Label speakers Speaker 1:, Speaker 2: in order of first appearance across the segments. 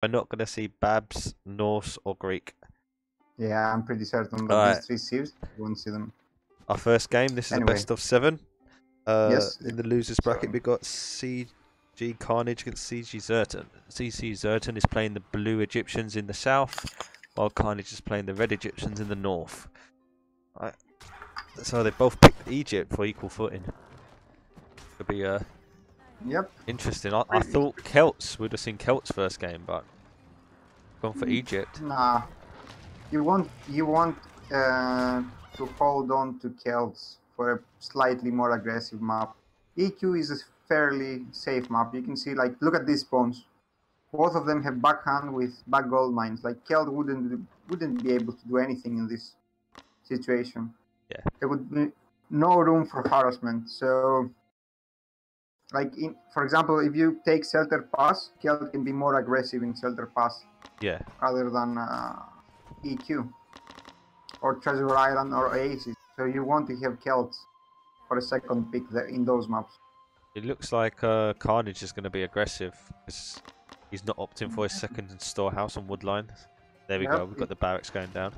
Speaker 1: we're not going to see Babs, Norse, or Greek.
Speaker 2: Yeah, I'm pretty certain that
Speaker 1: Alright.
Speaker 2: these three sieves, you won't see them.
Speaker 1: Our first game, this is
Speaker 2: Anyway.
Speaker 1: a best of 7.
Speaker 2: Yes.
Speaker 1: In the losers bracket,
Speaker 2: 7.
Speaker 1: we got CG Carnage against CG Zerton. CG Zerton is playing the blue Egyptians in the south, while Carnage is playing the red Egyptians in the north. Right. So they both picked Egypt for equal footing. Could be
Speaker 2: Yep.
Speaker 1: interesting. I thought Celts, we'd have seen Celts first game, but gone for Egypt.
Speaker 2: Nah. You want to hold on to Celts for a slightly more aggressive map. EQ is a fairly safe map. You can see, like, look at these spawns. Both of them have backhand with back gold mines. Like, Celt wouldn't be able to do anything in this situation.
Speaker 1: Yeah.
Speaker 2: There would be no room for harassment. So, like, for example, if you take Shelter Pass, Celt can be more aggressive in Shelter Pass.
Speaker 1: Yeah.
Speaker 2: Rather than EQ or Treasure Island or Oasis. So you want to have Celts for a second pick in those maps.
Speaker 1: It looks like Carnage is going to be aggressive because he's not opting for his second storehouse on Woodline. There we go. We've got the barracks going down.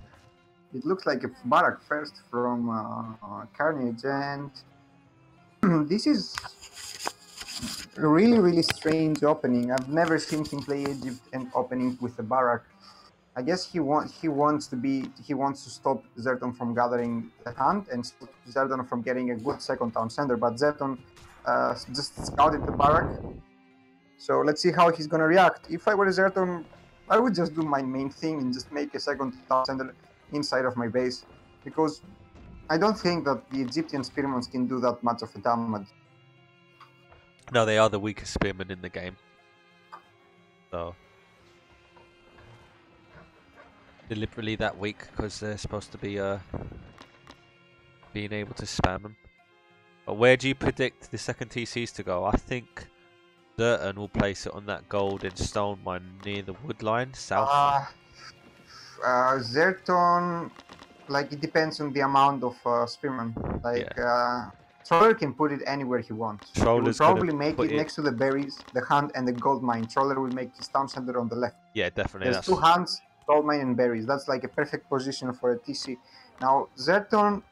Speaker 2: It looks like a barrack first from Carnage, and this is a really strange opening. I've never seen him play Egypt and opening with a barrack. I guess he wants to stop Zerton from gathering the hand and stop Zerton from getting a good second town center. But Zerton just scouted the barrack, so let's see how he's gonna react. If I were Zerton, I would just do my main thing and just make a second town center inside of my base, because I don't think that the Egyptian spearmen can do that much of a damage.
Speaker 1: No, they are the weakest spearmen in the game. So deliberately that weak because they're supposed to be being able to spam them. But where do you predict the second TCs to go? I think Zerton will place it on that golden stone mine near the wood line, south.
Speaker 2: Zerton, like, it depends on the amount of spearmen. Like,
Speaker 1: Yeah.
Speaker 2: Troller can put it anywhere he wants.
Speaker 1: Troller's
Speaker 2: he will probably make it next to the berries, the hand, and the gold mine. Troller will make his town center on the left.
Speaker 1: Yeah, definitely.
Speaker 2: There's 2 hands, gold mine, and berries. That's like a perfect position for a TC. Now, Zerton,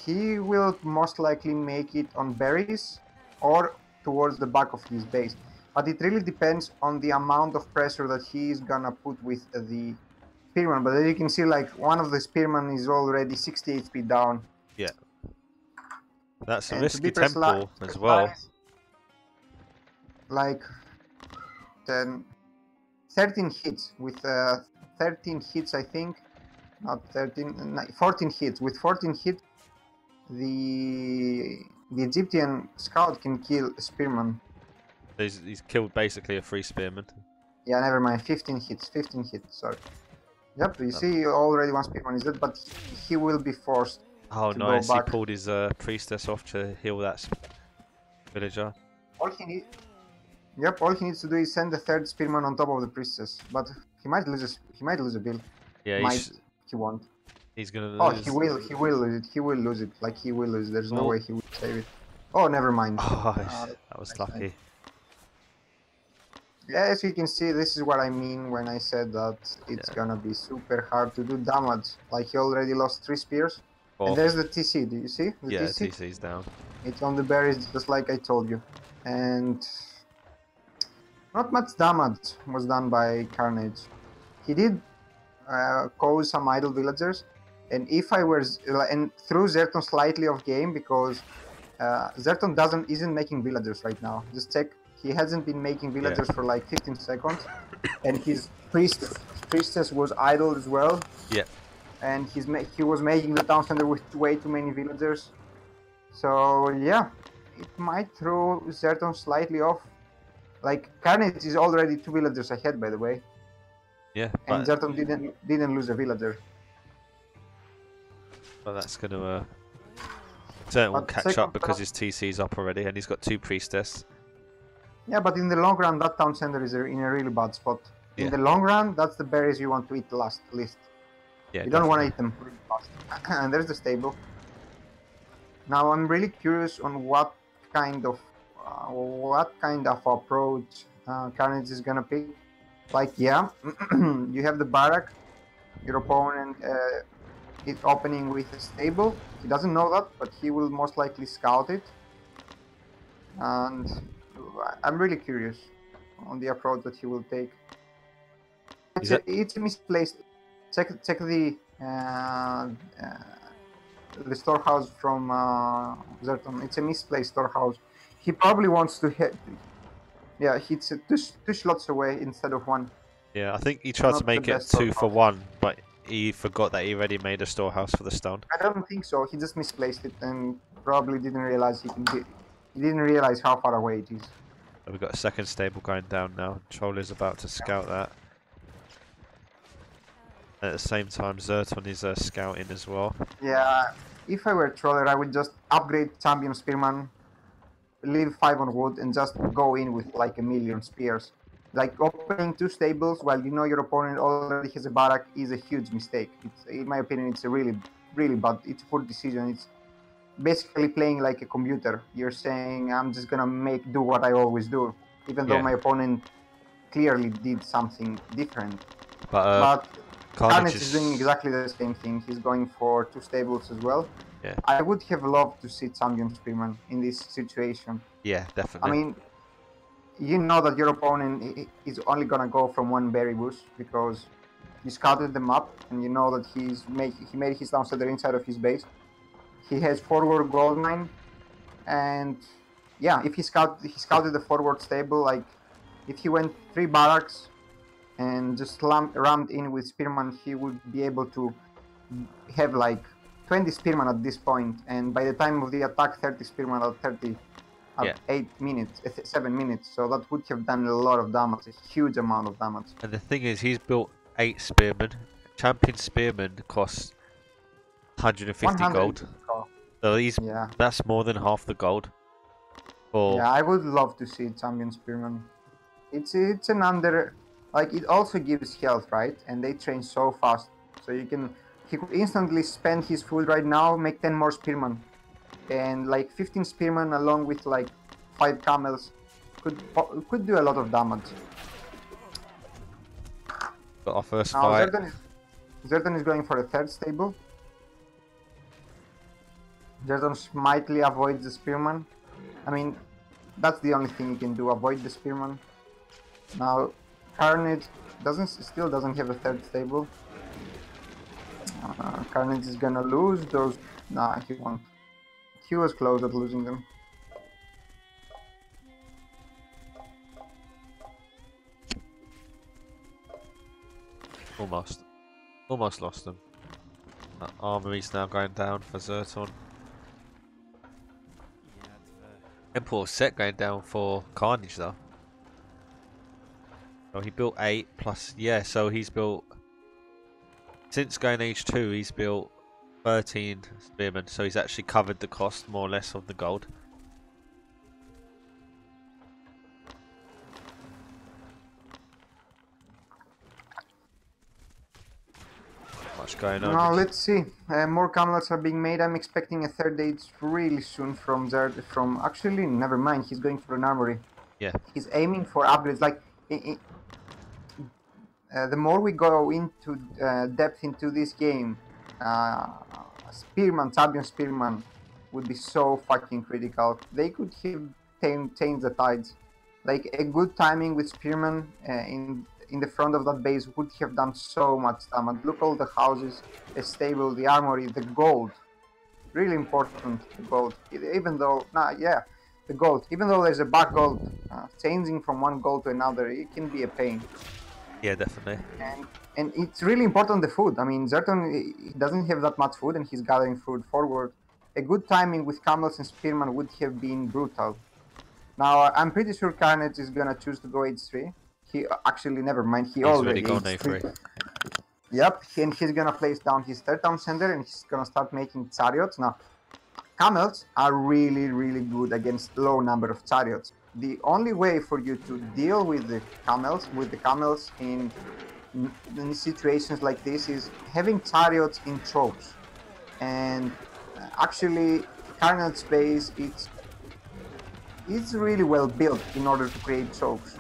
Speaker 2: he will most likely make it on berries or towards the back of his base. But it really depends on the amount of pressure that he is gonna put with the spearman. But as you can see, like, one of the spearmen is already 60 HP down.
Speaker 1: Yeah. That's a
Speaker 2: And
Speaker 1: risky temple as well.
Speaker 2: Like 13 hits with 13 hits, I think. Not 13, 14 hits. With 14 hits, the Egyptian scout can kill a spearman.
Speaker 1: He's killed basically a free spearman.
Speaker 2: Yeah, never mind. 15 hits. 15 hits. Sorry. Yep. You see, already one spearman is dead, but he will be forced.
Speaker 1: Oh, nice! He pulled his priestess off to heal that villager.
Speaker 2: All he needs. Yep. All he needs to do is send the third spearman on top of the priestess, but he might lose. He might lose a bill.
Speaker 1: Yeah.
Speaker 2: He won't.
Speaker 1: He's gonna lose.
Speaker 2: Oh, he will. He will lose it. He will lose it. Like, he will lose. There's no way he will save it. Oh, never mind.
Speaker 1: Oh, that was lucky.
Speaker 2: Yeah, as you can see, this is what I mean when I said that it's gonna be super hard to do damage. Like, he already lost 3 spears. And there's the TC, do you see? The TC?
Speaker 1: TC's down.
Speaker 2: It's on the berries, just like I told you. And not much damage was done by Carnage. He did cause some idle villagers. And if I were... and threw Zerton slightly off game, because Zerton isn't making villagers right now. Just check. He hasn't been making villagers for like 15 seconds. And his priestess was idle as well.
Speaker 1: Yeah.
Speaker 2: And he was making the town center with way too many villagers. So yeah, it might throw Zerton slightly off. Like, Carnage is already 2 villagers ahead, by the way.
Speaker 1: Yeah,
Speaker 2: and Zerton didn't lose a villager.
Speaker 1: Well, that's gonna Zerton will catch up because his TC's up already, and he's got 2 priestess.
Speaker 2: Yeah, but in the long run, that town center is in a really bad spot. In the long run, that's the berries you want to eat least.
Speaker 1: Yeah,
Speaker 2: you don't want to eat them really fast. And there's the stable. Now I'm really curious on what kind of approach Carnage is gonna pick. Like, yeah, you have the barrack, your opponent is opening with a stable. He doesn't know that, but he will most likely scout it. And I'm really curious on the approach that he will take. It's a misplaced. Check the storehouse from Zerton. It's a misplaced storehouse. He probably wants to hit. Yeah, it's two slots away instead of one.
Speaker 1: Yeah, I think he tried to make it 2 for 1, but he forgot that he already made a storehouse for the stone.
Speaker 2: I don't think so. He just misplaced it and probably didn't realize he didn't realize how far away it is.
Speaker 1: We've got a second stable going down now. Troller's about to scout that. At the same time, Zerton is scouting as well.
Speaker 2: Yeah, if I were Troller, I would just upgrade Champion Spearman, leave 5 on wood, and just go in with like 1,000,000 spears. Like opening 2 stables while you know your opponent already has a barrack is a huge mistake. In my opinion, it's a really bad. It's a poor decision. It's basically playing like a computer. You're saying I'm just gonna do what I always do, even though my opponent clearly did something different. But Carnage is doing exactly the same thing. He's going for 2 stables as well.
Speaker 1: Yeah.
Speaker 2: I would have loved to see Champion Spearman in this situation.
Speaker 1: Yeah, definitely.
Speaker 2: I mean, you know that your opponent is only gonna go from 1 berry bush because you scouted them up, and you know that he made his downsetter inside of his base. He has forward gold mine, and yeah, if he scouted the forward stable, like if he went 3 barracks and just rammed in with Spearman, he would be able to have like 20 Spearman at this point, and by the time of the attack, 30 Spearman at 8 minutes, 7 minutes, so that would have done a lot of damage, a huge amount of damage.
Speaker 1: And the thing is, he's built 8 Spearmen. Champion Spearman costs 150 gold. So that's more than half the gold.
Speaker 2: Yeah, I would love to see Champion Spearman. It's an under... Like, it also gives health, right? And they train so fast. So he could instantly spend his food right now, make 10 more Spearmen. And like 15 Spearmen along with like 5 camels could do a lot of damage.
Speaker 1: Got our first fight.
Speaker 2: Zerton is going for a 3rd stable. Zerton slightly avoids the Spearman. I mean, that's the only thing you can do, avoid the Spearman. Now, Carnage still doesn't have a 3rd stable. Carnage is gonna lose those. Nah, he won't. He was close at losing them.
Speaker 1: Almost lost them. That armory's now going down for Zerton. Emperor set going down for Carnage though. So he built 8 plus, so he's built, since going H2, he's built 13 Spearmen, so he's actually covered the cost more or less of the gold. Much going on.
Speaker 2: Now let's see. More camels are being made. I'm expecting a 3rd age really soon from actually, never mind. He's going for an armory.
Speaker 1: Yeah.
Speaker 2: He's aiming for upgrades. Like, the more we go into depth into this game, Champion Spearman would be so fucking critical. They could have changed the tides. Like, a good timing with Spearman in the front of that base would have done so much damage. Look, all the houses, a stable, the armory, the gold. Really important, the gold. Even though, the gold. Even though there's a back gold, changing from one gold to another, it can be a pain.
Speaker 1: Yeah, definitely.
Speaker 2: And it's really important, the food. I mean, Zerton doesn't have that much food, and he's gathering food forward. A good timing with camels and Spearman would have been brutal. Now, I'm pretty sure Carnage is gonna choose to go H3. Actually, never mind. He's already
Speaker 1: gone A3.
Speaker 2: Yep, and he's gonna place down his 3rd town center, and he's gonna start making chariots. Now, camels are really good against low number of chariots. The only way for you to deal with the camels in situations like this is having chariots in chokes. And actually, Carnage base it's really well built in order to create chokes.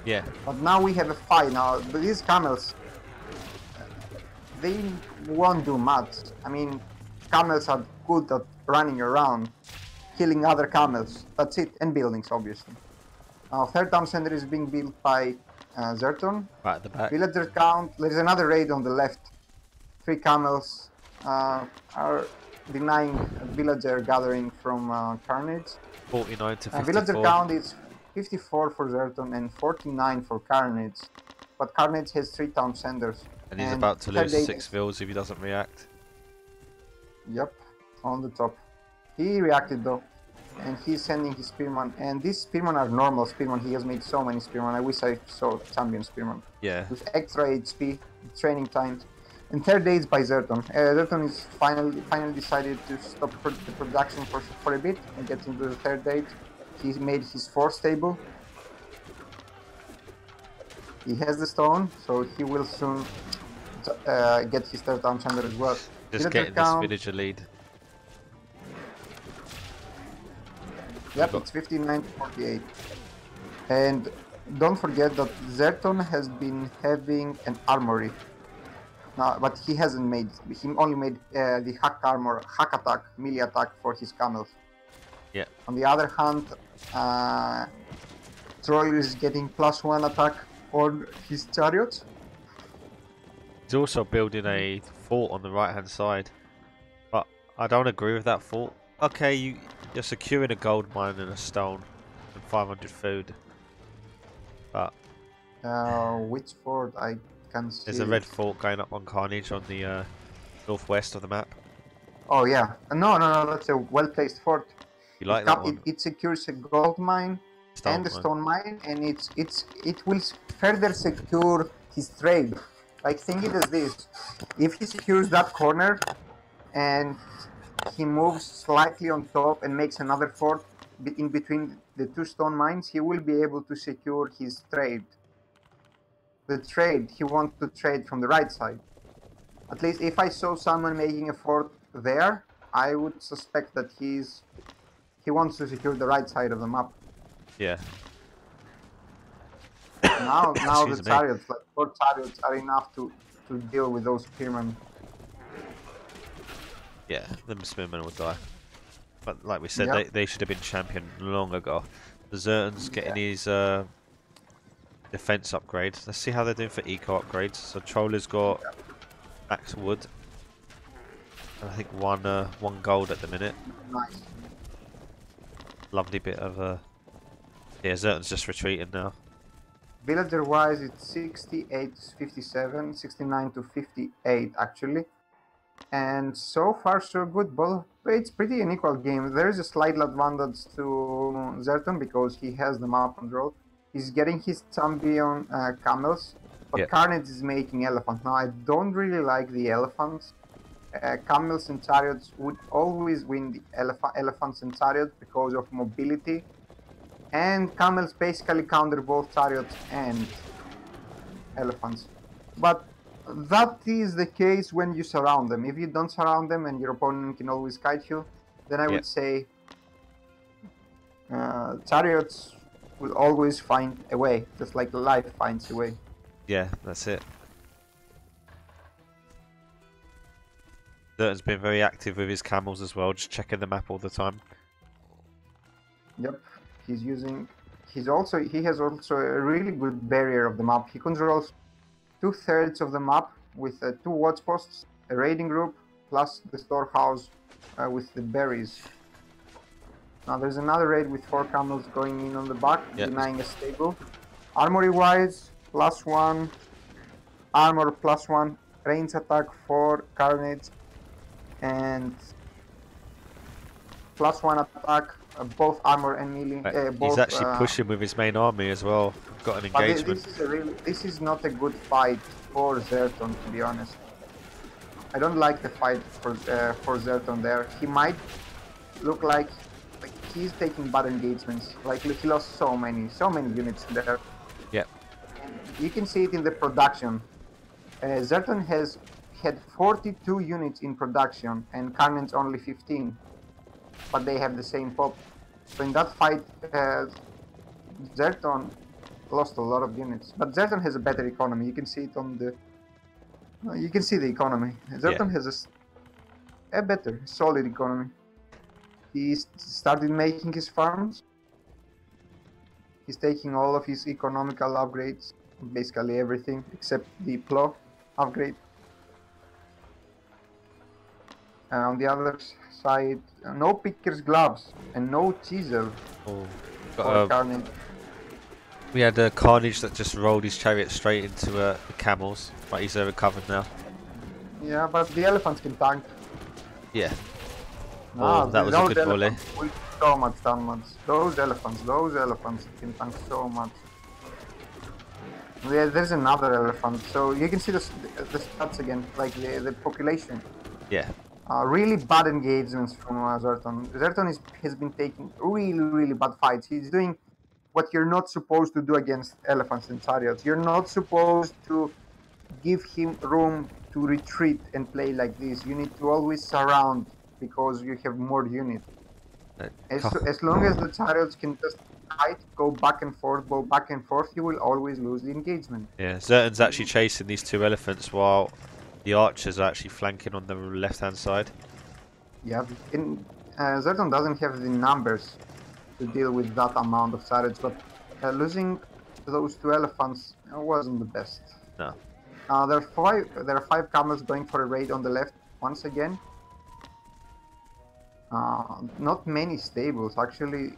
Speaker 1: Yeah.
Speaker 2: But now we have a fight. Now these camels, they won't do much. I mean, camels are good at running around, killing other camels. That's it, and buildings, obviously. Now, third town center is being built by Zerton.
Speaker 1: Right at the back.
Speaker 2: Villager count. There's another raid on the left. 3 camels are denying a villager gathering from Carnage.
Speaker 1: 49 to 54.
Speaker 2: Villager count is 54 for Zerton and 49 for Carnage. But Carnage has 3 town centers.
Speaker 1: And he's about to lose 6 vills if he doesn't react.
Speaker 2: Yep, on the top. He reacted though. And he's sending his spearman. And these spearmen are normal spearmen. He has made so many spearmen. I wish I saw champion spearmen.
Speaker 1: Yeah.
Speaker 2: With extra HP, training times. And third aid by Zerton. Zerton is finally decided to stop the production for a bit and get into the third aid. He made his 4th table. He has the stone, so he will soon get his third town center as well.
Speaker 1: Just getting this villager lead.
Speaker 2: Yep, it's 59 to 48. And don't forget that Zerton has been having an armory. But he hasn't made, he only made the hack armor, hack attack, melee attack for his camels.
Speaker 1: Yeah.
Speaker 2: On the other hand, Troll is getting +1 attack on his chariots.
Speaker 1: He's also building a fort on the right hand side. But I don't agree with that fort. Okay, you're securing a gold mine and a stone and 500 food. But
Speaker 2: which fort? I can see.
Speaker 1: There's a red fort going up on Carnage on the northwest of the map.
Speaker 2: Oh yeah, no, that's a well-placed fort.
Speaker 1: You like that one?
Speaker 2: It secures a gold mine and a stone mine, and it will further secure his trade. Like, think it as this: if he secures that corner and he moves slightly on top and makes another fort in between the 2 stone mines, he will be able to secure his trade. The trade he wants to trade from the right side. At least if I saw someone making a fort there, I would suspect that he wants to secure the right side of the map.
Speaker 1: Yeah.
Speaker 2: Now the chariots, like 4 chariots, are enough to deal with those spearmen.
Speaker 1: Yeah, the spearmen will die. But like we said, they should have been champion long ago. The Zerton's getting his defense upgrades. Let's see how they're doing for eco upgrades. So Troller's got max wood. And I think one gold at the minute.
Speaker 2: Nice.
Speaker 1: Lovely bit of yeah, Zerton's just retreating now.
Speaker 2: Villager wise, it's 68 to 57, 69 to 58 actually. And so far so good. Both, it's pretty an equal game. There is a slight advantage to Zerton because he has the map control. He's getting his champion camels, but Carnage is making elephants. Now I don't really like the elephants. Camels and chariots would always win the elephants and chariots because of mobility. And camels basically counter both chariots and elephants. But that is the case when you surround them. If you don't surround them and your opponent can always kite you, then I would say chariots will always find a way, just like life finds a way.
Speaker 1: Yeah, that's it. Zerton's been very active with his camels as well, just checking the map all the time.
Speaker 2: Yep, he has also a really good barrier of the map. He controls 2/3 of the map with 2 watch posts, a raiding group, plus the storehouse with the berries. Now there's another raid with 4 camels going in on the back, denying a stable. Armory wise, +1, armor +1, range attack for Carnage, and +1 attack, both armor and melee.
Speaker 1: He's actually pushing with his main army as well. Got an engagement.
Speaker 2: This is not a good fight for Zerton, to be honest. I don't like the fight for Zerton there. He might look like he's taking bad engagements. Like he lost so many units there.
Speaker 1: Yep.
Speaker 2: And you can see it in the production. Zerton has had 42 units in production and Carnage only 15. But they have the same pop. So in that fight, Zerton lost a lot of units. But Zerton has a better economy. You can see it on the. You can see the economy. Zerton has a better, solid economy. He started making his farms. He's taking all of his economical upgrades, basically everything except the plow upgrade. On the other side, no picker's gloves and no chisel for Carnage.
Speaker 1: We had a Carnage that just rolled his chariot straight into the camels, but he's recovered now.
Speaker 2: Yeah, but the elephants can tank.
Speaker 1: Yeah. Oh, that was a good volley.
Speaker 2: So much damage. Those elephants can tank so much. Yeah, there's another elephant, so you can see the stats again, like the population.
Speaker 1: Yeah.
Speaker 2: Really bad engagements from Zerton. Zerton has been taking really bad fights. He's doing what you're not supposed to do against elephants and chariots. You're not supposed to give him room to retreat and play like this. You need to always surround because you have more units. As long as the chariots can just fight, go back and forth, you will always lose the engagement.
Speaker 1: Yeah, Zerton's actually chasing these two elephants while the archers are actually flanking on the left-hand side.
Speaker 2: Yeah, Zerton doesn't have the numbers to deal with that amount of chariots, but losing those two elephants wasn't the best.
Speaker 1: No.
Speaker 2: There are five camels going for a raid on the left once again. Not many stables, actually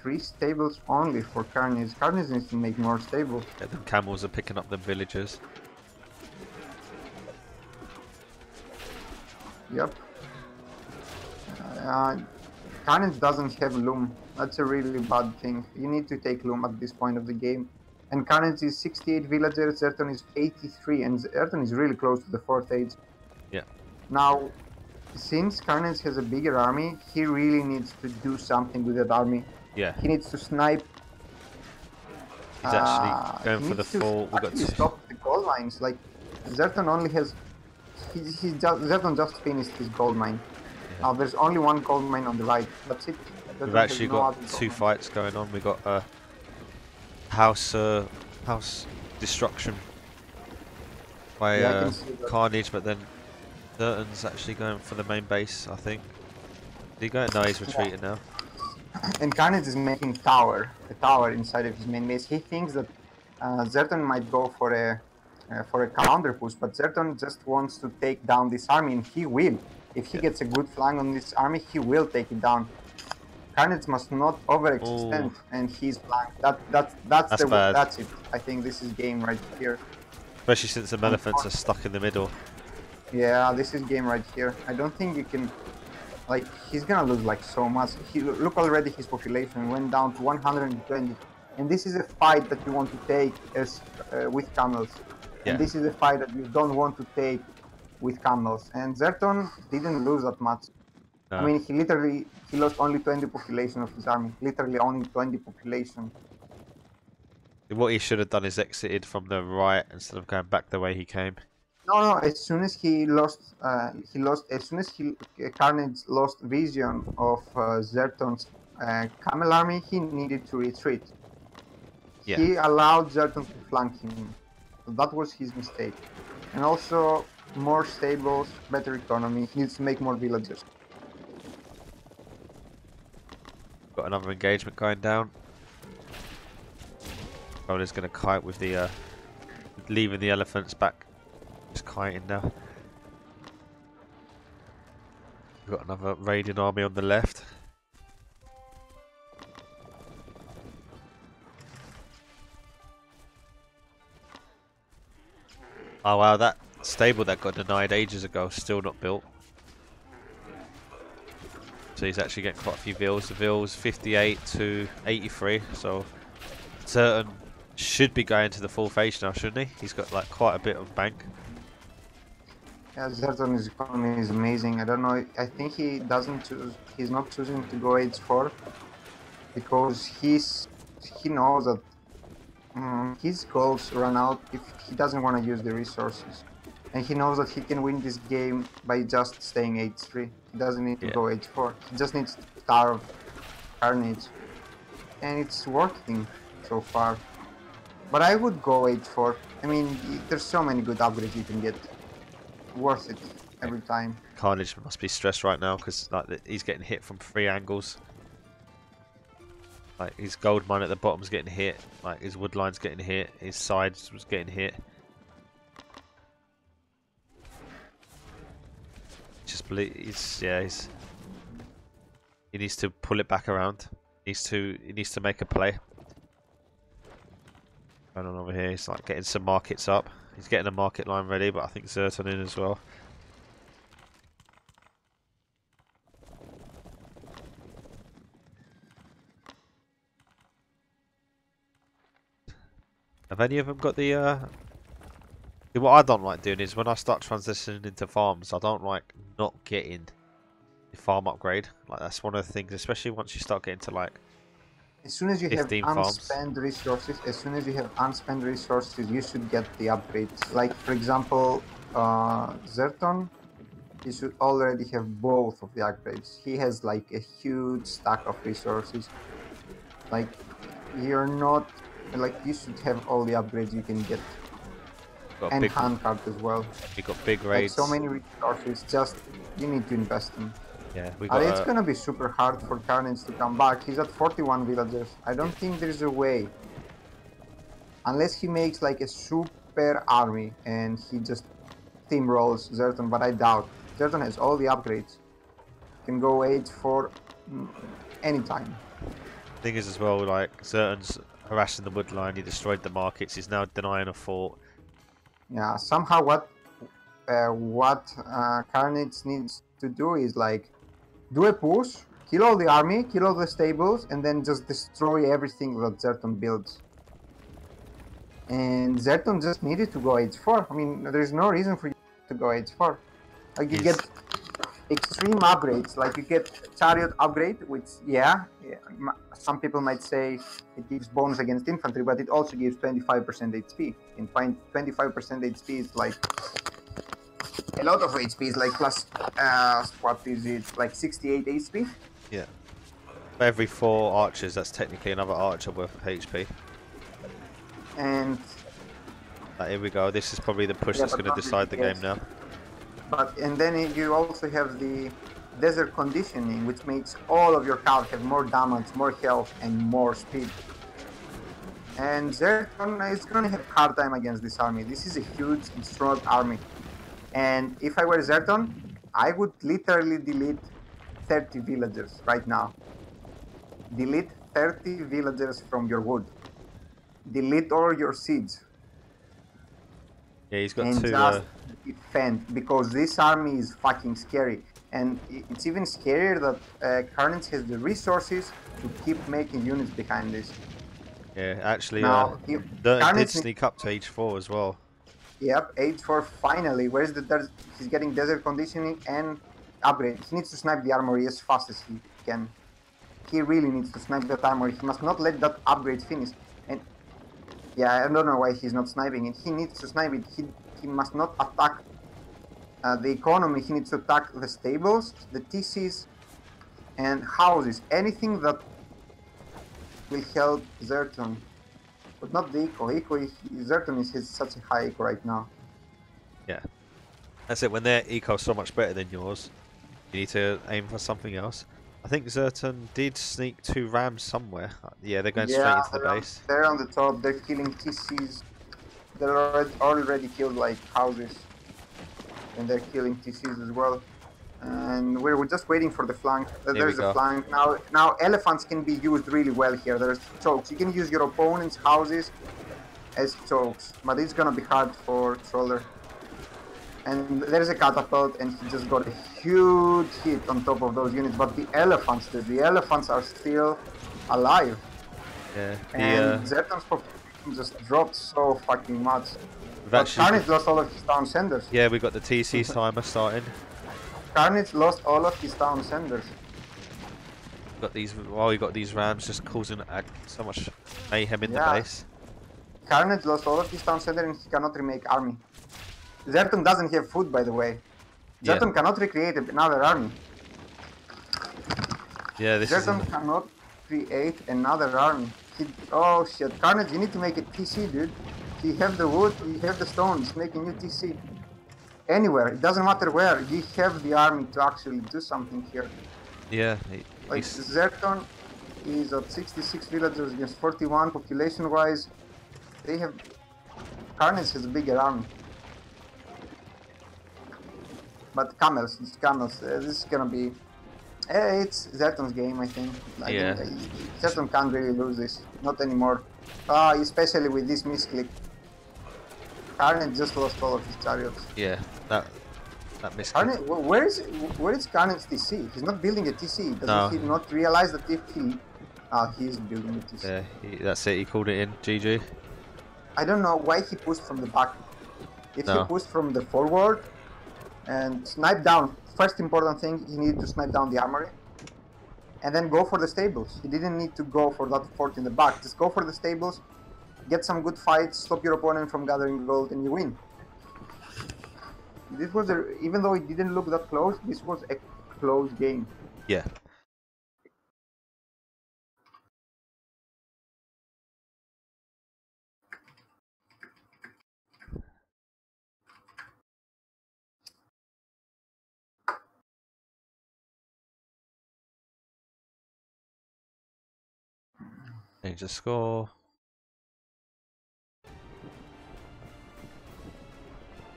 Speaker 2: 3 stables only for Carnage. Carnage needs to make more stables.
Speaker 1: Yeah, the camels are picking up the villagers.
Speaker 2: Yep. Carnage doesn't have loom. That's a really bad thing. You need to take loom at this point of the game. And Carnage is 68 villagers, Zerton is 83, and Zerton is really close to the 4th age.
Speaker 1: Yeah.
Speaker 2: Now, since Carnage has a bigger army, he really needs to do something with that army.
Speaker 1: Yeah.
Speaker 2: He needs to snipe.
Speaker 1: He's actually going for the full. We got to
Speaker 2: stop the gold mines. Like Zerton only has. Zerton just finished his gold mine.
Speaker 1: Yeah.
Speaker 2: There's only one gold mine on the right. That's it.
Speaker 1: We've actually got 2 fights going on. We got house destruction by Carnage, but then Zerton's actually going for the main base, I think. Is he going? No, he's retreating now.
Speaker 2: And Carnage is making a tower inside of his main base. He thinks that Zerton might go for a counter push, but Zerton just wants to take down this army, and he will. If he gets a good flank on this army, he will take it down. Carnage must not overextend, and he's flanked. That's it. I think this is game right here.
Speaker 1: Especially since the elephants are stuck in the middle.
Speaker 2: Yeah, this is game right here. I don't think you can. Like, he's gonna lose like so much. Look already, his population went down to 120, and this is a fight that you want to take as with camels. Yeah. And this is a fight that you don't want to take with camels. And Zerton didn't lose that much. No. I mean, he lost only 20 population of his army. Literally only 20 population.
Speaker 1: What he should have done is exited from the right instead of going back the way he came.
Speaker 2: No. As soon as Carnage lost vision of Zerton's camel army, he needed to retreat. Yeah. He allowed Zerton to flank him. So that was his mistake. And also, more stables, better economy. He needs to make more villages.
Speaker 1: Got another engagement going down. Bowler's going to kite with the leaving the elephants back. Just kiting now. We've got another raiding army on the left. Oh wow, that stable that got denied ages ago is still not built. So he's actually getting quite a few vills. The vills 58 to 83, so Zerton should be going to the full phase now, shouldn't he? He's got like quite a bit of bank.
Speaker 2: Yeah, Zerton's economy is amazing. I don't know. I think he doesn't choose. He's not choosing to go age 4 because he knows that his goals run out if he doesn't want to use the resources, and he knows that he can win this game by just staying age 3. He doesn't need to go age 4. He just needs to starve Carnage, and it's working so far. But I would go H4. I mean, there's so many good upgrades you can get. Worth it every time.
Speaker 1: Carnage must be stressed right now because like he's getting hit from 3 angles. Like his gold mine at the bottom's getting hit. Like his wood line's getting hit. His sides was getting hit. Just believe he needs to pull it back around. He needs to make a play. Going on over here, he's like getting some markets up. He's getting a market line ready, but I think Zerton in as well. Have any of them got the what I don't like doing is when I start transitioning into farms, I don't like not getting the farm upgrade. Like that's one of the things, especially once you start getting to like
Speaker 2: as soon as you have unspent resources, you should get the upgrades. Like for example, Zerton, he should already have both of the upgrades. He has like a huge stack of resources. Like you're not like you should have all the upgrades you can get. And handcart as well.
Speaker 1: We got big raids.
Speaker 2: Like so many resources, just you need to invest in.
Speaker 1: Yeah, we got.
Speaker 2: It's gonna be super hard for Carnage to come back. He's at 41 villagers. I don't think there's a way, unless he makes like a super army and he just steamrolls Zerton. But I doubt. Zerton has all the upgrades. Can go H4 anytime.
Speaker 1: Thing is as well, like Zerton's harassing the wood line. He destroyed the markets. He's now denying a fort.
Speaker 2: Yeah, somehow what Carnage needs to do is like do a push, kill all the army, kill all the stables, and then just destroy everything that Zerton builds. And Zerton just needed to go H4. I mean, there's no reason for you to go H4. Like you get extreme upgrades, like you get chariot upgrade, which some people might say it gives bonus against infantry, but it also gives 25% HP. And 25% HP is like a lot of HP, is like plus what is it, like 68 HP?
Speaker 1: Yeah. For every 4 archers, that's technically another archer worth of HP.
Speaker 2: And
Speaker 1: here we go. This is probably the push that's going to decide the game now.
Speaker 2: And then you also have the desert conditioning, which makes all of your cards have more damage, more health, and more speed. And Zerton is going to have a hard time against this army. This is a huge and strong army. And if I were Zerton, I would literally delete 30 villagers right now. Delete 30 villagers from your wood. Delete all your siege.
Speaker 1: Yeah, he's got
Speaker 2: and
Speaker 1: 2...
Speaker 2: just defend, because this army is fucking scary. And it's even scarier that Carnage has the resources to keep making units behind this.
Speaker 1: Yeah, actually,
Speaker 2: now,
Speaker 1: Carnage did sneak up to H4 as well.
Speaker 2: Yep, H4 finally. Where's the he's getting desert conditioning and upgrade. He needs to snipe the armory as fast as he can. He really needs to snipe that armory. He must not let that upgrade finish. And yeah, I don't know why he's not sniping it. He needs to snipe it. He must not attack the economy. He needs to attack the stables, the TCs, and houses. Anything that will help Zerton. But not the eco. Zerton is such a high eco right now.
Speaker 1: Yeah. That's it. When their eco's so much better than yours, you need to aim for something else. I think Zerton did sneak 2 rams somewhere. Yeah, they're going straight into the base.
Speaker 2: They're on the top. They're killing TCs. They're already killed like houses. And they're killing TCs as well. And we're just waiting for the flank. There's a flank. Now elephants can be used really well here. There's chokes. You can use your opponent's houses as chokes. But it's gonna be hard for Troller. And there's a catapult, and he just got a huge hit on top of those units. But the elephants, dude, the elephants are still alive.
Speaker 1: Yeah.
Speaker 2: And Zerton's population just dropped so fucking much. But Carnage lost all of his town centers.
Speaker 1: Yeah, we got the TC timer starting.
Speaker 2: Carnage lost all of his town centers.
Speaker 1: Got these. Oh, we got these rams just causing so much mayhem in the base.
Speaker 2: Carnage lost all of his town centers, and he cannot remake army. Zerton doesn't have food, by the way. Zerton cannot recreate another army.
Speaker 1: Yeah, this
Speaker 2: Zerton cannot create another army. Oh shit, Carnage, you need to make a TC, dude. You have the wood, you have the stones, make a new TC. Anywhere, it doesn't matter where, you have the army to actually do something here.
Speaker 1: Yeah.
Speaker 2: Like Zerton is at 66 villagers against 41 population-wise. They have... Carnage has a bigger army. But camels, it's camels. This is gonna be... it's Zerton's game, I think.
Speaker 1: Yeah.
Speaker 2: Zerton can't really lose this. Not anymore. Especially with this misclick. Carnage just lost all of his chariots.
Speaker 1: Yeah, that misclick.
Speaker 2: Where is Carnage TC? He's not building a TC. Doesn't he not realize that if he... he's building a TC.
Speaker 1: Yeah, that's it. He called it in. GG.
Speaker 2: I don't know why he pushed from the back. If he pushed from the forward and snipe down, first important thing, he needed to snipe down the armory and then go for the stables. He didn't need to go for that fort in the back. Just go for the stables, get some good fights, stop your opponent from gathering gold, and you win. This was even though it didn't look that close, this was a close game.
Speaker 1: Yeah. Change the score.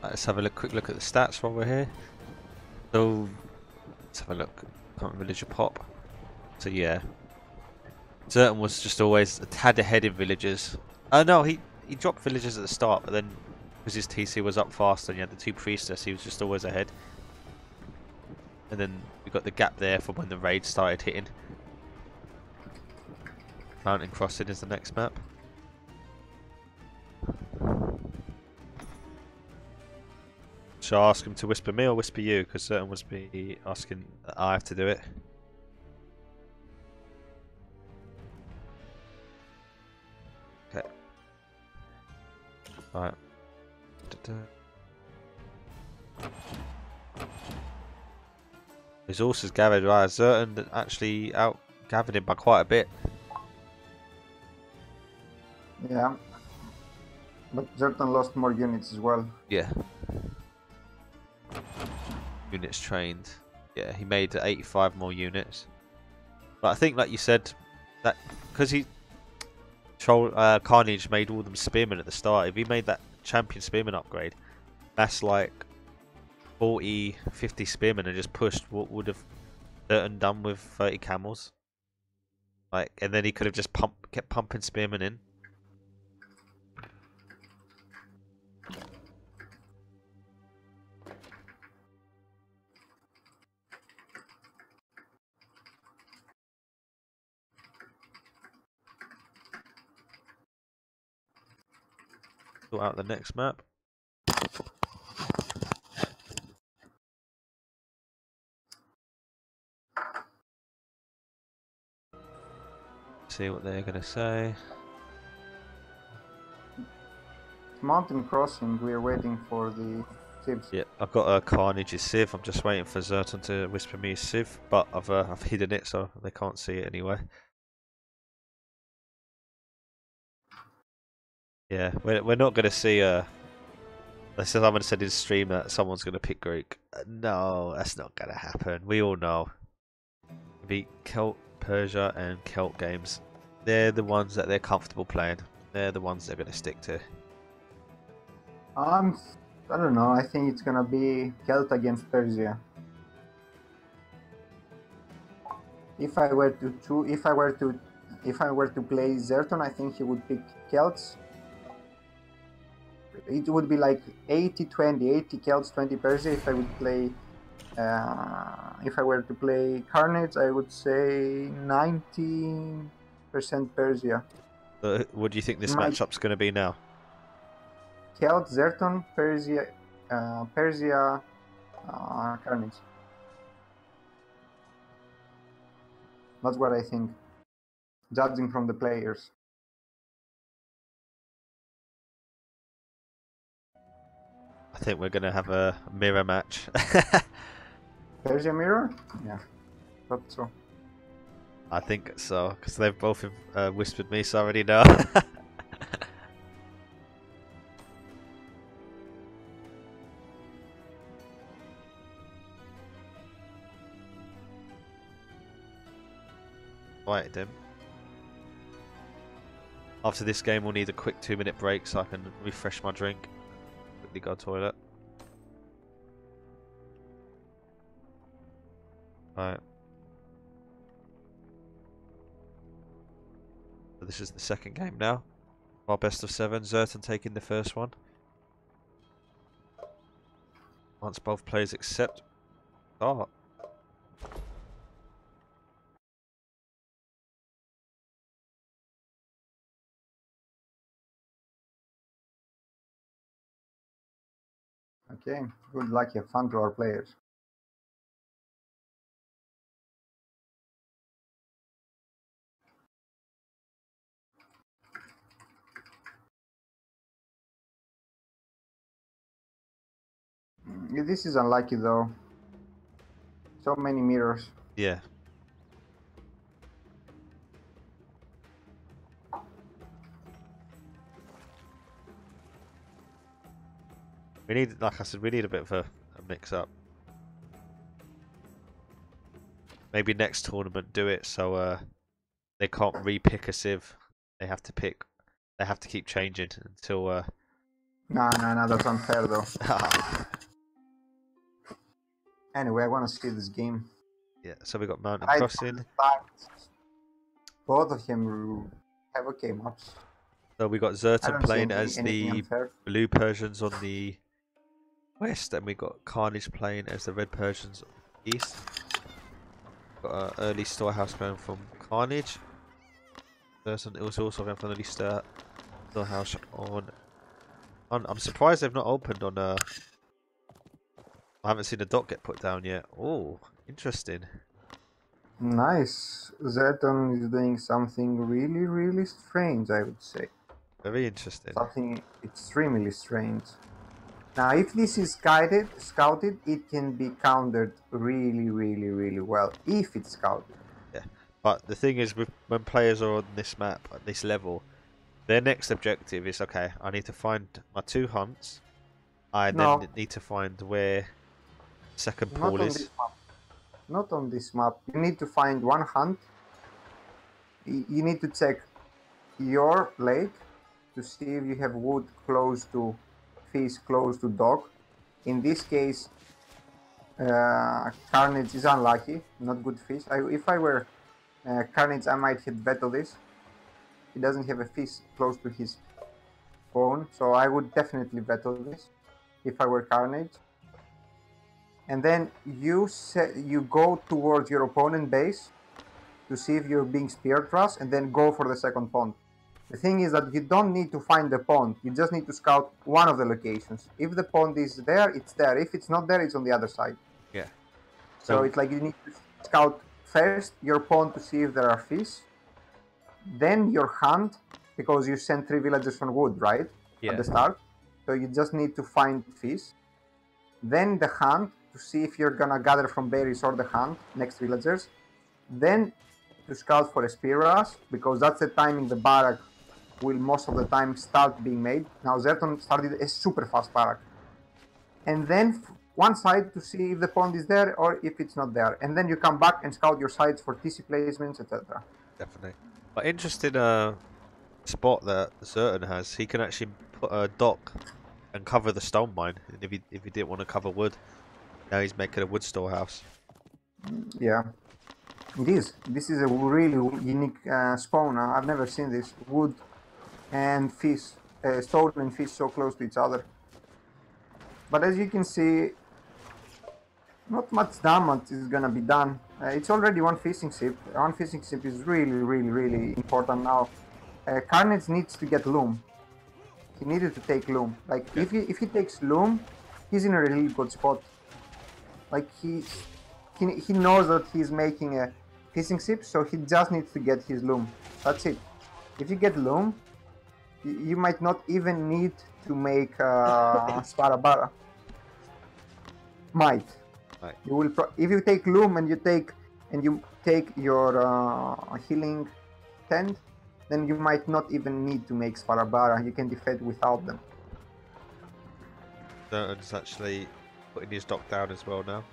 Speaker 1: Let's have a quick look at the stats while we're here. So let's have a look. Current villager pop. So yeah, Zerton was just always a tad ahead in villagers. No, he dropped villagers at the start, but then because his TC was up faster and he had the two priestess, he was just always ahead. And then we got the gap there for when the raid started hitting. Mountain Crossing is the next map. Shall I ask him to whisper me or whisper you? Because Certain was be asking that I have to do it. Okay. Alright. Resources gathered. Right, Certain actually out gathered him by quite a bit.
Speaker 2: Yeah, but Zerton lost more units as well.
Speaker 1: Yeah. Units trained. Yeah, he made 85 more units. But I think, like you said, that because Carnage made all them spearmen at the start. If he made that champion spearman upgrade, that's like 40, 50 spearmen and just pushed. What would have Zerton done with 30 camels? Like, and then he could have just kept pumping spearmen in. Sort out the next map. See what they're gonna say.
Speaker 2: Mountain Crossing, we're waiting for the civs.
Speaker 1: Yeah, I've got a Carnage's Civ. I'm just waiting for Zerton to whisper me his Civ, but I've hidden it so they can't see it anyway. Yeah, we're not gonna see someone said in stream that someone's gonna pick Greek. No, that's not gonna happen. We all know. The Celt, Persia, and Celt games. They're the ones that they're comfortable playing. They're the ones they're gonna stick to.
Speaker 2: I don't know. I think it's gonna be Celt against Persia. If I were to play Zerton, I think he would pick Celts. It would be like 80-20, 80 Celts, 20 Persia. If I would play, if I were to play Carnage, I would say 90% Persia.
Speaker 1: What do you think this matchup's going to be now?
Speaker 2: Celt, Zerton, Persia, Carnage. That's what I think, judging from the players.
Speaker 1: I think we're going to have a mirror match.
Speaker 2: Persia mirror? Yeah, thought so.
Speaker 1: I think so, because they've both whispered me, so I already know. Right, then. After this game, we'll need a quick 2-minute break so I can refresh my drink. Quickly go to the toilet. Right. So this is the second game now. Our best of 7. Zertan taking the first one. Once both players accept. Oh.
Speaker 2: Okay, good luck, have fun to our players. This is unlucky though. So many mirrors.
Speaker 1: Yeah. We need, like I said, we need a bit of a mix-up. Maybe next tournament do it so they can't re-pick a civ. They have to pick. They have to keep changing until.
Speaker 2: Nah, that's unfair though. Anyway, I want to see this game.
Speaker 1: Yeah, so we got Mountain Crossing.
Speaker 2: Both of them have okay maps.
Speaker 1: So we got Zertan playing as the
Speaker 2: unfair.
Speaker 1: blue Persians on the west, and we got Carnage playing as the red Persians on the east. Got an early storehouse going from Carnage. Zertan was also going for an early storehouse on. I'm surprised they've not opened on I haven't seen a dot get put down yet. Oh, interesting.
Speaker 2: Nice. Zertan is doing something really strange, I would say.
Speaker 1: Very interesting.
Speaker 2: Something extremely strange. Now, if this is scouted, it can be countered really well. If it's scouted.
Speaker 1: Yeah, but the thing is, when players are on this map at this level, their next objective is, okay, I need to find my 2 hunts. I then need to find where second pool is.
Speaker 2: Not on this map. You need to find 1 hunt. You need to check your lake to see if you have wood close to fish, close to dog. In this case, Carnage is unlucky, not good fish. If I were Carnage, I might hit veto this. He doesn't have a fish close to his phone, so I would definitely veto this if I were Carnage. And then you go towards your opponent base to see if you're being spear thrust, and then go for the second pond. The thing is that you don't need to find the pond, you just need to scout one of the locations. If the pond is there, it's there. If it's not there, it's on the other side.
Speaker 1: Yeah.
Speaker 2: So it's like you need to scout first your pond to see if there are fish, then your hunt, because you sent 3 villagers from wood, right?
Speaker 1: Yeah.
Speaker 2: At the start. So you just need to find fish. Then the hunt to see if you're gonna gather from berries or the hunt, next villagers. Then to scout for a spear rush, because that's the timing the barrack will most of the time start being made. Now Zertan started a super fast barrack. And then one side to see if the pond is there or if it's not there. And then you come back and scout your sides for TC placements, etc.
Speaker 1: Definitely. But interesting spot that Zertan has. He can actually put a dock and cover the stone mine if he didn't want to cover wood. Now he's making a wood storehouse.
Speaker 2: Yeah. This is a really unique spawn. I've never seen this. Wood and fish, stone and fish so close to each other. But as you can see, not much damage is gonna be done. It's already 1 fishing ship. 1 fishing ship is really important now. Carnage needs to get loom. He needed to take loom. Like if he takes loom, he's in a really good spot. Like he knows that he's making a fishing ship, so he just needs to get his loom. That's it. If you get loom, you might not even need to make Sparabara. Might.
Speaker 1: Right.
Speaker 2: You will if you take loom and you take your healing tent, then you might not even need to make Sparabara. You can defend without them.
Speaker 1: Zerton's actually putting his dock down as well now.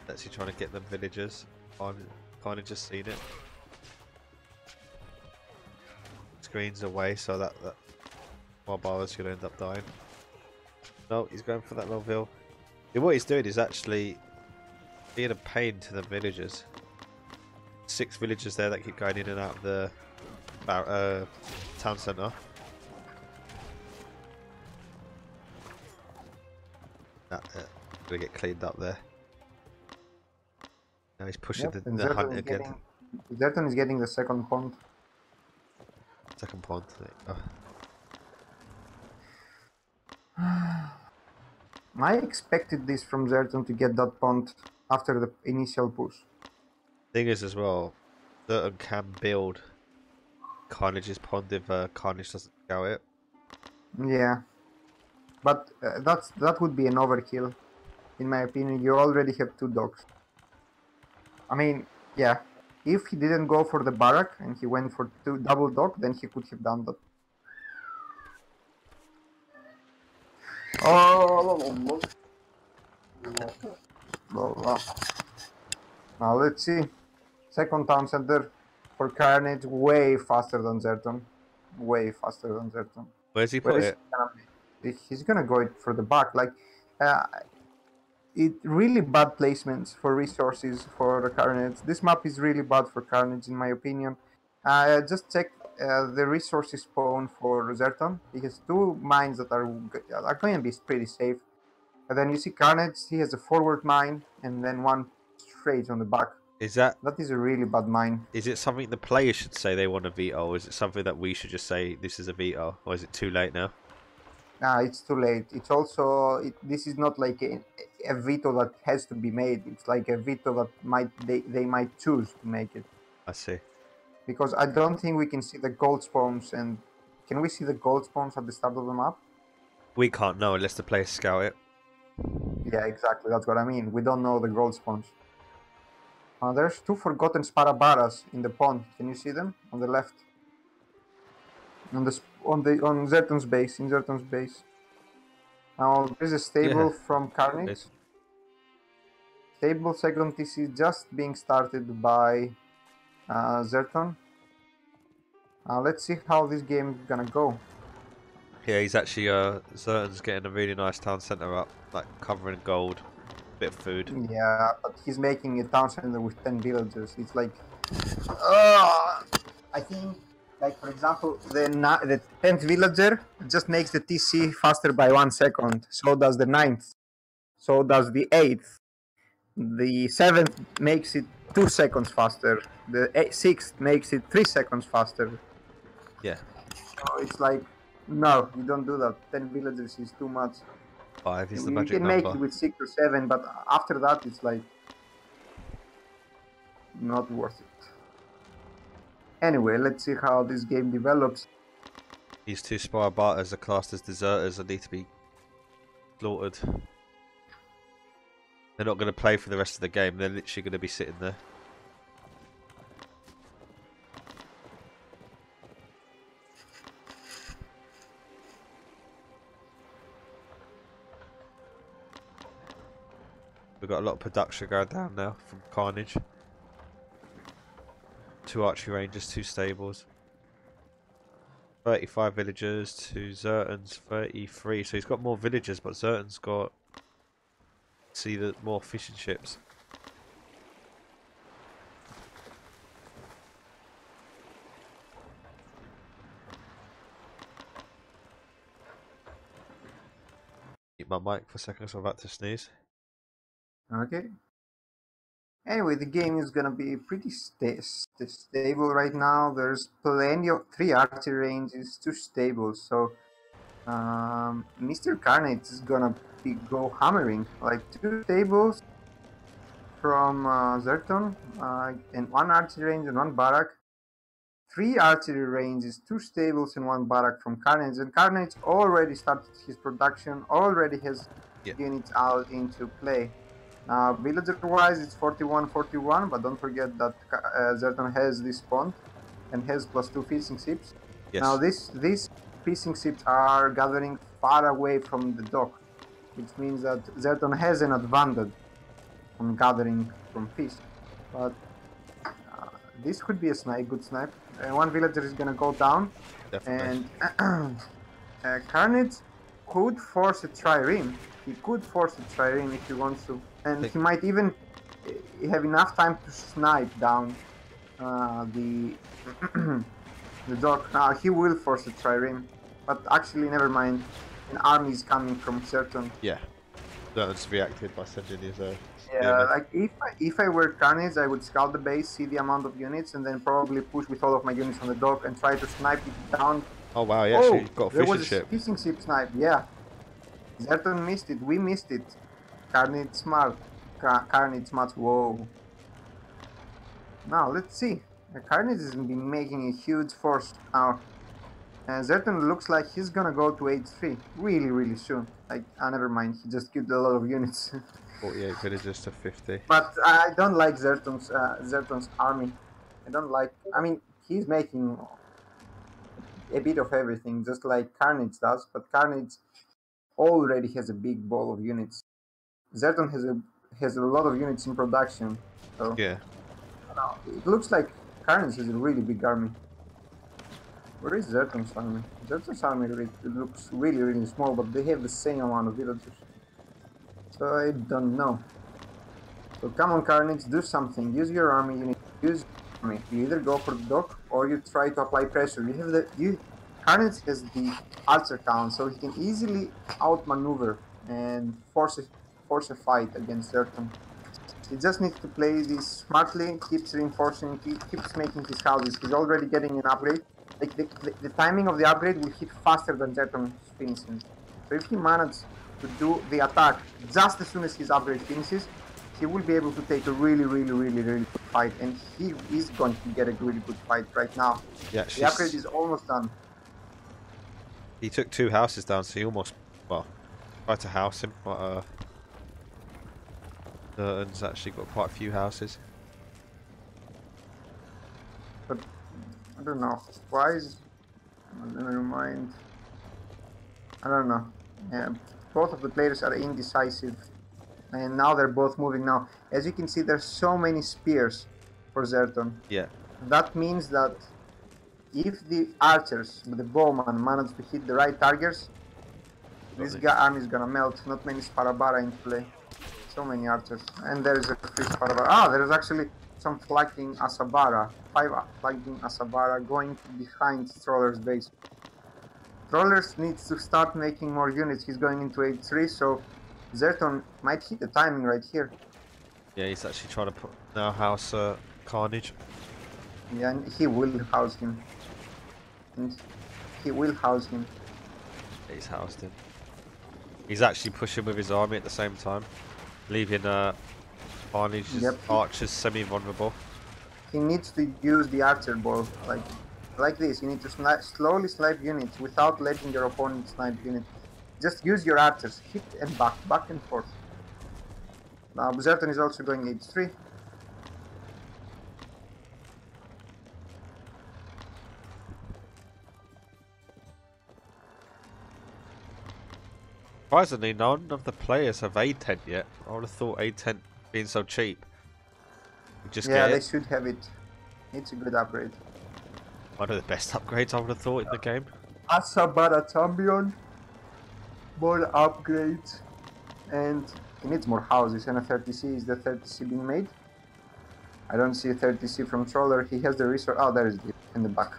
Speaker 1: Actually trying to get them villagers. I've kind of just seen it. Screen's away, so that Barbara's going to end up dying. No, he's going for that Melville. Yeah, what he's doing is actually being a pain to the villagers. 6 villagers there that keep going in and out of the town centre. Gonna get cleaned up there. Now he's pushing the hunt again.
Speaker 2: Zerton is getting the second pond.
Speaker 1: Second pond. Oh.
Speaker 2: I expected this from Zerton to get that pond after the initial push.
Speaker 1: Thing is as well, Zerton can build Carnage's pond if Carnage doesn't scout it.
Speaker 2: Yeah, but that would be an overkill, in my opinion. You already have 2 docks. I mean, yeah, if he didn't go for the barrack and he went for 2 double dock, then he could have done that. Oh, now let's see. Second town center for Carnage, way faster than Zerton. Way faster than Zerton.
Speaker 1: Where's he put it?
Speaker 2: He's gonna go for the back. Like, it really bad placements for resources for the Carnage. This map is really bad for Carnage, in my opinion. I just checked the resources spawn for Zerton. He has 2 mines that are going to be pretty safe. And then you see Carnage, he has a forward mine and then 1 straight on the back. That is a really bad mine.
Speaker 1: Is it something the players should say they want a veto, or is it something that we should just say this is a veto, or is it too late now?
Speaker 2: Nah, it's too late. It's also this is not like a veto that has to be made. It's like a veto that they might choose to make it.
Speaker 1: I see.
Speaker 2: Because I don't think we can see the gold spawns. And can we see the gold spawns at the start of the map?
Speaker 1: We can't know unless the players scout it.
Speaker 2: Yeah, exactly. That's what I mean. We don't know the gold spawns. There's 2 forgotten Sparabaras in the pond. Can you see them on the left? On Zerton's base, in Zerton's base. Now there's a stable from Carnage. Stable second TC just being started by Zerton. Let's see how this game is gonna go.
Speaker 1: Yeah, he's actually Zerton's getting a really nice town centre up, like covering gold, bit of food.
Speaker 2: Yeah, but he's making a town centre with 10 villagers. It's like, I think. Like, for example, the 10th villager just makes the TC faster by 1 second. So does the 9th. So does the 8th. The 7th makes it 2 seconds faster. The 6th makes it 3 seconds faster.
Speaker 1: Yeah.
Speaker 2: So it's like, no, you don't do that. 10 villagers is too much.
Speaker 1: 5 is the magic
Speaker 2: number. You can
Speaker 1: number.
Speaker 2: make it with 6 or 7, but after that it's like not worth it. Anyway, let's see how this game develops.
Speaker 1: These 2 Sparabaras are classed as deserters and need to be slaughtered. They're not going to play for the rest of the game, they're literally going to be sitting there. We've got a lot of production going down now from Carnage. 2 archery ranges, 2 stables. 35 villagers to Zerton's 33. So he's got more villagers, but Zerton's got more fishing ships. Keep my mic for a second, so I'm about to sneeze.
Speaker 2: Okay. Anyway, the game is gonna be pretty stable right now. There's plenty of 3 archery ranges, 2 stables, so Mr. Carnage is gonna go hammering. Like 2 stables from Zerton, and 1 archery range and 1 barrack. 3 archery ranges, 2 stables, and 1 barrack from Carnage. And Carnage already started his production, already has units out into play. Now, villager-wise, it's 41-41, but don't forget that Zerton has this pond and has +2 fishing ships.
Speaker 1: Yes.
Speaker 2: Now, these fishing ships are gathering far away from the dock, which means that Zerton has an advantage from gathering from fish. But this could be a good snipe. One villager is gonna go down,
Speaker 1: Definitely.
Speaker 2: and Carnage could force a trireme. He could force a trireme if he wants to, and he might even have enough time to snipe down the the dock. Now he will force a trireme, but actually never mind. An army is coming from Zerton.
Speaker 1: Yeah, that's reacted by sending his.
Speaker 2: Yeah, like if I were Carnage, I would scout the base, see the amount of units, and then probably push with all of my units on the dock and try to snipe it down.
Speaker 1: Oh wow, he actually got a
Speaker 2: there
Speaker 1: fishing
Speaker 2: was
Speaker 1: ship.
Speaker 2: A fishing ship snipe, yeah. Zerton missed it, we missed it. Carnage smart. Carnage smart, whoa. Now, let's see. Carnage has been making a huge force now. And Zerton looks like he's gonna go to H3 really soon. Like, never mind, he just killed a lot of units.
Speaker 1: 48 villagers to 50.
Speaker 2: But I don't like Zerton's army. I don't like. I mean, he's making a bit of everything, just like Carnage does. But Carnage already has a big ball of units. Zerton has a lot of units in production. So
Speaker 1: yeah,
Speaker 2: it looks like Carnage has a really big army. Where is Zerton's army? Zerton's army looks really small, but they have the same amount of villagers. So I don't know. So come on, Carnage, do something. Use your army. You need to use your army. You either go for the dock or you try to apply pressure. You have Carnage has the archer count, so he can easily outmaneuver and force a fight against Zerton. He just needs to play this smartly. Keeps reinforcing. Keeps making his houses. He's already getting an upgrade. Like the timing of the upgrade will hit faster than Zerton's finishing. So if he manages to do the attack just as soon as his upgrade finishes, he will be able to take a really good fight, and he is going to get a really good fight right now.
Speaker 1: Yeah,
Speaker 2: the upgrade is almost done.
Speaker 1: He took 2 houses down, so he almost, well, tried to house him, but Zerton's actually got quite a few houses.
Speaker 2: But I don't know why is. Never mind. I don't know. Yeah, both of the players are indecisive, and now they're both moving now. As you can see, there's so many spears for Zerton.
Speaker 1: Yeah.
Speaker 2: That means that if the archers, the bowman, manage to hit the right targets, this army is gonna melt. Not many Sparabara in play. So many archers. And there is a free Sparabara. Ah, there is actually some flanking Asabara. 5 flanking Asabara going behind Stroller's base. Strollers needs to start making more units. He's going into H3, so Zerton might hit the timing right here.
Speaker 1: Yeah, he's actually trying to now house Carnage.
Speaker 2: Yeah, and he will house him. And he will house him.
Speaker 1: He's housed him. He's actually pushing with his army at the same time, leaving Carnage's archers semi-vulnerable.
Speaker 2: He needs to use the archer ball like this. You need to slowly snipe units without letting your opponent snipe units. Just use your archers, hit and back and forth. Now Zerton is also going H3.
Speaker 1: Surprisingly, none of the players have A10 yet. I would have thought A10 being so cheap. Just
Speaker 2: yeah,
Speaker 1: get
Speaker 2: they should have it. It's a good upgrade.
Speaker 1: One of the best upgrades I would have thought in the game.
Speaker 2: Asabara champion. More upgrades. And he needs more houses. And a 30C. Is the 30C being made? I don't see a 30C from Troller. He has the resource. Oh, there is it in the back.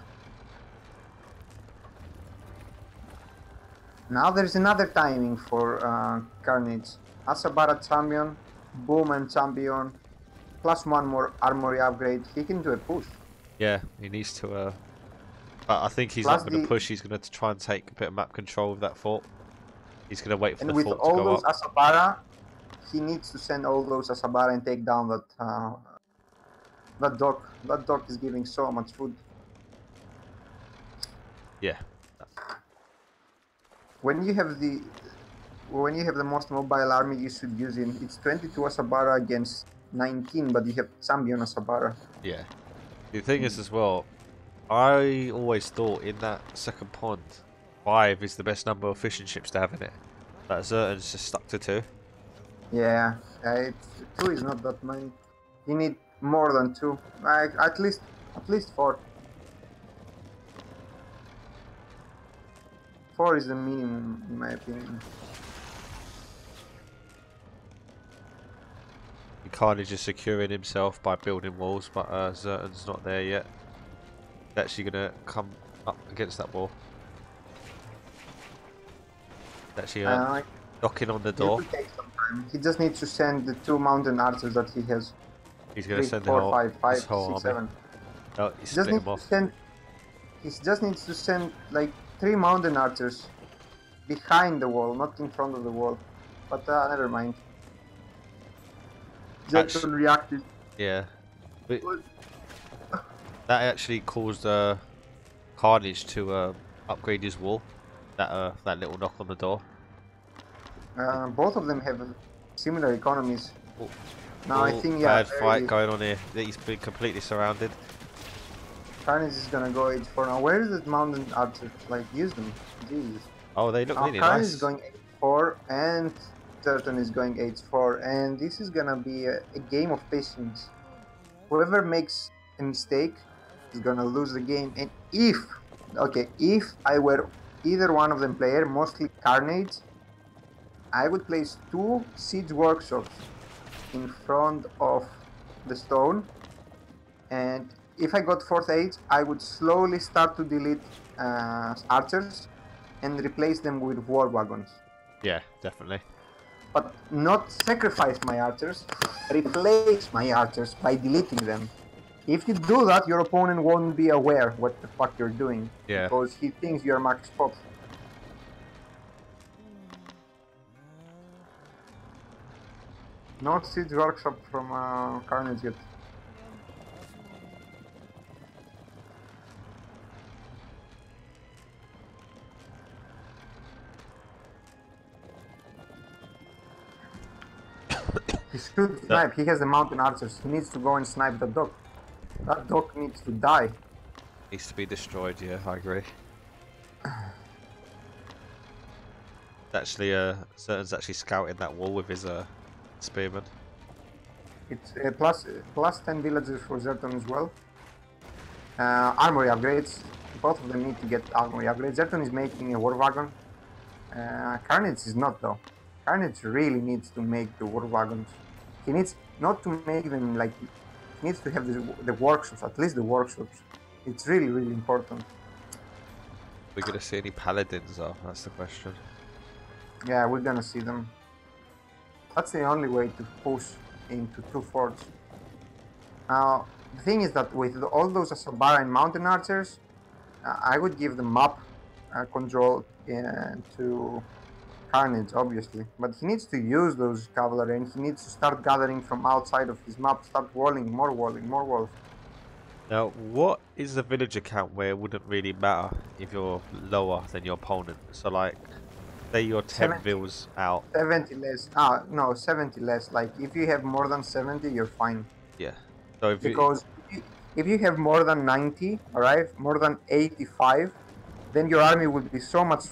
Speaker 2: Now there's another timing for Carnage. Asabara champion. Bowman champion. Plus 1 more armory upgrade. He can do a push.
Speaker 1: Yeah, he needs to. But I think he's not going to push. He's going to try and take a bit of map control of that fort. He's going to wait for the fort to go up.
Speaker 2: And with all those Asabara, he needs to send all those Asabara and take down that that dock. That dock is giving so much food.
Speaker 1: Yeah.
Speaker 2: When you have the most mobile army, you should use it. It's 22 Asabara against 19, but you have Zambian Asabara.
Speaker 1: Yeah. The thing is as well, I always thought in that second pond, 5 is the best number of fishing ships to have in it. But Zertan's just stuck to 2.
Speaker 2: Yeah, 2 is not that many. You need more than 2. Like at least 4. 4 is the minimum, in my opinion.
Speaker 1: Carnage is securing himself by building walls, but Zertan's not there yet. He's actually going to come up against that wall. He's actually knocking on the door.
Speaker 2: It will take some time. He just needs to send the 2 mountain archers that he has.
Speaker 1: He's going to send
Speaker 2: 4,
Speaker 1: the whole,
Speaker 2: 5,
Speaker 1: his whole
Speaker 2: 6,
Speaker 1: army.
Speaker 2: 7.
Speaker 1: No, he's split him off.
Speaker 2: He just needs to send like 3 mountain archers behind the wall, not in front of the wall. But never mind. Zertan reacted.
Speaker 1: Yeah. But that actually caused Carnage to upgrade his wall. That little knock on the door.
Speaker 2: Both of them have similar economies. Now I think
Speaker 1: bad fight going on here. He's been completely surrounded.
Speaker 2: Carnage is gonna go H4 now. Where is the mountain archers? Like, use them. Jesus.
Speaker 1: Oh, they look really
Speaker 2: Carnage
Speaker 1: nice.
Speaker 2: is going H4 and Zertan is going H4, and this is gonna be a game of patience. Whoever makes a mistake is gonna lose the game. And if I were either one of them player, mostly Carnage, I would place 2 siege workshops in front of the stone, and if I got 4th age, I would slowly start to delete archers and replace them with war wagons.
Speaker 1: Yeah, definitely.
Speaker 2: But not sacrifice my archers, replace my archers by deleting them. If you do that, your opponent won't be aware what the fuck you're doing.
Speaker 1: Yeah.
Speaker 2: Because he thinks you're max pop. No siege workshop from Carnage yet. He should snipe. He has the mountain archers. He needs to go and snipe the dog. That dog needs to die.
Speaker 1: Needs to be destroyed. Yeah, I agree. Actually, Zertan's actually scouting that wall with his spearman.
Speaker 2: It's plus 10 villagers for Zertan as well. Armory upgrades. Both of them need to get armory upgrades. Zertan is making a war wagon. Carnage is not though. Carnage really needs to make the war wagons. He needs not to make them like. He needs to have the workshops, at least the workshops. It's really, really important.
Speaker 1: We're gonna see any paladins though? That's the question.
Speaker 2: Yeah, we're gonna see them. That's the only way to push into 2 forts. Now, the thing is that with all those Asabara and mountain archers, I would give the map control to Carnage, obviously. But he needs to use those cavalry and he needs to start gathering from outside of his map, start walling, more walls.
Speaker 1: Now, what is the villager count where it wouldn't really matter if you're lower than your opponent? So, like, say you're 10 vills out.
Speaker 2: 70 less. No, 70 less. Like, if you have more than 70, you're fine.
Speaker 1: Yeah. So if
Speaker 2: because if you have more than 90, alright, more than 85, then your army will be so much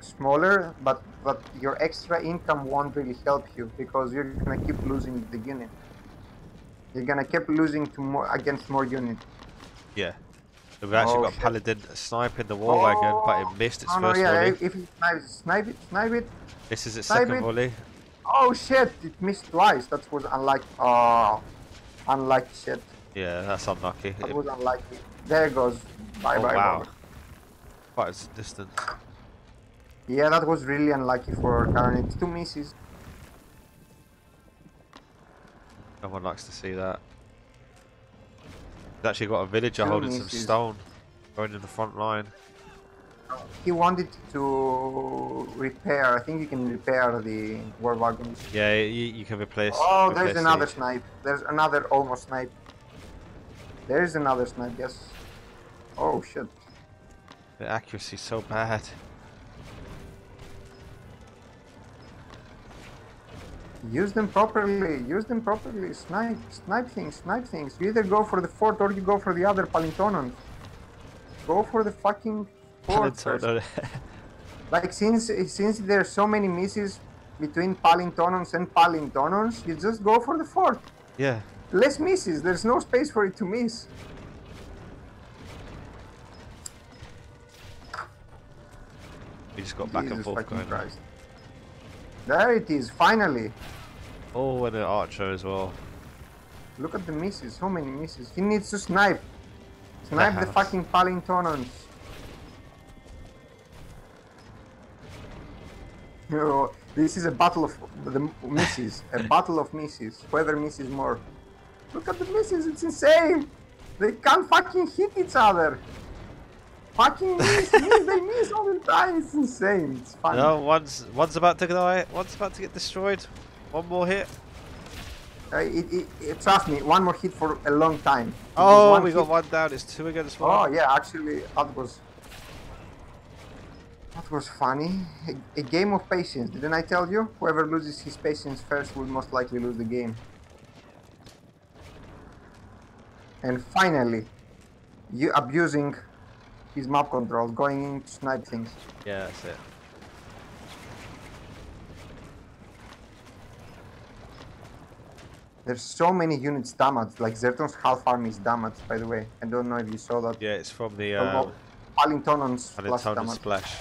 Speaker 2: smaller, but your extra income won't really help you because you're gonna keep losing the unit. You're gonna keep losing to against more units.
Speaker 1: Yeah. So we've actually got Paladin sniping the war wagon, but it missed its first volley.
Speaker 2: If he snipe it.
Speaker 1: This is its second volley.
Speaker 2: Oh shit! It missed twice. That was unlucky. Oh, unlucky shit.
Speaker 1: Yeah, that's unlucky.
Speaker 2: That was unlucky. There it goes. Bye bye.
Speaker 1: Wow. Quite a distance.
Speaker 2: Yeah, that was really unlucky for Carnage. 2 misses.
Speaker 1: No one likes to see that. He's actually got a villager holding some stone, going in the front line.
Speaker 2: He wanted to repair. I think you can repair the war wagons.
Speaker 1: Yeah, you can replace.
Speaker 2: Oh, there's another snipe. There's another almost snipe. There's another snipe. Yes. Oh shit.
Speaker 1: The accuracy's so bad.
Speaker 2: Use them properly. Use them properly. Snipe things. Snipe things. You either go for the fort or you go for the other Palintonons. Go for the fucking fort first. Like since there are so many misses between Palintonons and Palintonons, you just go for the fort.
Speaker 1: Yeah.
Speaker 2: Less misses. There's no space for it to miss.
Speaker 1: We just got back and forth going.
Speaker 2: Christ. There it is, finally.
Speaker 1: Oh, and an archer as well.
Speaker 2: Look at the misses, so many misses. He needs to snipe. Snipe the fucking Palintonons. Oh, this is a battle of the misses. A battle of misses. Whoever misses more. Look at the misses, it's insane. They can't fucking hit each other. Fucking miss, they miss all the time. It's insane. It's funny.
Speaker 1: No, one's about to die. One's about to get destroyed. One more hit.
Speaker 2: Trust me, one more hit for a long time.
Speaker 1: Oh, we got one down. It's 2 against 1.
Speaker 2: Oh yeah, actually, that was funny. A game of patience. Didn't I tell you? Whoever loses his patience first will most likely lose the game. And finally, you abusing his map control, going in to snipe things.
Speaker 1: Yeah, that's it.
Speaker 2: There's so many units damaged, like Zerton's half army is damaged, by the way. I don't know if you saw that.
Speaker 1: Yeah, it's from the
Speaker 2: Palintonon's plus damage.
Speaker 1: Splash.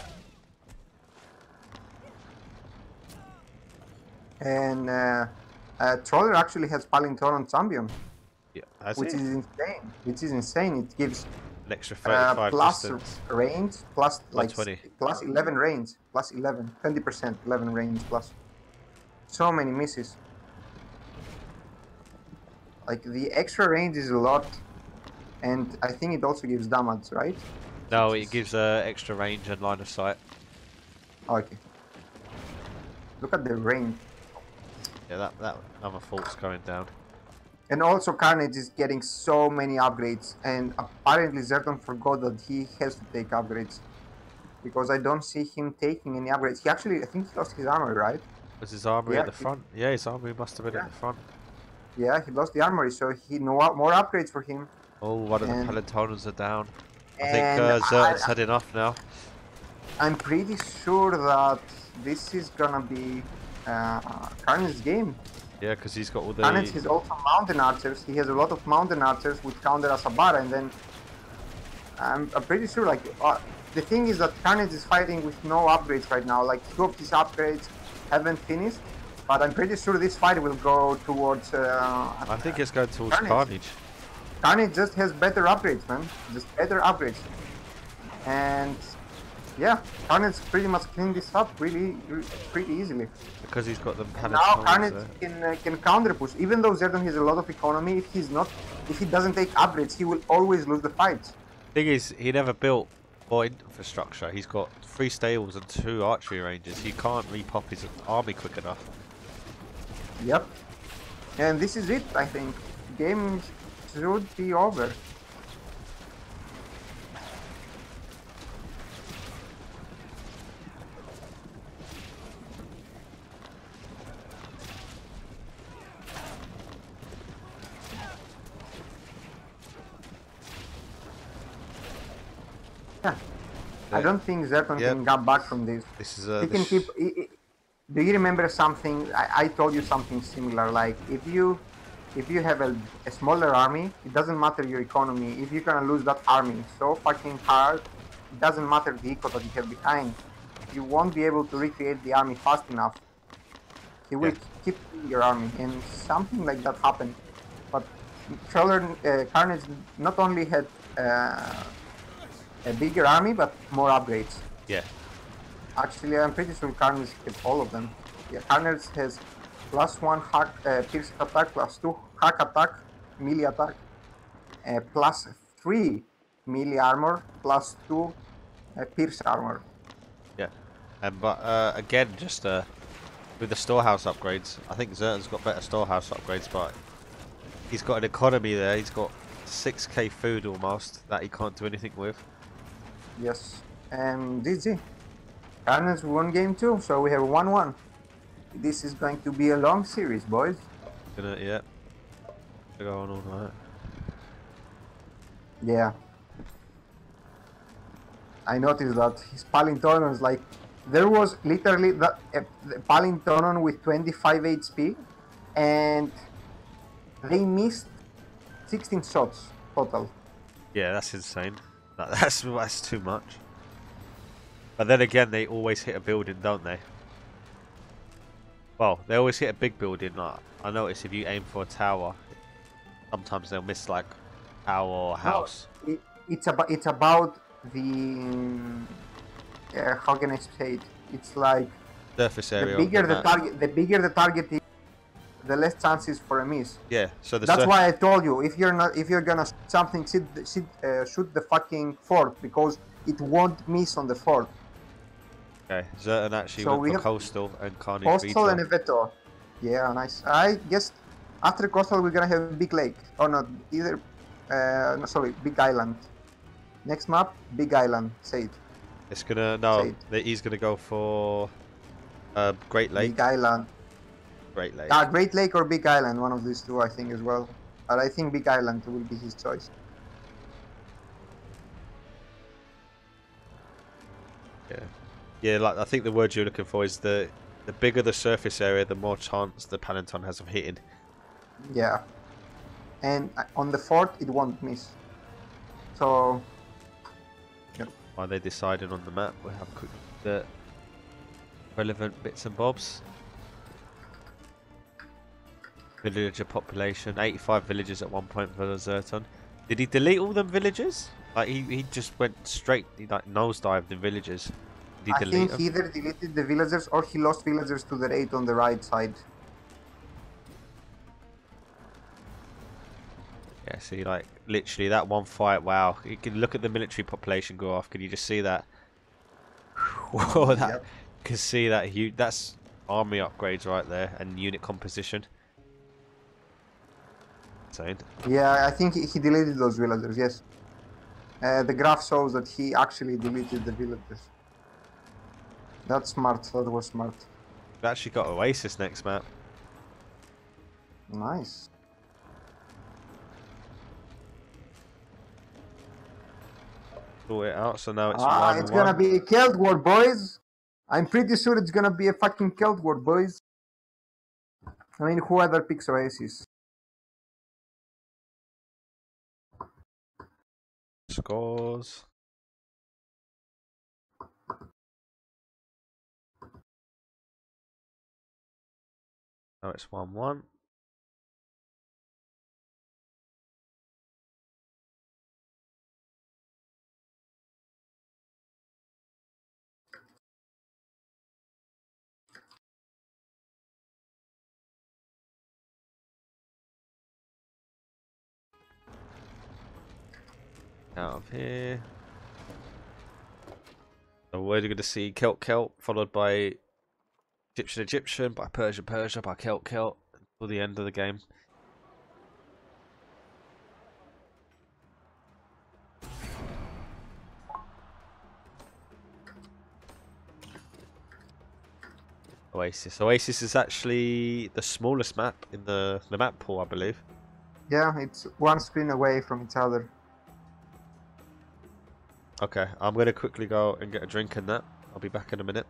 Speaker 2: And Troller actually has Palintonon champion.
Speaker 1: Yeah,
Speaker 2: which is insane. Which is insane. It gives
Speaker 1: an extra 35
Speaker 2: plus
Speaker 1: distance.
Speaker 2: Range, plus like
Speaker 1: 20.
Speaker 2: plus 11 range, plus 11, 20%, 11 range plus. So many misses. Like the extra range is a lot, and I think it also gives damage, right?
Speaker 1: No, it gives extra range and line of sight.
Speaker 2: Okay. Look at the range.
Speaker 1: Yeah, that other fort's going down.
Speaker 2: And also Carnage is getting so many upgrades, and apparently Zerton forgot that he has to take upgrades. Because I don't see him taking any upgrades. He actually, I think he lost his armor, right?
Speaker 1: Was his armory at the front? Yeah, his armory must have been at the front.
Speaker 2: Yeah, he lost the armory, so he more upgrades for him.
Speaker 1: Oh, one of the Palintonons are down. I think Zerton's had enough now.
Speaker 2: I'm pretty sure that this is gonna be Carnage's game.
Speaker 1: Yeah, because he's got all the...
Speaker 2: Carnage has also mountain archers. He has a lot of mountain archers with counter Asabara, and then I'm pretty sure, like, the thing is that Carnage is fighting with no upgrades right now. Like, 2 of his upgrades haven't finished, but I'm pretty sure this fight will go towards...
Speaker 1: I think it's going towards Carnage.
Speaker 2: Carnage just has better upgrades, man. Just better upgrades. And... yeah, Carnage pretty much cleaned this up pretty easily.
Speaker 1: Because he's got the
Speaker 2: now Carnage can counter push. Even though Zerton has a lot of economy, if he doesn't take upgrades, he will always lose the fights.
Speaker 1: Thing is, he never built more infrastructure. He's got 3 stables and 2 archery ranges. He can't repop his army quick enough.
Speaker 2: Yep. And this is it, I think. Game should be over. I don't think Zerton can get back from this.
Speaker 1: This is
Speaker 2: he can keep. Do you remember something? I told you something similar. Like if you have a smaller army, it doesn't matter your economy. If you're gonna lose that army so fucking hard, it doesn't matter the eco that you have behind. You won't be able to recreate the army fast enough. He will keep your army, and something like that happened. But Carnage not only had a bigger army, but more upgrades.
Speaker 1: Yeah.
Speaker 2: Actually, I'm pretty sure Carnage had all of them. Yeah, Carnage has +1 hack, pierce attack, +2 hack attack, melee attack, +3 melee armor, +2 pierce armor.
Speaker 1: Yeah. But again, just with the storehouse upgrades, I think Zerton's got better storehouse upgrades, but he's got an economy there. He's got 6k food almost that he can't do anything with.
Speaker 2: Yes. And GG. Carnage won game 2, so we have 1-1. This is going to be a long series, boys.
Speaker 1: Yeah. Go on all night.
Speaker 2: Yeah. I noticed that his Palintonons, like, there was literally the Palintonon with 25 HP, and they missed 16 shots total.
Speaker 1: Yeah, that's insane. That's too much. But then again, they always hit a building, don't they? Well, they always hit a big building. Like, I notice if you aim for a tower, sometimes they'll miss like tower or house.
Speaker 2: No, it's about the how can I say it? It's like
Speaker 1: Surface area.
Speaker 2: The bigger the target is, the less chances for a miss.
Speaker 1: Yeah. So
Speaker 2: that's why I told you, if you're gonna shoot something, shoot the fucking fort, because it won't miss on the fort.
Speaker 1: Okay, Zertan actually went for Coastal and Carnage
Speaker 2: Coastal
Speaker 1: Veto.
Speaker 2: and a Veto. Yeah, nice. I guess after Coastal we're gonna have Big Lake. Oh no, either no, sorry, Big Island. Next map, Big Island. Say it.
Speaker 1: It's gonna he's gonna go for Great Lake.
Speaker 2: Big Island.
Speaker 1: Great Lake.
Speaker 2: Great Lake or Big Island, one of these two, I think as well. But I think Big Island will be his choice.
Speaker 1: Yeah. Yeah, like I think the word you're looking for is the bigger the surface area, the more chance the Palinton has of hitting.
Speaker 2: Yeah. And on the fort, it won't miss. So. Yep.
Speaker 1: While they're deciding on the map, we'll have quick the relevant bits and bobs. Villager population, 85 villagers at one point for Zertan. Did he delete all them villagers? Like he just went straight, he like nosedived the villagers.
Speaker 2: I think he either deleted the villagers or he lost villagers to the raid on the right side.
Speaker 1: Yeah, see, like literally that one fight. Wow, you can look at the military population go off. Can you just see that? Whoa, that yep. You can see that huge. That's army upgrades right there and unit composition. Insane.
Speaker 2: Yeah, I think he deleted those villagers. Yes, the graph shows that he actually deleted the villagers. That's smart. That was smart.
Speaker 1: We actually got Oasis next map.
Speaker 2: Nice.
Speaker 1: Sort it out. So now it's
Speaker 2: it's gonna be a Celt War, boys. I'm pretty sure it's gonna be a fucking Celt War, boys. I mean, whoever picks Oasis.
Speaker 1: Scores. Now it's 1-1. Out of here. So we're going to see Celt, followed by Egyptian, by Persia, by Celt, until the end of the game. Oasis. Oasis is actually the smallest map in the map pool, I believe.
Speaker 2: Yeah, it's one screen away from each other.
Speaker 1: Okay, I'm going to quickly go and get a drink and that. I'll be back in a minute.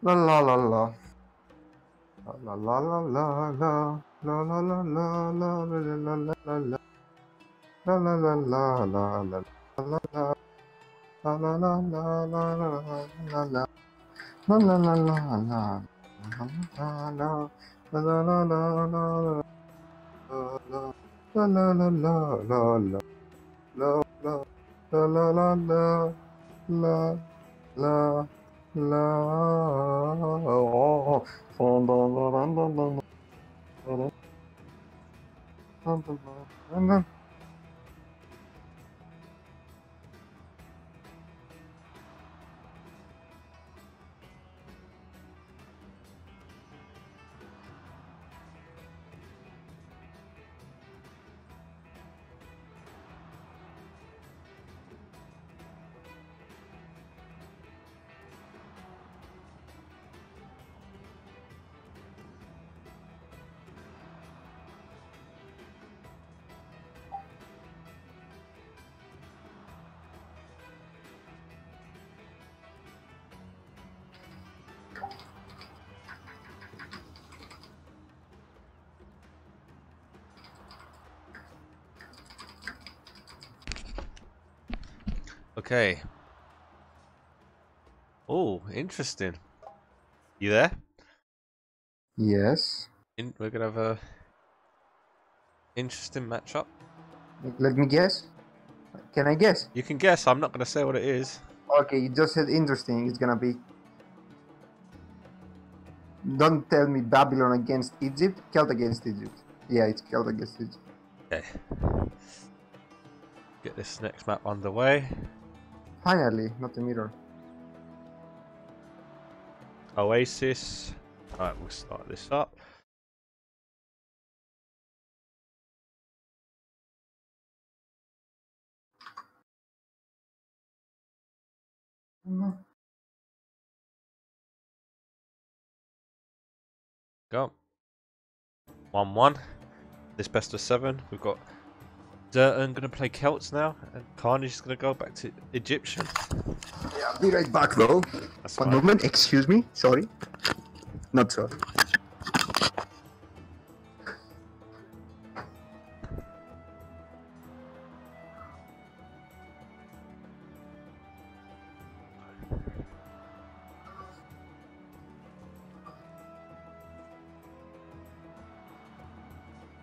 Speaker 2: La la la la. La la la la la. La la la la la la la la la. La la la la la la la la. La la la la la la la la. La la la la la. La la la la la. La la la la la la. La la la la la la la la la. Oh,
Speaker 1: Okay. Oh, interesting. You there?
Speaker 2: yes.
Speaker 1: We're gonna have a interesting matchup.
Speaker 2: Let me guess. Can I guess?
Speaker 1: You can guess. I'm not gonna say what it is.
Speaker 2: Okay, you just said interesting. It's gonna be. Don't tell me Babylon against Egypt. Celt against Egypt. Yeah, it's Celt against Egypt.
Speaker 1: Okay. Get this next map underway.
Speaker 2: Finally, not a mirror.
Speaker 1: Oasis. Alright, we'll start this up. Go. 1-1. This best of 7. We've got Zerton gonna play Celts now, and Carnage is gonna go back to Egyptian.
Speaker 2: Yeah, I'll be right back though.
Speaker 1: That's
Speaker 2: One
Speaker 1: fine.
Speaker 2: moment, excuse me. Sorry. Not sorry.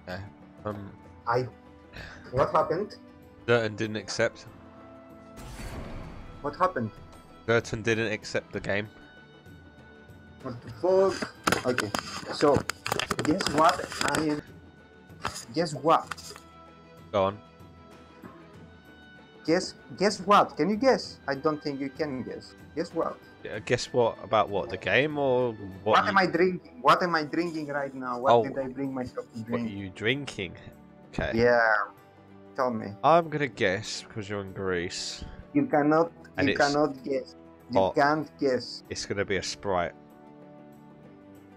Speaker 1: Okay.
Speaker 2: What happened?
Speaker 1: Zerton didn't accept.
Speaker 2: What happened?
Speaker 1: Zerton didn't accept the game.
Speaker 2: What the fuck? Okay, so guess what? Guess what?
Speaker 1: Go on.
Speaker 2: Guess what? Can you guess? I don't think you can guess. Guess what?
Speaker 1: Yeah, guess what? About what? The game or what?
Speaker 2: What am I drinking? What am I drinking right now? What
Speaker 1: Oh,
Speaker 2: did I bring myself to
Speaker 1: What
Speaker 2: drink?
Speaker 1: are you drinking? Okay.
Speaker 2: Yeah, tell me.
Speaker 1: I'm gonna guess because you're in Greece.
Speaker 2: You cannot.
Speaker 1: And
Speaker 2: You
Speaker 1: it's
Speaker 2: cannot guess. You
Speaker 1: hot.
Speaker 2: can't guess.
Speaker 1: It's gonna be a Sprite.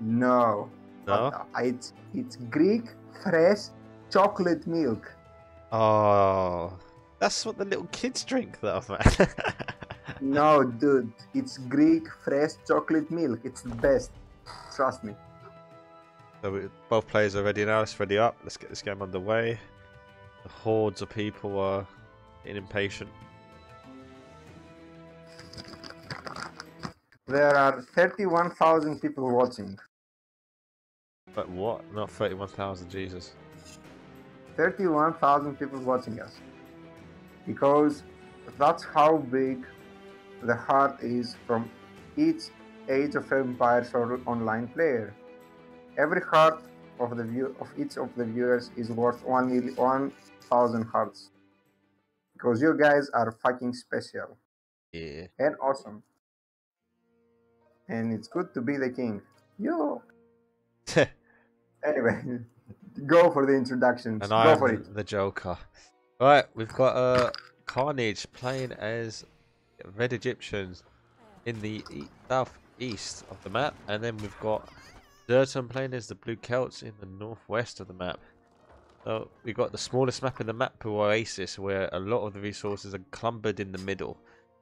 Speaker 2: No.
Speaker 1: No?
Speaker 2: It's Greek fresh chocolate milk.
Speaker 1: Oh, that's what the little kids drink, though, man.
Speaker 2: No, dude, it's Greek fresh chocolate milk. It's the best. Trust me.
Speaker 1: So both players are ready now. Let's ready up. Let's get this game underway. The hordes of people are getting impatient.
Speaker 2: There are 31,000 people watching.
Speaker 1: But what? Not 31,000, Jesus.
Speaker 2: 31,000 people watching us. Because that's how big the heart is from each Age of Empires or online player. Every heart of each of the viewers is worth 1,000 hearts. Because you guys are fucking special.
Speaker 1: Yeah.
Speaker 2: And awesome. And it's good to be the king. Yo. Anyway, go for the introductions.
Speaker 1: And
Speaker 2: Go for it.
Speaker 1: I'm the Joker. Right, we've got Carnage playing as Red Egyptians in the southeast of the map, and then we've got Zerton playing as the Blue Celts in the northwest of the map. So we've got the smallest map in the map, Oasis, where a lot of the resources are clumbered in the middle.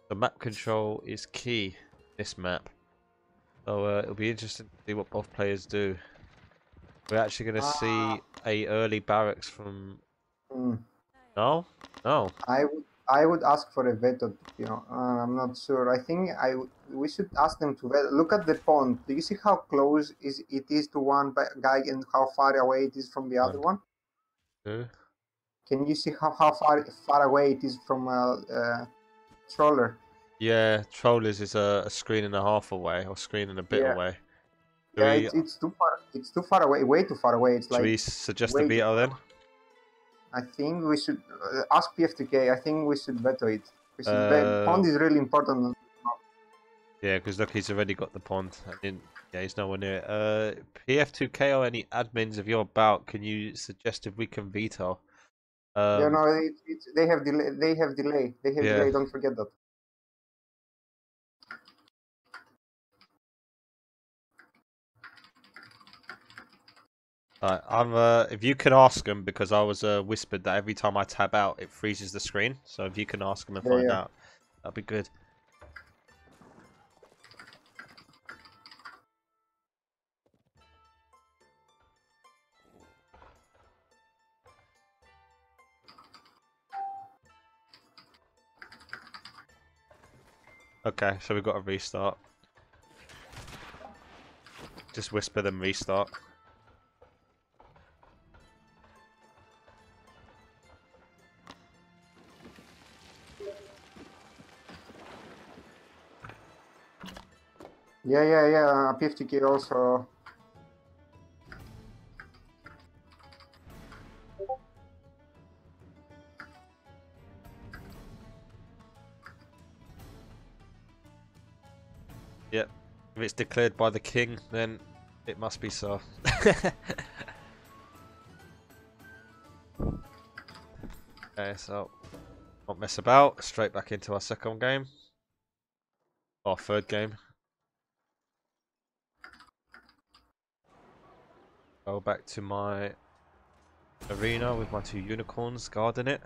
Speaker 1: The map control is key. This map. So it'll be interesting to see what both players do. We're actually going to see a early barracks from.
Speaker 2: Hmm.
Speaker 1: No, no.
Speaker 2: I would ask for a veto. I'm not sure. I think we should ask them to veto. Look at the pond. Do you see how close it is to one guy and how far away it is from the other one?
Speaker 1: Two.
Speaker 2: Can you see how far away it is from Troller?
Speaker 1: Yeah, Trollers is a screen and a half away, or screen and a bit
Speaker 2: Yeah.
Speaker 1: away.
Speaker 2: Yeah, it's too far. It's too far away. Way too far away. It's
Speaker 1: Should
Speaker 2: like.
Speaker 1: we suggest a
Speaker 2: way too
Speaker 1: veto
Speaker 2: far
Speaker 1: then?
Speaker 2: away. I think we should ask PF2K. I think we should veto it. Pond is really important.
Speaker 1: Yeah, because look, he's already got the pond. Yeah, he's nowhere near it. PF2K or any admins, if you're about, can you suggest if we can veto?
Speaker 2: Yeah, no, they have delay. They have delay. Don't forget that.
Speaker 1: If you can ask them, because I was whispered that every time I tab out, it freezes the screen. So if you can ask them and find out, that'd be good. Okay, so we've got a restart. Just whisper them restart.
Speaker 2: Yeah. PF2K also.
Speaker 1: Yep. If it's declared by the king, then it must be so. Okay, so not mess about. Straight back into our second game. Or third game. Go back to my arena with my two unicorns guarding it.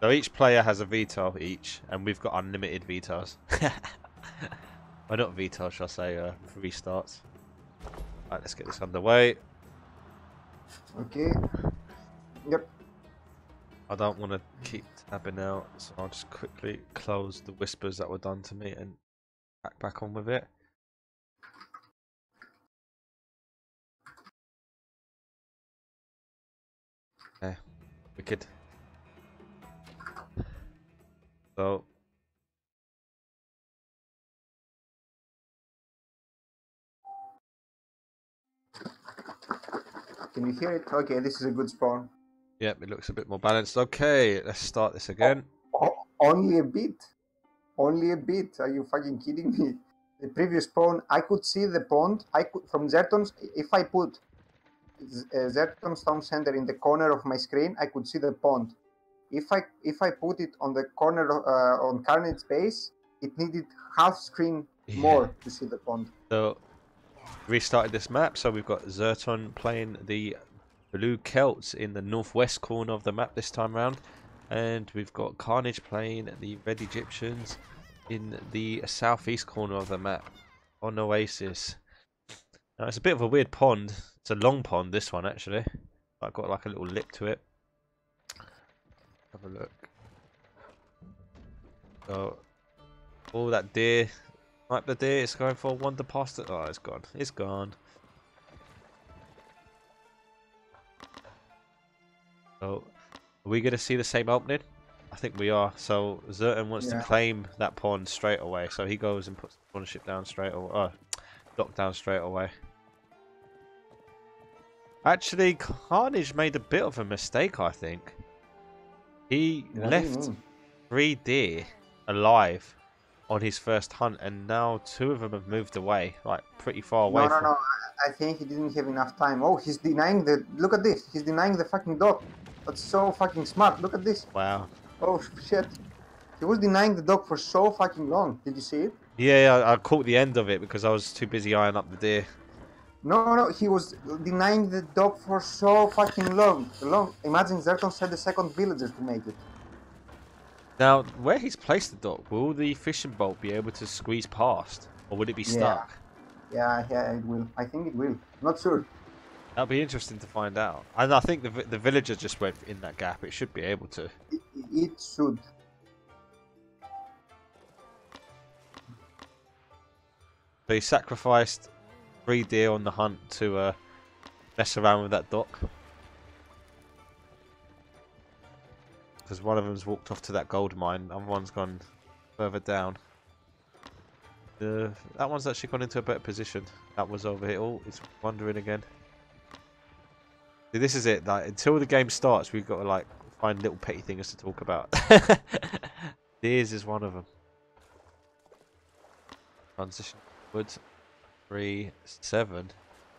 Speaker 1: So each player has a veto each, and we've got unlimited vetoes. Well, not vetoes, shall I say, restarts. Right, let's get this underway.
Speaker 2: Okay. Yep.
Speaker 1: I don't want to keep tabbing out, so I'll just quickly close the whispers that were done to me and back on with it. Okay, wicked. So
Speaker 2: Can you hear it? Okay, this is a good spawn.
Speaker 1: yep, it looks a bit more balanced. Okay, let's start this again.
Speaker 2: Only a bit. Only a bit. Are you fucking kidding me? The previous spawn, I could see the pond. I could from Zerton's. If I put Zerton's Town Center in the corner of my screen, I could see the pond. If I put it on the corner on Carnage's base, it needed half screen more to see the pond.
Speaker 1: So restarted this map, so we've got Zerton playing the Blue Celts in the northwest corner of the map this time round, and we've got Carnage playing the Red Egyptians in the southeast corner of the map on Oasis. Now it's a bit of a weird pond. It's a long pond, this one actually. I've got like a little lip to it. Have a look. So all that deer, like the deer, it's going for a wander past it. Oh, it's gone. It's gone. So are we going to see the same opening? I think we are. So Zerton wants to claim that pond straight away. So he goes and puts the ownership down straight away. Lock down straight away. Actually, Carnage made a bit of a mistake, I think. He left 3 deer alive on his first hunt, and now 2 of them have moved away, like pretty far away.
Speaker 2: No. I think he didn't have enough time. Oh, he's denying the. Look at this. He's denying the fucking dog. That's so fucking smart. Look at this.
Speaker 1: Wow.
Speaker 2: Oh shit. He was denying the dog for so fucking long. Did you see it?
Speaker 1: Yeah, I caught the end of it because I was too busy eyeing up the deer.
Speaker 2: No, he was denying the dock for so fucking long. Imagine Zerton said the second villagers to make it.
Speaker 1: Now, where he's placed the dock, will the fishing bolt be able to squeeze past? Or would it be
Speaker 2: Yeah,
Speaker 1: stuck?
Speaker 2: yeah, it will. I think it will. Not sure.
Speaker 1: That'll be interesting to find out. And I think the villager just went in that gap. It should be able to.
Speaker 2: It should.
Speaker 1: So he sacrificed 3 deer on the hunt to mess around with that dock. Because one of them's walked off to that gold mine, the other one's gone further down. That one's actually gone into a better position. That was over here. Oh, it's wandering again. See, this is it. Like, until the game starts, we've got to like find little petty things to talk about. Deers is one of them. Transition woods 3, 7.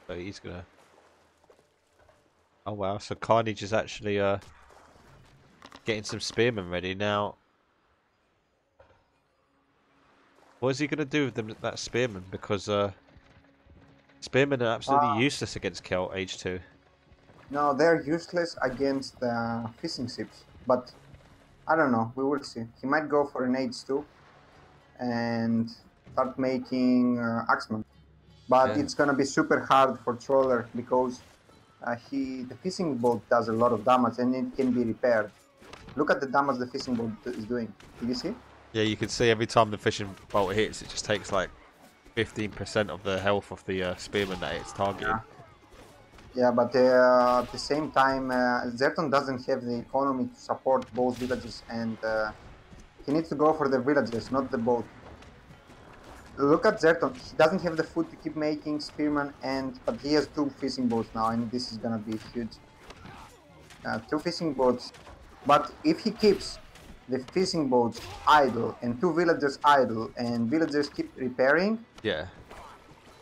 Speaker 1: So he's gonna. Oh wow! So Carnage is actually getting some spearmen ready now. What is he gonna do with them? That spearman? Because spearmen are absolutely useless against Kel Age 2.
Speaker 2: No, they're useless against fishing ships. But I don't know. We will see. He might go for an Age 2 and start making axemen. But
Speaker 1: Yeah.
Speaker 2: it's gonna be super hard for Troller because the fishing boat does a lot of damage and it can be repaired. Look at the damage the fishing boat is doing. Did you see?
Speaker 1: Yeah, you can see every time the fishing bolt hits, it just takes like 15% of the health of the spearman that it's targeting.
Speaker 2: Yeah, but at the same time, Zerton doesn't have the economy to support both villages, and he needs to go for the villages, not the boat. Look at Zerton; he doesn't have the food to keep making spearmen, but he has 2 fishing boats now, and this is gonna be huge. 2 fishing boats, but if he keeps the fishing boats idle and 2 villagers idle, and villagers keep repairing,
Speaker 1: Yeah.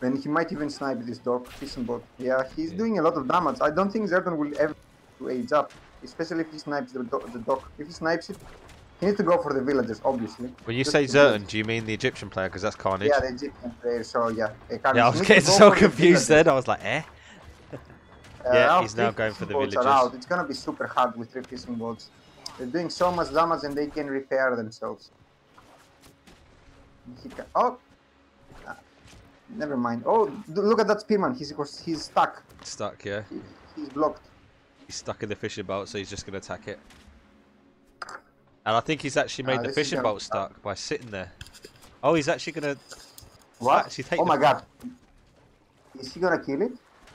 Speaker 2: then he might even snipe this fishing boat. Yeah, he's doing a lot of damage. I don't think Zerton will ever age up, especially if he snipes the dock. If he snipes it, he needs to go for the villagers, obviously.
Speaker 1: When you say Zerton, do you mean the Egyptian player? Because that's Carnage.
Speaker 2: Yeah, the Egyptian player, so yeah.
Speaker 1: Yeah, I was getting so confused then. I was like, eh? Yeah, he's now going for the villagers.
Speaker 2: Out. It's gonna be super hard with 3 fishing boats. They're doing so much damage and they can repair themselves. Oh! Never mind. Oh, look at that spearman. He's stuck.
Speaker 1: Stuck, yeah.
Speaker 2: He's blocked.
Speaker 1: He's stuck in the fishing boat, so he's just going to attack it. And I think he's actually made the fishing boat stuck by sitting there. Oh, he's actually going to...
Speaker 2: What? Oh my god. Is he going to kill it?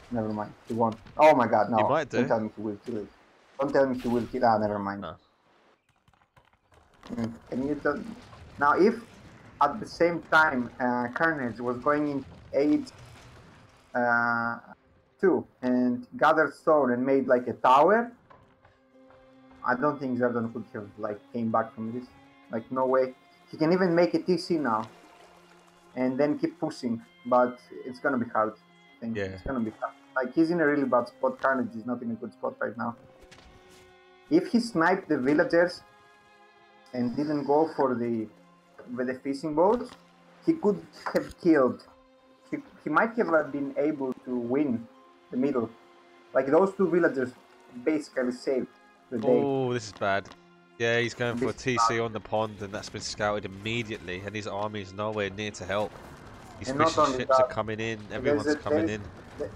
Speaker 2: Never mind. He won't. Oh my god, no.
Speaker 1: He might do.
Speaker 2: Don't tell me he will kill it. Don't tell me he will kill it. Ah, never mind.
Speaker 1: No.
Speaker 2: Can you tell... Now, if at the same time Carnage was going in Age 2 and gathered stone and made like a tower, I don't think Zerton could have like came back from this. Like, no way. He can even make a TC now and then keep pushing, but it's gonna be hard. I think it's gonna be hard. Like, he's in a really bad spot. Carnage is not in a good spot right now. If he sniped the villagers and didn't go for with the fishing boats, he could have killed. He might have been able to win the middle. Like, those 2 villagers basically saved the day.
Speaker 1: Oh, this is bad. Yeah, he's going for a TC on the pond, and that's been scouted immediately, and his army is nowhere near to help. These fishing ships are coming in, everyone's coming in.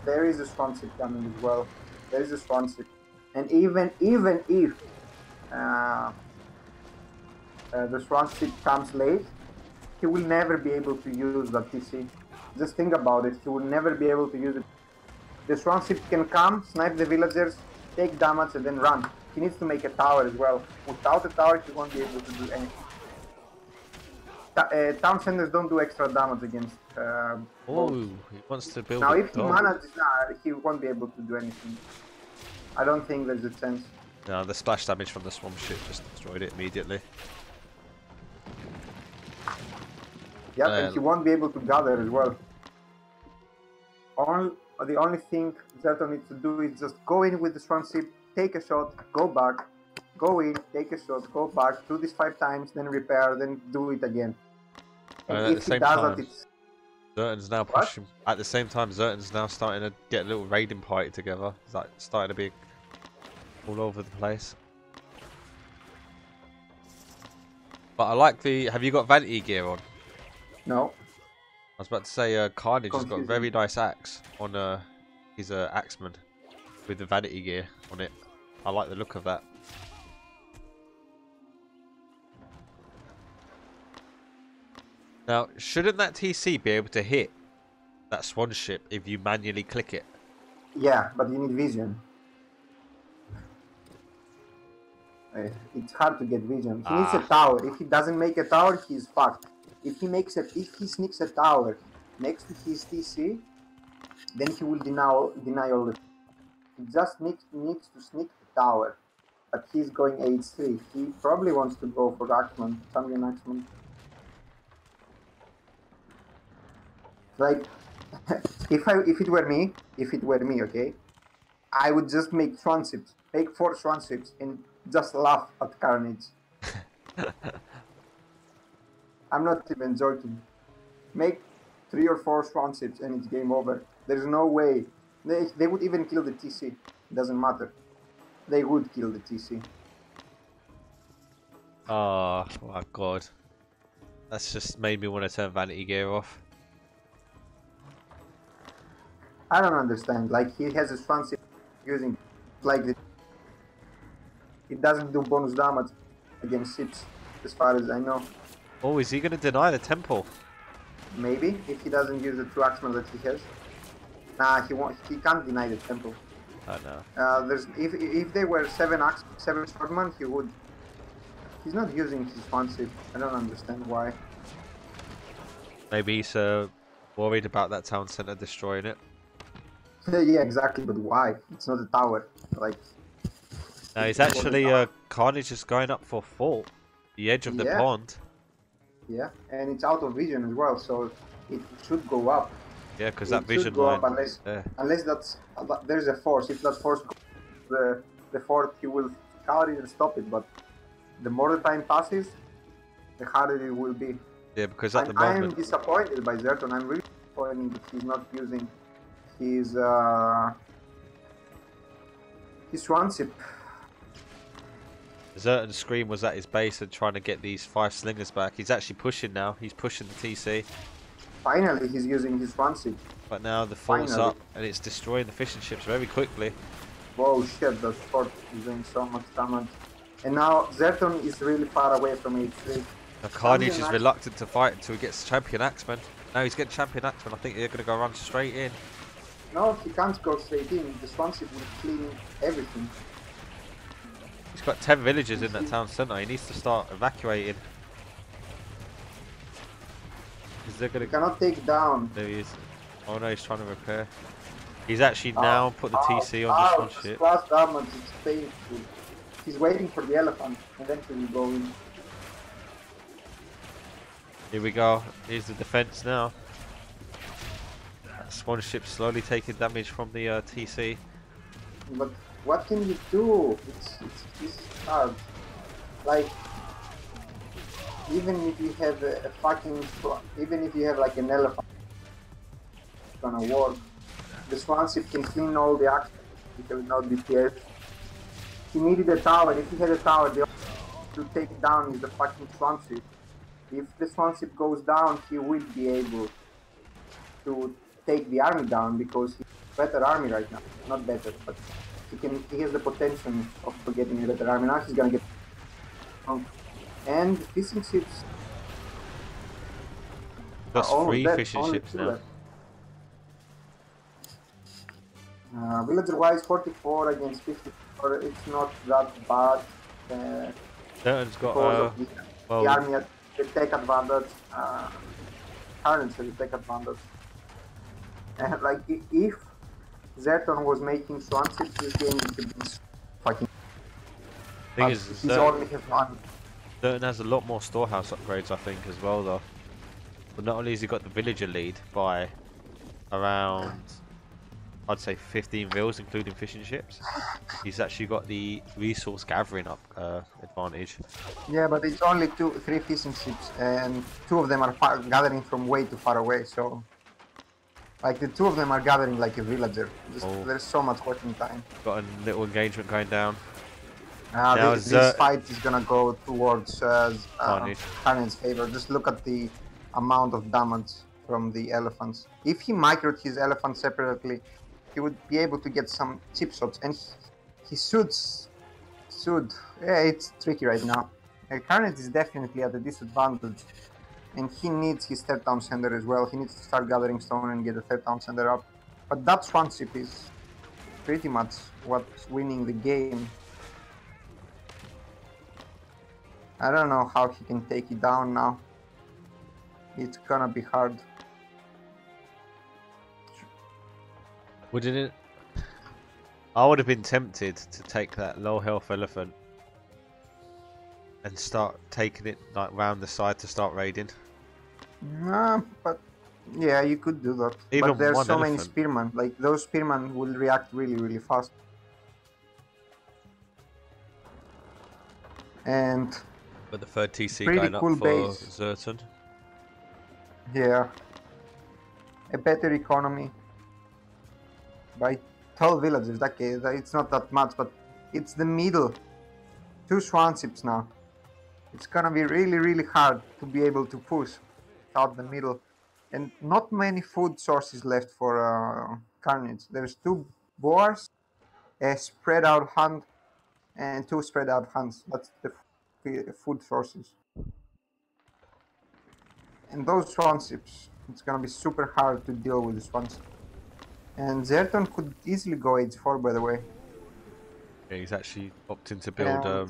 Speaker 2: There is a swan ship coming as well. There is a swan ship. And even if the swan ship comes late, he will never be able to use that TC. Just think about it, he will never be able to use it. The swan ship can come, snipe the villagers, take damage and then run. He needs to make a tower as well. Without a tower, he won't be able to do anything. Town centers don't do extra damage against
Speaker 1: he wants to build
Speaker 2: now if he manages, he won't be able to do anything. I don't think there's a chance.
Speaker 1: No, the splash damage from the swarm ship just destroyed it immediately.
Speaker 2: Yep, and he won't be able to gather as well. The only thing Zerton needs to do is just go in with the swan ship, take a shot, go back, go in, take a shot, go back, do this 5 times, then repair, then do it again. And if he does that,
Speaker 1: Zerton's now
Speaker 2: What?
Speaker 1: pushing. At the same time, Zerton's now starting to get a little raiding party together. It's like starting to be all over the place. But I like the. Have you got vanity gear on?
Speaker 2: No.
Speaker 1: I was about to say, Carnage has got a
Speaker 2: Confusing.
Speaker 1: very nice axe on. He's a axeman with the vanity gear on it. I like the look of that. Now, shouldn't that TC be able to hit that swan ship if you manually click it?
Speaker 2: Yeah, but you need vision. It's hard to get vision. He needs a tower. If he doesn't make a tower, he's fucked. If he sneaks a tower next to his TC, then he will deny all the. He just needs to sneak the tower, but he's going H3. He probably wants to go for Axeman, champion Axeman. Like, if it were me, okay, I would just make swan ships, make 4 swan ships, and just laugh at Carnage. I'm not even joking. Make 3 or 4 swan ships and it's game over. There's no way. They would even kill the TC. Doesn't matter. They would kill the TC.
Speaker 1: Oh my god. That's just made me want to turn vanity gear off.
Speaker 2: I don't understand. Like, he has a swan ship using like this. It doesn't do bonus damage against ships, as far as I know.
Speaker 1: Oh, is he going to deny the temple?
Speaker 2: Maybe, if he doesn't use the 2 axemen that he has. Nah, he won't. He can't deny the temple.
Speaker 1: I know.
Speaker 2: If they were 7 swordman, he would. He's not using his swan ship. I don't understand why.
Speaker 1: Maybe he's worried about that town center destroying it.
Speaker 2: Yeah, exactly. But why? It's not a tower. Like.
Speaker 1: No, he's actually Carnage is going up for fort, the edge of the pond.
Speaker 2: Yeah, and it's out of vision as well, so it should go up.
Speaker 1: Yeah, because that vision line.
Speaker 2: Unless there's a force. If that force goes the fort, he will cover it and stop it. But the more the time passes, the harder it will be.
Speaker 1: Yeah, because at the moment
Speaker 2: I am disappointed by Zerton. I'm really disappointed that he's not using his swan ship.
Speaker 1: Zerton's scream was at his base and trying to get these 5 slingers back. He's actually pushing now. He's pushing the TC.
Speaker 2: Finally, he's using his swan ship.
Speaker 1: But now the fort's up and it's destroying the fishing ships very quickly.
Speaker 2: Whoa, shit, the fort is doing so much damage. And now Zerton is really far away from H3.
Speaker 1: Now Carnage is reluctant to fight until he gets Champion Axeman. Now he's getting Champion Axeman. I think they're going to go run straight in.
Speaker 2: No, he can't go straight in. The swan ship will clean everything.
Speaker 1: He's got 10 villagers in that town centre. He needs to start evacuating. They're gonna...
Speaker 2: He cannot take down.
Speaker 1: There he is. Oh no, he's trying to repair. He's actually now put the TC on this one ship.
Speaker 2: Splash damage, it's painful. He's waiting for the elephant, and then he will go in.
Speaker 1: Here we go. Here's the defense now. That swan ship slowly taking damage from the TC.
Speaker 2: But what can you do? It's hard. Like, even if you have a fucking, even if you have like an elephant, it's gonna work. The swan ship can clean all the actions. It will not be pierced. He needed a tower. If he had a tower, the only thing to take down is the fucking swan ship. If the swan ship goes down, he will be able to take the army down because he's a better army right now. Not better, but he has the potential of getting a better army. Now he's gonna get and fishing ships.
Speaker 1: That's 3 fishing ships now.
Speaker 2: Villager wise, 44 against 54. It's not that bad.
Speaker 1: Zerton's got
Speaker 2: the army at the take advantage. Currently the take advantage. And like if Zerton was making swan ships, this game would be fucking.
Speaker 1: Thing is,
Speaker 2: he's only has one.
Speaker 1: Zerton has a lot more storehouse upgrades, I think, as well, though. But not only has he got the villager lead by around, I'd say 15 vills, including fishing ships, he's actually got the resource gathering up advantage.
Speaker 2: Yeah, but it's only 3 fishing ships, and 2 of them are gathering from way too far away. So Like the two of them are gathering like a villager.
Speaker 1: Oh.
Speaker 2: There's so much working time.
Speaker 1: Got a little engagement going down.
Speaker 2: This fight is gonna go towards Carnage's favor. Just look at the amount of damage from the elephants. If he microed his elephants separately, he would be able to get some chip shots, and he should. Yeah, it's tricky right now. Carnage is definitely at a disadvantage, and he needs his third town center as well. He needs to start gathering stone and get a third town center up. But that swan ship is pretty much what's winning the game. I don't know how he can take it down now. It's gonna be hard.
Speaker 1: Wouldn't it? I would have been tempted to take that low health elephant and start taking it like round the side to start raiding.
Speaker 2: Nah, but yeah, you could do that.
Speaker 1: Even
Speaker 2: but there's
Speaker 1: one
Speaker 2: so
Speaker 1: elephant.
Speaker 2: many spearmen. Like those spearmen will react really fast. And
Speaker 1: But the third TC
Speaker 2: pretty
Speaker 1: going
Speaker 2: cool
Speaker 1: up for
Speaker 2: base.
Speaker 1: Zerton.
Speaker 2: Yeah, a better economy by 12 villagers. Okay, it's not that much, but it's the middle. 2 swan ships now. It's gonna be really hard to be able to push out the middle, and not many food sources left for Carnage. There's 2 boars, a spread out hunt, and 2 spread out hunts. That's the food sources. And those swan ships, it's gonna be super hard to deal with the swan ships. And Zerton could easily go H4, by the way.
Speaker 1: Yeah, he's actually opting to build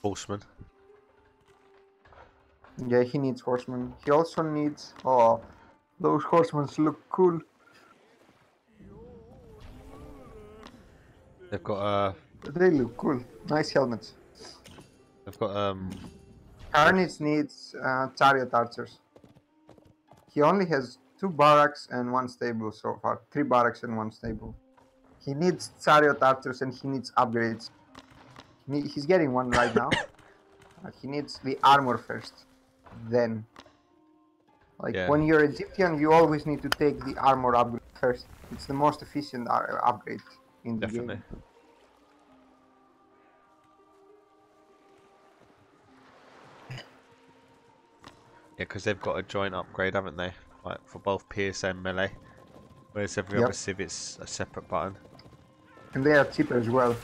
Speaker 1: horsemen.
Speaker 2: Yeah, he needs horsemen. He also needs... Oh, those horsemen look cool.
Speaker 1: They've got
Speaker 2: They look cool. Nice helmets.
Speaker 1: they've got
Speaker 2: Carnage needs chariot archers. He only has 2 barracks and 1 stable so far. 3 barracks and 1 stable. He needs chariot archers and he needs upgrades. He's getting one right now. He needs the armor first. Then. When you're Egyptian, you always need to take the armor upgrade first. It's the most efficient upgrade in the game.
Speaker 1: Yeah, because they've got a joint upgrade, haven't they? Like for both Pierce and Melee. Whereas every other civ it's a separate button.
Speaker 2: And they are cheaper as well.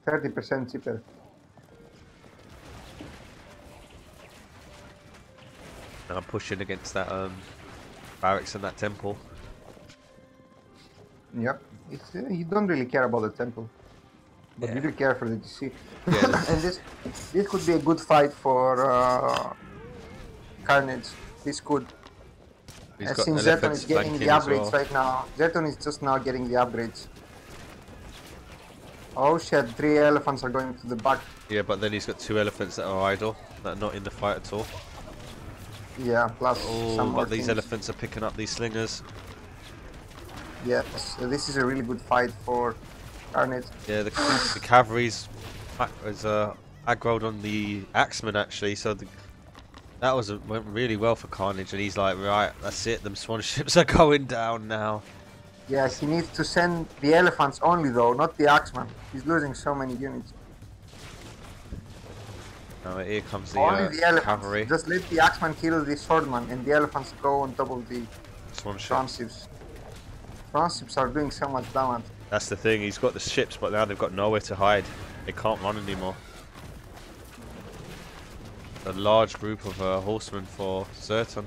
Speaker 2: 30% cheaper.
Speaker 1: And I'm pushing against that barracks and that temple.
Speaker 2: Yep. You don't really care about the temple. But you do care for the DC.
Speaker 1: Yeah.
Speaker 2: And this could be a good fight for Carnage. This could. Since Zerton is getting the upgrades right now. Zerton is just now getting the upgrades. Oh shit, 3 elephants are going to the back.
Speaker 1: Yeah, but then he's got 2 elephants that are idle, that are not in the fight at all.
Speaker 2: Yeah, plus some more
Speaker 1: but these
Speaker 2: things.
Speaker 1: elephants are picking up these slingers.
Speaker 2: Yes, this is a really good fight for Carnage.
Speaker 1: Yeah, the cavalry's aggroed on the axeman actually, so that went really well for Carnage, and he's like, right, that's it, them swan ships are going down now.
Speaker 2: Yes, he needs to send the elephants only though, not the axeman. He's losing so many units.
Speaker 1: Now here comes the cavalry.
Speaker 2: Just let the axeman kill the swordman, and the elephants go on top of the
Speaker 1: swan
Speaker 2: ships. Swan ships are doing so much damage.
Speaker 1: That's the thing, he's got the ships, but now they've got nowhere to hide. They can't run anymore. A large group of horsemen for Zerton.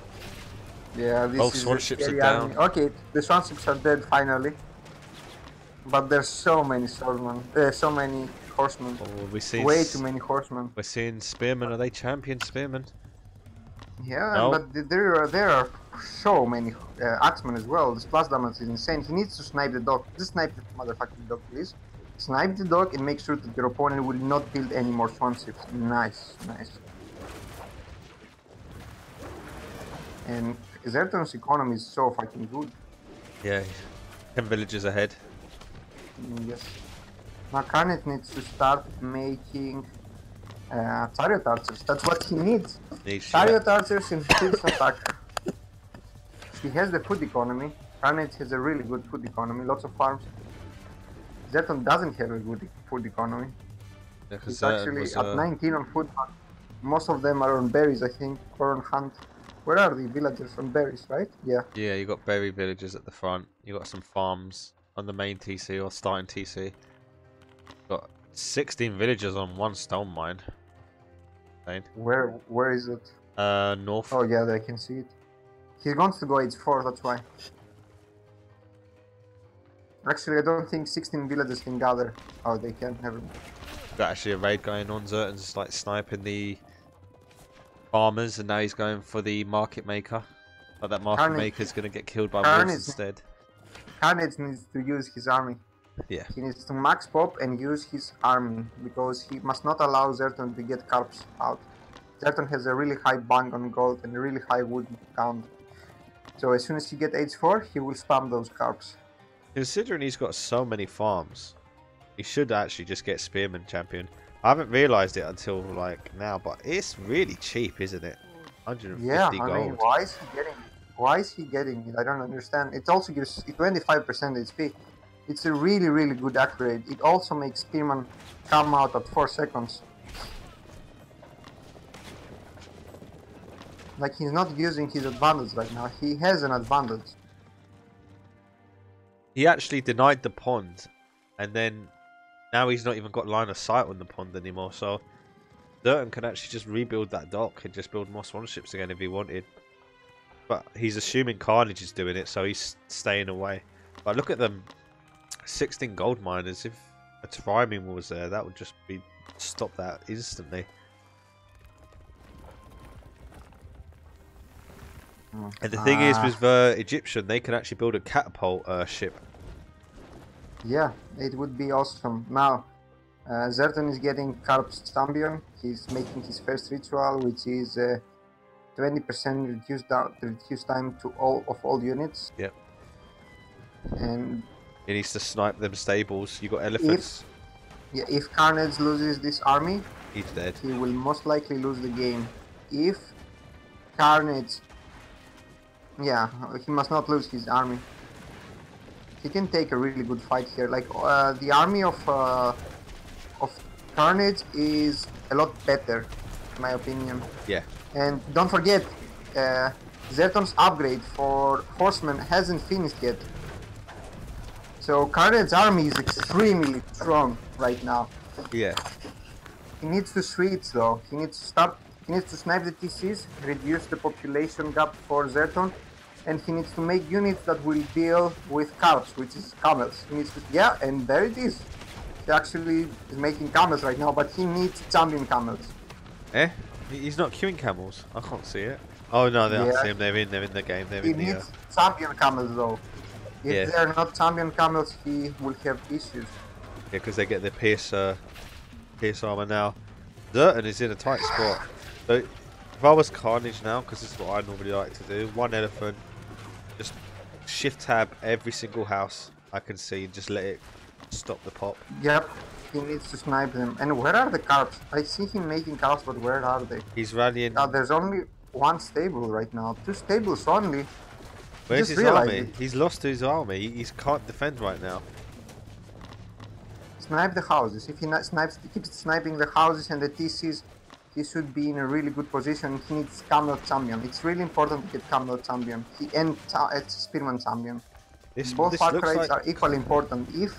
Speaker 2: Yeah, this
Speaker 1: both
Speaker 2: is
Speaker 1: swan ships are down.
Speaker 2: Okay, the swan ships are dead finally. But there's so many swordmen, so many horsemen.
Speaker 1: Oh,
Speaker 2: way too many horsemen.
Speaker 1: We're seeing spearmen. Are they champion spearmen?
Speaker 2: Yeah, no. But there are so many axemen as well. The splash damage is insane. He needs to snipe the dog. Just snipe the motherfucking dog, please. Snipe the dog and make sure that your opponent will not build any more swan ships. Nice. And Zerton's economy is so fucking good.
Speaker 1: Yeah, 10 villages ahead.
Speaker 2: Yes. Now Carnage needs to start making chariot archers. That's what he needs. Chariot archers and fields attack. He has the food economy. Carnage has a really good food economy, lots of farms. Zerton doesn't have a good food economy.
Speaker 1: Yeah,
Speaker 2: He's actually at 19 on food, but most of them are on berries, I think, or on hunt. Where are the villagers on berries, right? Yeah.
Speaker 1: Yeah, you got berry villages at the front. You got some farms on the main TC or starting TC. Got 16 villagers on one stone mine. Insane.
Speaker 2: Where is it?
Speaker 1: North.
Speaker 2: Oh yeah, I can see it. He wants to go H4, that's why. Actually, I don't think 16 villagers can gather. Oh, they can, never mind.
Speaker 1: Got actually a raid going on. Zerton's like sniping the farmers, and now he's going for the market maker. But that market maker's going to get killed by wolves instead.
Speaker 2: Carnage needs to use his army.
Speaker 1: Yeah.
Speaker 2: He needs to max pop and use his army, because he must not allow Zerton to get carps out. Zerton has a really high bang on gold and a really high wood count. So as soon as he gets H4, he will spam those carps.
Speaker 1: Considering he's got so many farms, he should actually just get Spearman champion. I haven't realised it until like now, but it's really cheap, isn't it? 150
Speaker 2: yeah,
Speaker 1: gold.
Speaker 2: I mean, why is he getting it? I don't understand. It also gives 25% HP. It's a really, really good upgrade. It also makes Spearman come out at 4 seconds. Like, he's not using his advantage right now. He has an advantage.
Speaker 1: He actually denied the pond, and then now he's not even got line of sight on the pond anymore. So Zerton can actually just rebuild that dock and just build more swanships again if he wanted. But he's assuming Carnage is doing it, so he's staying away. But look at them, 16 gold miners. If a Triming was there, that would just be stop that instantly. And the thing is, with the Egyptian, they can actually build a catapult ship.
Speaker 2: Yeah, it would be awesome. Now, Zerton is getting Carp's champion. He's making his first ritual, which is 20% reduced time to all units.
Speaker 1: Yep.
Speaker 2: And
Speaker 1: he needs to snipe them stables. You got elephants.
Speaker 2: If Carnage loses this army,
Speaker 1: he's dead.
Speaker 2: He will most likely lose the game. If Carnage, yeah, he must not lose his army. He can take a really good fight here. Like the army of Carnage is a lot better, in my opinion.
Speaker 1: Yeah.
Speaker 2: And don't forget, Zerton's upgrade for horsemen hasn't finished yet. So Carnage's army is extremely strong right now.
Speaker 1: Yeah.
Speaker 2: He needs to switch though. He needs to snipe the TCs, reduce the population gap for Zerton, and he needs to make units that will deal with carps, which is camels. He needs to, yeah, and there it is. He actually is making camels right now, but he needs champion camels.
Speaker 1: Eh? He's not queuing camels. I can't see it. Oh no, I see him. They're in the game.
Speaker 2: He needs champion camels though. If they are not champion camels, he will have issues.
Speaker 1: Yeah, because they get the pierce armor now. Zerton is in a tight spot. So if I was Carnage now, because this is what I normally like to do, one elephant, just shift tab every single house I can see, and just let it stop the pop.
Speaker 2: Yep, he needs to snipe them. And where are the carps? I see him making carps, but where are they?
Speaker 1: He's rallying.
Speaker 2: There's only one stable right now. 2 stables only.
Speaker 1: Where's his army? He's lost his army. He can't defend right now.
Speaker 2: Snipe the houses. If he keeps sniping the houses and the TCs, he should be in a really good position. He needs Camel champion. It's really important to get Camel champion. And Spearman champion. Both arc rates are equally important. If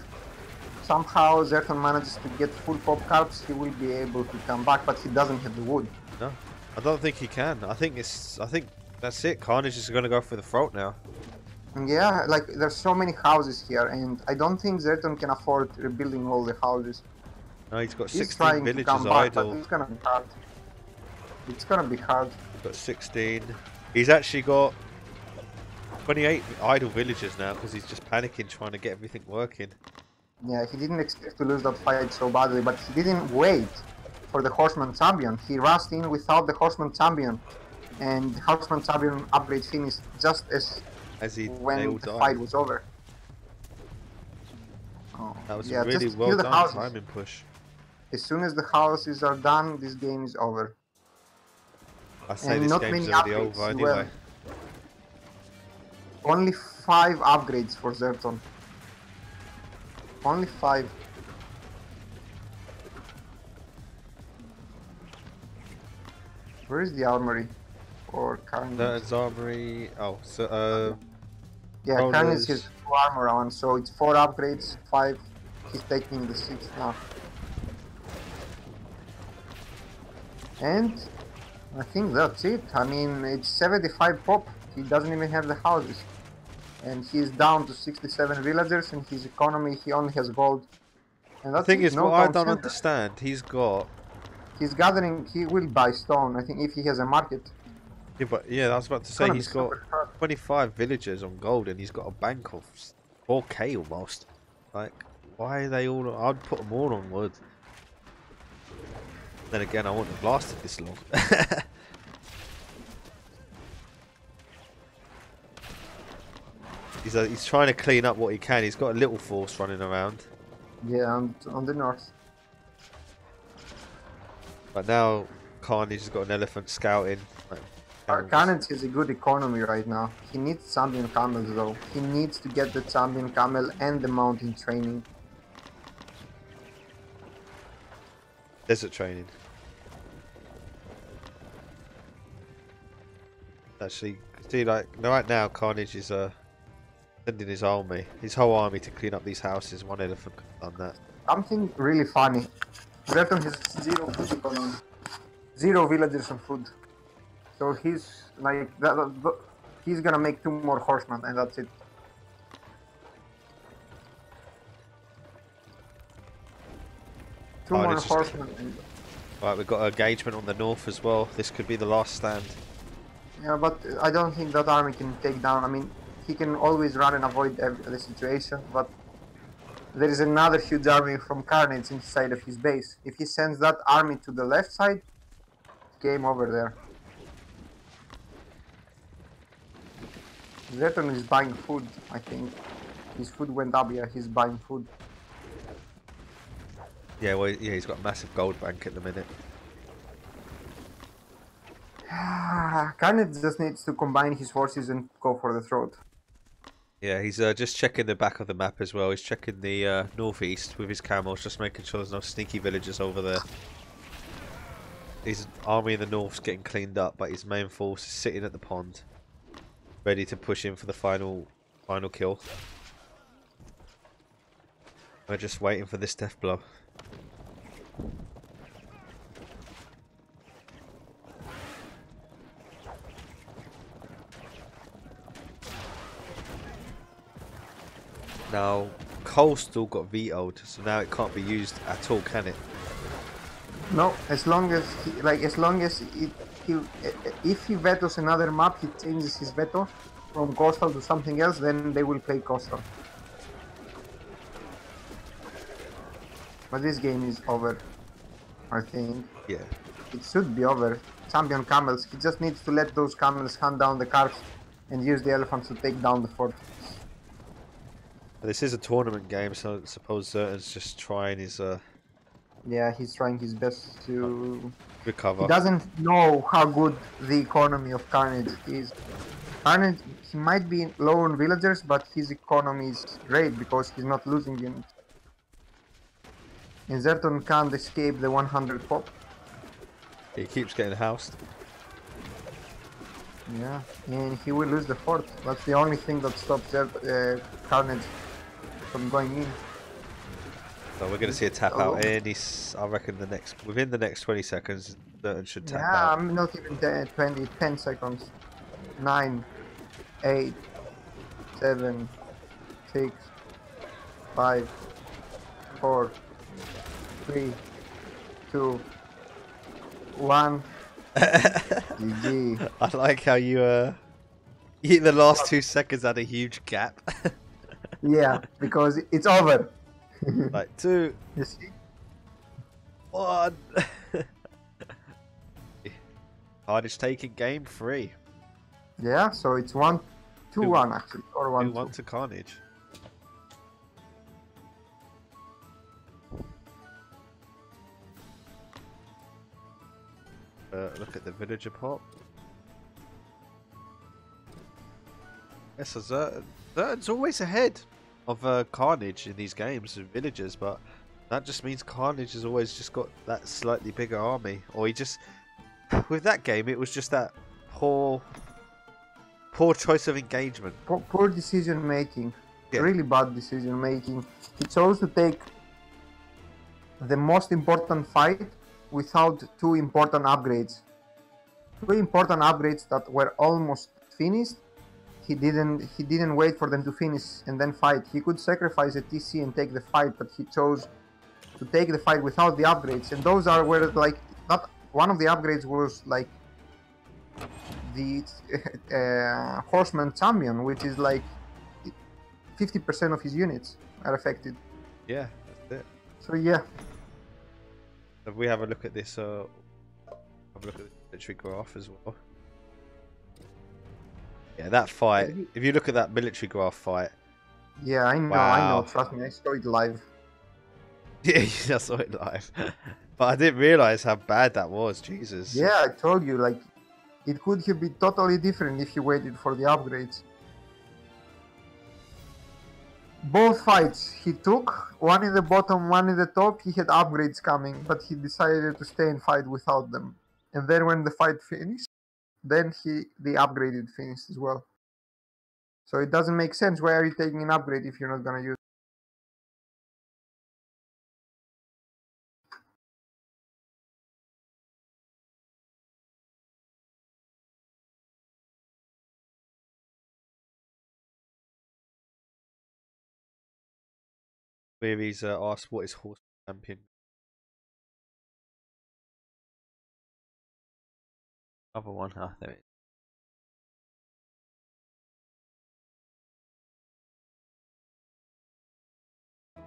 Speaker 2: somehow Zerton manages to get full pop carps, he will be able to come back, but he doesn't have the wood.
Speaker 1: No, I don't think he can. I think that's it. Carnage is going to go for the throat now.
Speaker 2: Yeah, like there's so many houses here, and I don't think Zerton can afford rebuilding all the houses.
Speaker 1: No, he's got 16 villages idle.
Speaker 2: It's gonna be hard. It's gonna be hard.
Speaker 1: He's got 16. He's actually got 28 idle villages now because he's just panicking trying to get everything working.
Speaker 2: Yeah, he didn't expect to lose that fight so badly, but he didn't wait for the Horseman champion. He rushed in without the Horseman champion, and the Horseman champion upgrade finished just when the fight was over. Oh,
Speaker 1: that was a really well done timing push.
Speaker 2: As soon as the houses are done, this game is over.
Speaker 1: I say this game's already over anyway.
Speaker 2: Only 5 upgrades for Zerton. Only 5. Where is the armory? Or Carnage?
Speaker 1: Certain armory. Oh, so
Speaker 2: Yeah, Carnage has
Speaker 1: rollers.
Speaker 2: 2 armor on, so it's 4 upgrades, 5. He's taking the 6th now. And I think that's it. I mean, it's 75 pop. He doesn't even have the houses. And he's down to 67 villagers, and his economy, he only has gold. And
Speaker 1: The
Speaker 2: that's
Speaker 1: thing
Speaker 2: it,
Speaker 1: is,
Speaker 2: no
Speaker 1: what I
Speaker 2: town
Speaker 1: don't
Speaker 2: center.
Speaker 1: understand, he's got.
Speaker 2: He's gathering, he will buy stone, I think, if he has a market.
Speaker 1: Yeah, but yeah, I was about to
Speaker 2: It's
Speaker 1: say
Speaker 2: gonna be
Speaker 1: he's got
Speaker 2: super hard.
Speaker 1: 25 villagers on gold, and he's got a bank of 4k almost. Like, why are they all? I'd put them all on wood. Then again, I wouldn't have lasted this long. He's trying to clean up what he can. He's got a little force running around.
Speaker 2: Yeah, on the north.
Speaker 1: But now Carnage has got an elephant scouting. Like,
Speaker 2: Carnage has a good economy right now. He needs champion camels though. He needs to get the champion camel and the mountain training.
Speaker 1: desert training. Actually, see, like right now, Carnage is sending his whole army to clean up these houses. One elephant could have done that.
Speaker 2: Something really funny. Breton has 0 food economy. 0 villagers on food. So he's like he's gonna make 2 more horsemen and that's it. Two more horsemen.
Speaker 1: Right, we've got engagement on the north as well. This could be the last stand.
Speaker 2: Yeah, but I don't think that army can take down. I mean, he can always run and avoid the situation, but there is another huge army from Carnage inside of his base. If he sends that army to the left side, game over there. Zeton is buying food, I think. His food went up, yeah, he's buying food.
Speaker 1: Yeah, well, yeah, he's got a massive gold bank at the minute.
Speaker 2: Carnage just needs to combine his forces and go for the throat.
Speaker 1: Yeah, he's just checking the back of the map as well. He's checking the northeast with his camels, just making sure there's no sneaky villagers over there. His army in the north's getting cleaned up, but his main force is sitting at the pond, ready to push in for the final kill. We're just waiting for this death blow. Now, Coastal got vetoed, so now it can't be used at all, can it?
Speaker 2: No, as long as if he vetoes another map, he changes his veto from Coastal to something else, then they will play Coastal. But this game is over, I think.
Speaker 1: Yeah.
Speaker 2: It should be over. Champion camels, he just needs to let those camels hunt down the carts and use the elephants to take down the fort.
Speaker 1: This is a tournament game, so I suppose Zerton's just trying his
Speaker 2: Yeah, he's trying his best to
Speaker 1: recover.
Speaker 2: He doesn't know how good the economy of Carnage is. Carnage, he might be low on villagers, but his economy is great because he's not losing units. And Zerton can't escape the 100 pop.
Speaker 1: He keeps getting housed.
Speaker 2: Yeah, and he will lose the fort. That's the only thing that stops Carnage from going in.
Speaker 1: So we're going to see a tap out I reckon within the next 20 seconds, Zerton should tap out.
Speaker 2: Yeah, I'm not even 10 seconds. 9, 8, 7, 6, 5, 4, 3, 2, 1. GG.
Speaker 1: I like how you the last 2 seconds had a huge gap.
Speaker 2: Yeah, because it's over.
Speaker 1: Like 2,
Speaker 2: You see?
Speaker 1: 1. Carnage taking game 3.
Speaker 2: Yeah, so it's 1-2-1 actually, or 1-2.
Speaker 1: 2-1 to Carnage. Look at the villager pop. Yes, so Zertan's always ahead of Carnage in these games and villagers, but that just means Carnage has always just got that slightly bigger army, or he just with that game it was just that poor choice of engagement.
Speaker 2: Poor decision making.
Speaker 1: Yeah.
Speaker 2: Really bad decision making. He chose to take the most important fight without two important upgrades. Two important upgrades that were almost finished. He didn't wait for them to finish and then fight. He could sacrifice a TC and take the fight, but he chose to take the fight without the upgrades. And those are where, like, not one of the upgrades was like the Horseman Champion, which is like 50% of his units are affected.
Speaker 1: Yeah, that's it.
Speaker 2: So yeah.
Speaker 1: If we have a look at this, have a look at the military graph as well. Yeah, that fight. If you look at that military graph fight.
Speaker 2: Yeah, I know,
Speaker 1: wow.
Speaker 2: I know. Trust me, I saw it live.
Speaker 1: Yeah, I saw it live. But I didn't realise how bad that was. Jesus.
Speaker 2: Yeah, I told you, like, it could have been totally different if you waited for the upgrades. Both fights he took, one in the bottom, one in the top, he had upgrades coming, but he decided to stay and fight without them. And then when the fight finished, then the upgraded finished as well. So it doesn't make sense. Why are you taking an upgrade if you're not gonna use it?
Speaker 1: Where he's asked what is horse champion. Other one, there it is.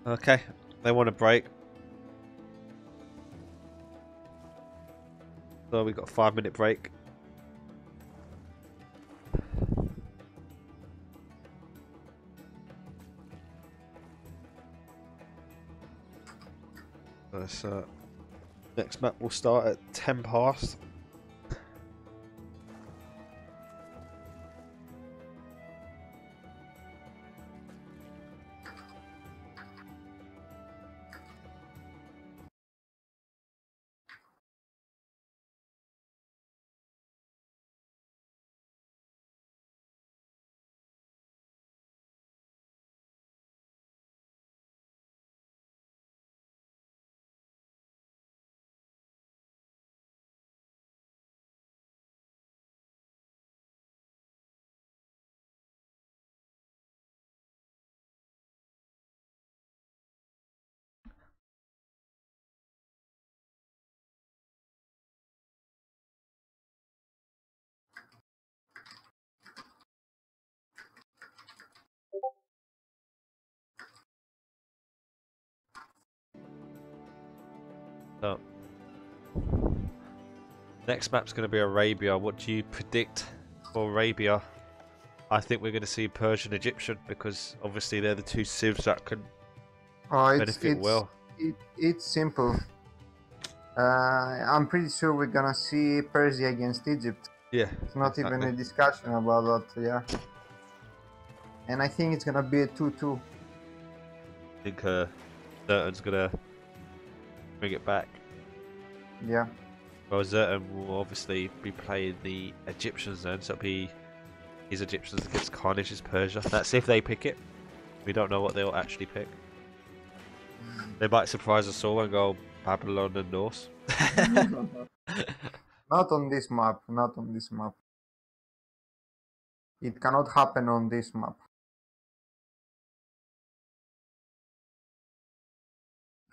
Speaker 1: Okay, they want a break. So we got a 5-minute break. This next map will start at 10 past. So, next map's going to be Arabia. What do you predict for Arabia? I think we're going to see Persian Egyptian because obviously they're the two civs that can benefit well.
Speaker 2: It's simple. I'm pretty sure we're gonna see Persia against Egypt.
Speaker 1: Yeah,
Speaker 2: it's not even a discussion about that. Yeah, and I think it's gonna be a 2-2.
Speaker 1: I think Zertan's gonna bring it back.
Speaker 2: Yeah.
Speaker 1: Well, Zertan will obviously be playing the Egyptians then, so it'll be his Egyptians against Carnage's Persia. That's if they pick it. We don't know what they'll actually pick. They might surprise us all and go Babylon and Norse.
Speaker 2: Not on this map. Not on this map. It cannot happen on this map.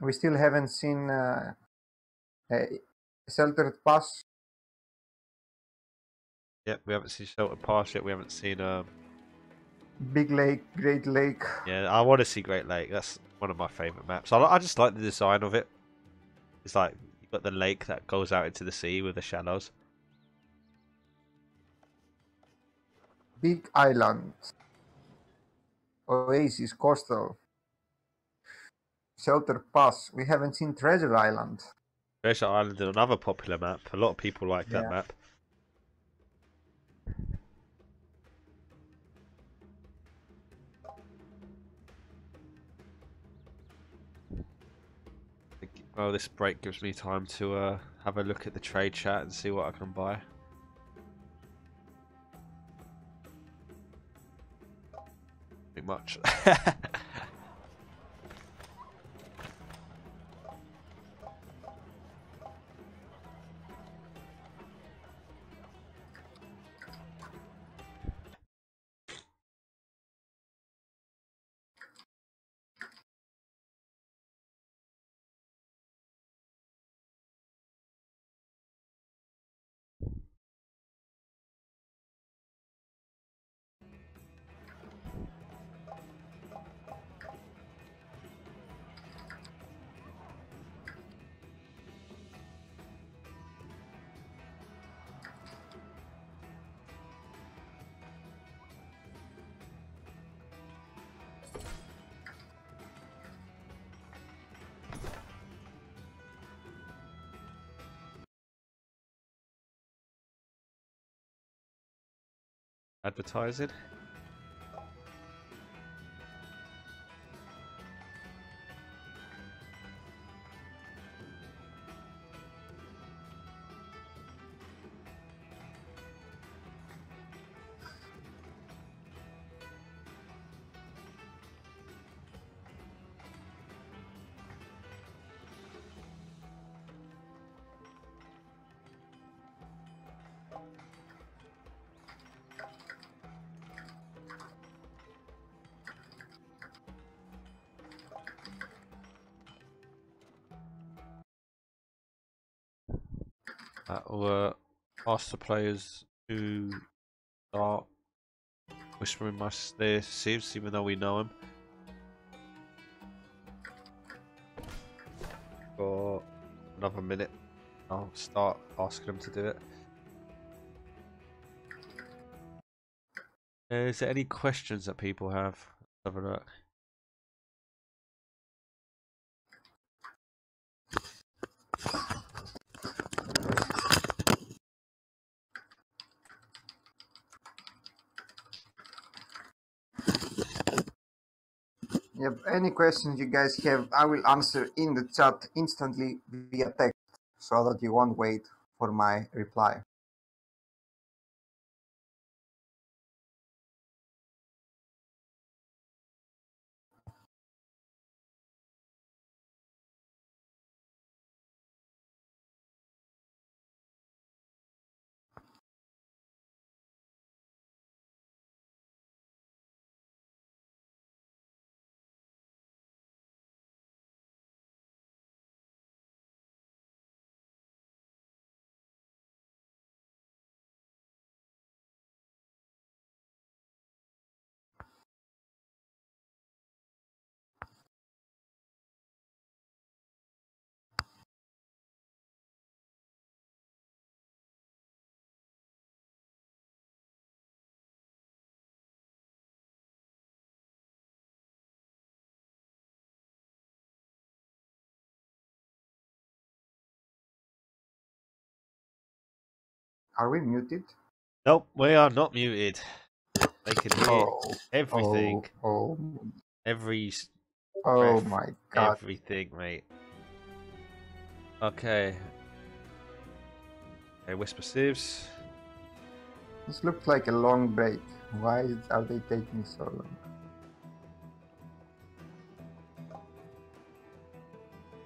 Speaker 2: We still haven't seen a sheltered pass.
Speaker 1: Yep, we haven't seen Sheltered Pass yet. We haven't seen
Speaker 2: Big Lake, Great Lake.
Speaker 1: Yeah, I want to see Great Lake. That's one of my favourite maps. I just like the design of it. It's like you've got the lake that goes out into the sea with the shallows.
Speaker 2: Big Island. Oasis, Coastal. Shelter Pass. We haven't seen Treasure Island.
Speaker 1: Treasure Island is another popular map. A lot of people like that map. Well, this break gives me time to have a look at the trade chat and see what I can buy. Pretty much. Advertising. Or ask the players to start whispering their civs, even though we know them. For another minute, I'll start asking them to do it. Is there any questions that people have? Let's have a look.
Speaker 2: Yep, any questions you guys have, I will answer in the chat instantly via text so that you won't wait for my reply. Are we muted?
Speaker 1: Nope, we are not muted. They can hear everything.
Speaker 2: Oh
Speaker 1: Every
Speaker 2: oh
Speaker 1: breath,
Speaker 2: my god.
Speaker 1: everything, mate. Okay. Okay, whisper civs.
Speaker 2: This looks like a long break. Why are they taking so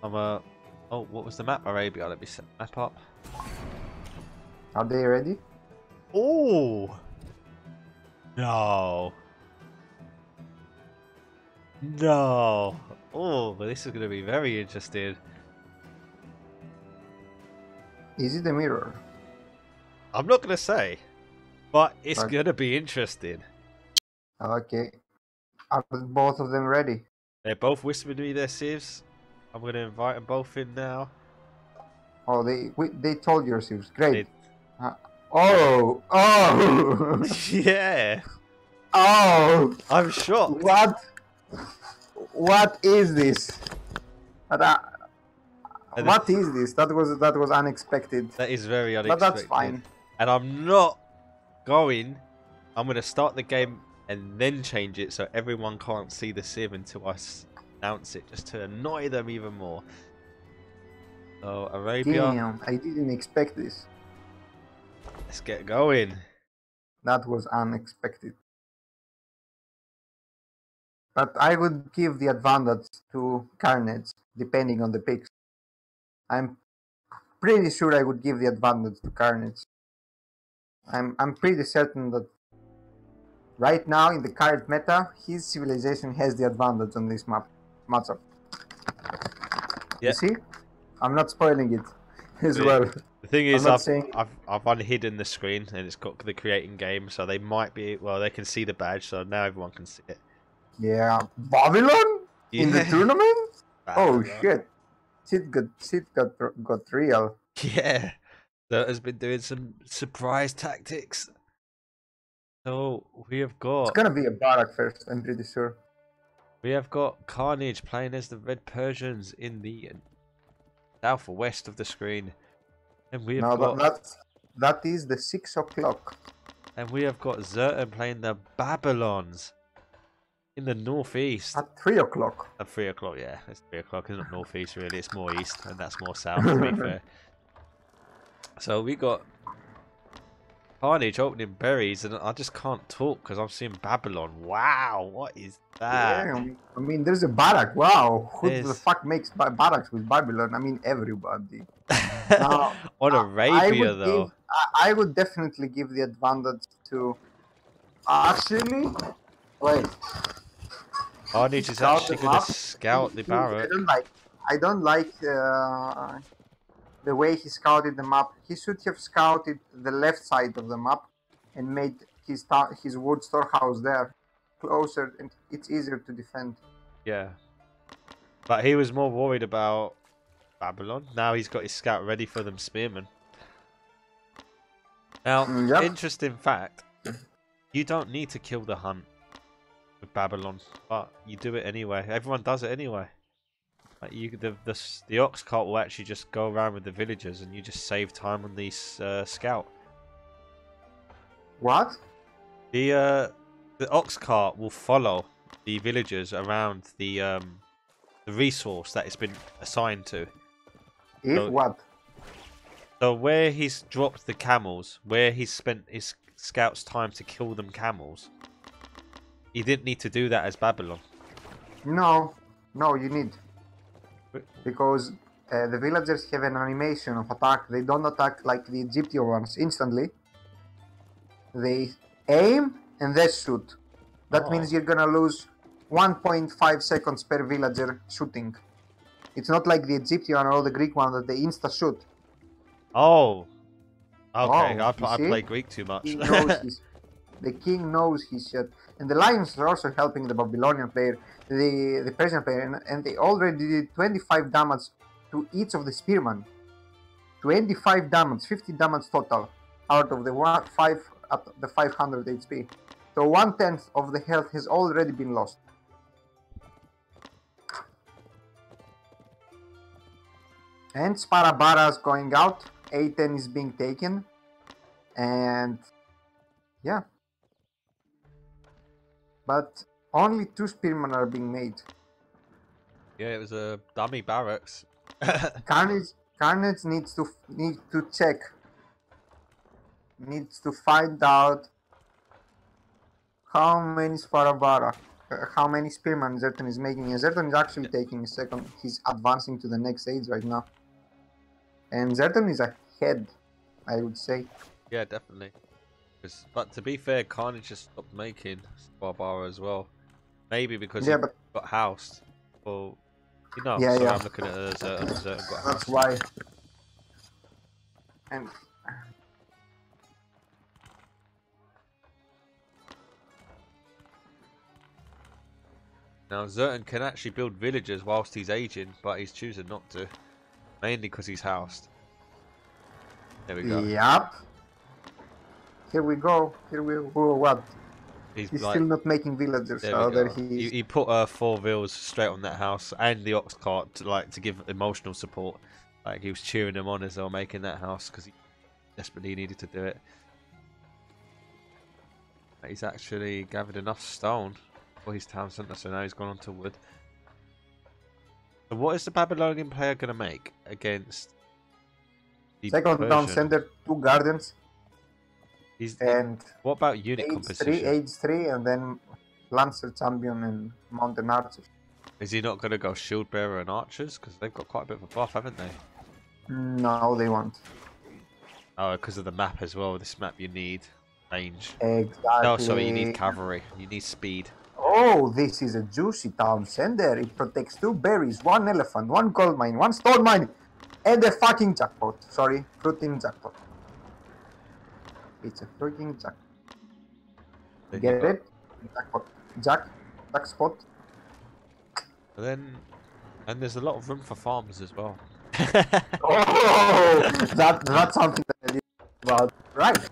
Speaker 2: long?
Speaker 1: Oh, what was the map? Arabia. Let me set the map up.
Speaker 2: Are they ready?
Speaker 1: Oh! No. No. Oh, this is going to be very interesting.
Speaker 2: Is it a mirror?
Speaker 1: I'm not going to say, but it's
Speaker 2: Okay.
Speaker 1: going to be interesting.
Speaker 2: Okay. Are both of them ready?
Speaker 1: They're both whispering me their civs. I'm going to invite them both in now.
Speaker 2: Oh, they told yourselves. Great.
Speaker 1: They...
Speaker 2: Oh!
Speaker 1: Yeah.
Speaker 2: Oh!
Speaker 1: I'm shocked.
Speaker 2: What is this? What is this? That was unexpected.
Speaker 1: That is very unexpected.
Speaker 2: But that's fine.
Speaker 1: And I'm not going. I'm going to start the game and then change it so everyone can't see the civ until I announce it, just to annoy them even more. So Arabia.
Speaker 2: Damn, I didn't expect this.
Speaker 1: Let's get going.
Speaker 2: That was unexpected. But I would give the advantage to Carnage, depending on the picks. I'm pretty sure I would give the advantage to Carnage. I'm pretty certain that right now in the current meta, his civilization has the advantage on this matchup.
Speaker 1: Yeah.
Speaker 2: You see? I'm not spoiling it as
Speaker 1: The-
Speaker 2: well.
Speaker 1: The thing is,
Speaker 2: I'm not saying
Speaker 1: I've unhidden the screen and it's got the creating game, so they might be they can see the badge, so now everyone can see it.
Speaker 2: yeah, Babylon in the
Speaker 1: Yeah.
Speaker 2: tournament. Oh
Speaker 1: Babylon.
Speaker 2: shit! Shit got real.
Speaker 1: Yeah, that has been doing some surprise tactics. So we have
Speaker 2: It's
Speaker 1: got
Speaker 2: gonna be a Barak first. I'm pretty sure.
Speaker 1: Carnage playing as the Red Persians in the southwest of the screen, and we have
Speaker 2: No,
Speaker 1: got
Speaker 2: that is the 6 o'clock.
Speaker 1: and we have got Zertan playing the Babylons in the northeast.
Speaker 2: At 3 o'clock.
Speaker 1: At 3 o'clock, yeah, it's 3 o'clock. It's not northeast really; it's more east, and that's more south. To be fair. So we got Carnage opening berries, and I just can't talk because I'm seeing Babylon. Wow, what is that?
Speaker 2: Yeah, I mean, there's a Barak. Wow, who the
Speaker 1: There's-
Speaker 2: fuck makes Baraks with Babylon? I mean, everybody. Now,
Speaker 1: On Arabia, though.
Speaker 2: I would definitely give the advantage to. Actually, wait.
Speaker 1: Carnage is
Speaker 2: Scout
Speaker 1: actually
Speaker 2: the
Speaker 1: going
Speaker 2: map.
Speaker 1: to scout the Barrack.
Speaker 2: I don't like the way he scouted the map. He should have scouted the left side of the map and made his wood storehouse there closer, and it's easier to defend.
Speaker 1: Yeah. But he was more worried about Babylon. Now he's got his scout ready for them spearmen. Now,
Speaker 2: Yep.
Speaker 1: interesting fact. You don't need to kill the hunt with Babylon, but you do it anyway. Everyone does it anyway. Like the ox cart will actually just go around with the villagers, and you just save time on these scout.
Speaker 2: What?
Speaker 1: The ox cart will follow the villagers around the resource that it's been assigned to.
Speaker 2: What?
Speaker 1: So where he's dropped the camels, where he's spent his scouts' time to kill them camels, he didn't need to do that as Babylon.
Speaker 2: No, you need. Because the villagers have an animation of attack. They don't attack like the Egyptian ones instantly. They aim and they shoot. That means you're gonna lose 1.5 seconds per villager shooting. It's not like the Egyptian or the Greek one that they insta shoot.
Speaker 1: Oh, okay.
Speaker 2: Oh,
Speaker 1: I
Speaker 2: you
Speaker 1: play
Speaker 2: see?
Speaker 1: Greek too much.
Speaker 2: The king knows his shit. And the lions are also helping the Babylonian player, the Persian player, and they already did 25 damage to each of the spearmen. 25 damage, 50 damage total out of the 500 HP. So 1/10 of the health has already been lost. And Sparabara is going out. A10 is being taken. And yeah. But only 2 spearmen are being made.
Speaker 1: Yeah, it was a dummy barracks.
Speaker 2: Carnage needs to check. Needs to find out how many Sparabara, how many spearmen Zertan is making. And Zertan is actually taking a second. He's advancing to the next stage right now. And Zertan is ahead, I would say.
Speaker 1: Yeah, definitely. But to be fair, Carnage just stopped making Barbara as well. Maybe because he got housed. Well, you know,
Speaker 2: Yeah,
Speaker 1: I'm looking at Zertan got housed.
Speaker 2: That's why. And
Speaker 1: now Zertan can actually build villagers whilst he's aging, but he's choosing not to. Mainly because he's housed. There we go.
Speaker 2: Yep. Here we go. What?
Speaker 1: He's
Speaker 2: still not making villagers.
Speaker 1: There
Speaker 2: So
Speaker 1: we
Speaker 2: there
Speaker 1: go.
Speaker 2: he is.
Speaker 1: He put 4 vills straight on that house and the ox cart to give emotional support. Like he was cheering them on as they were making that house because he desperately needed to do it. He's actually gathered enough stone for his town centre, so now he's gone on to wood. So what is the Babylonian player going to make against the
Speaker 2: Second down
Speaker 1: Persian?
Speaker 2: center, 2 gardens, and
Speaker 1: what about unit composition?
Speaker 2: age 3, and then Lancer champion and mountain archers.
Speaker 1: Is he not going to go shield bearer and archers? Because they've got quite a bit of a buff, haven't they?
Speaker 2: No, they won't.
Speaker 1: Oh, because of the map as well. This map you need range.
Speaker 2: Exactly.
Speaker 1: No, sorry, you need cavalry. You need speed.
Speaker 2: Oh, this is a juicy town center. It protects 2 berries, 1 elephant, 1 gold mine, 1 stone mine, and a fucking jackpot. Sorry, fruiting jackpot. It's a freaking jackpot. Get it? Jackpot. Jackpot.
Speaker 1: And there's a lot of room for farms as well.
Speaker 2: Oh, that's something that I did about. Right. Yeah.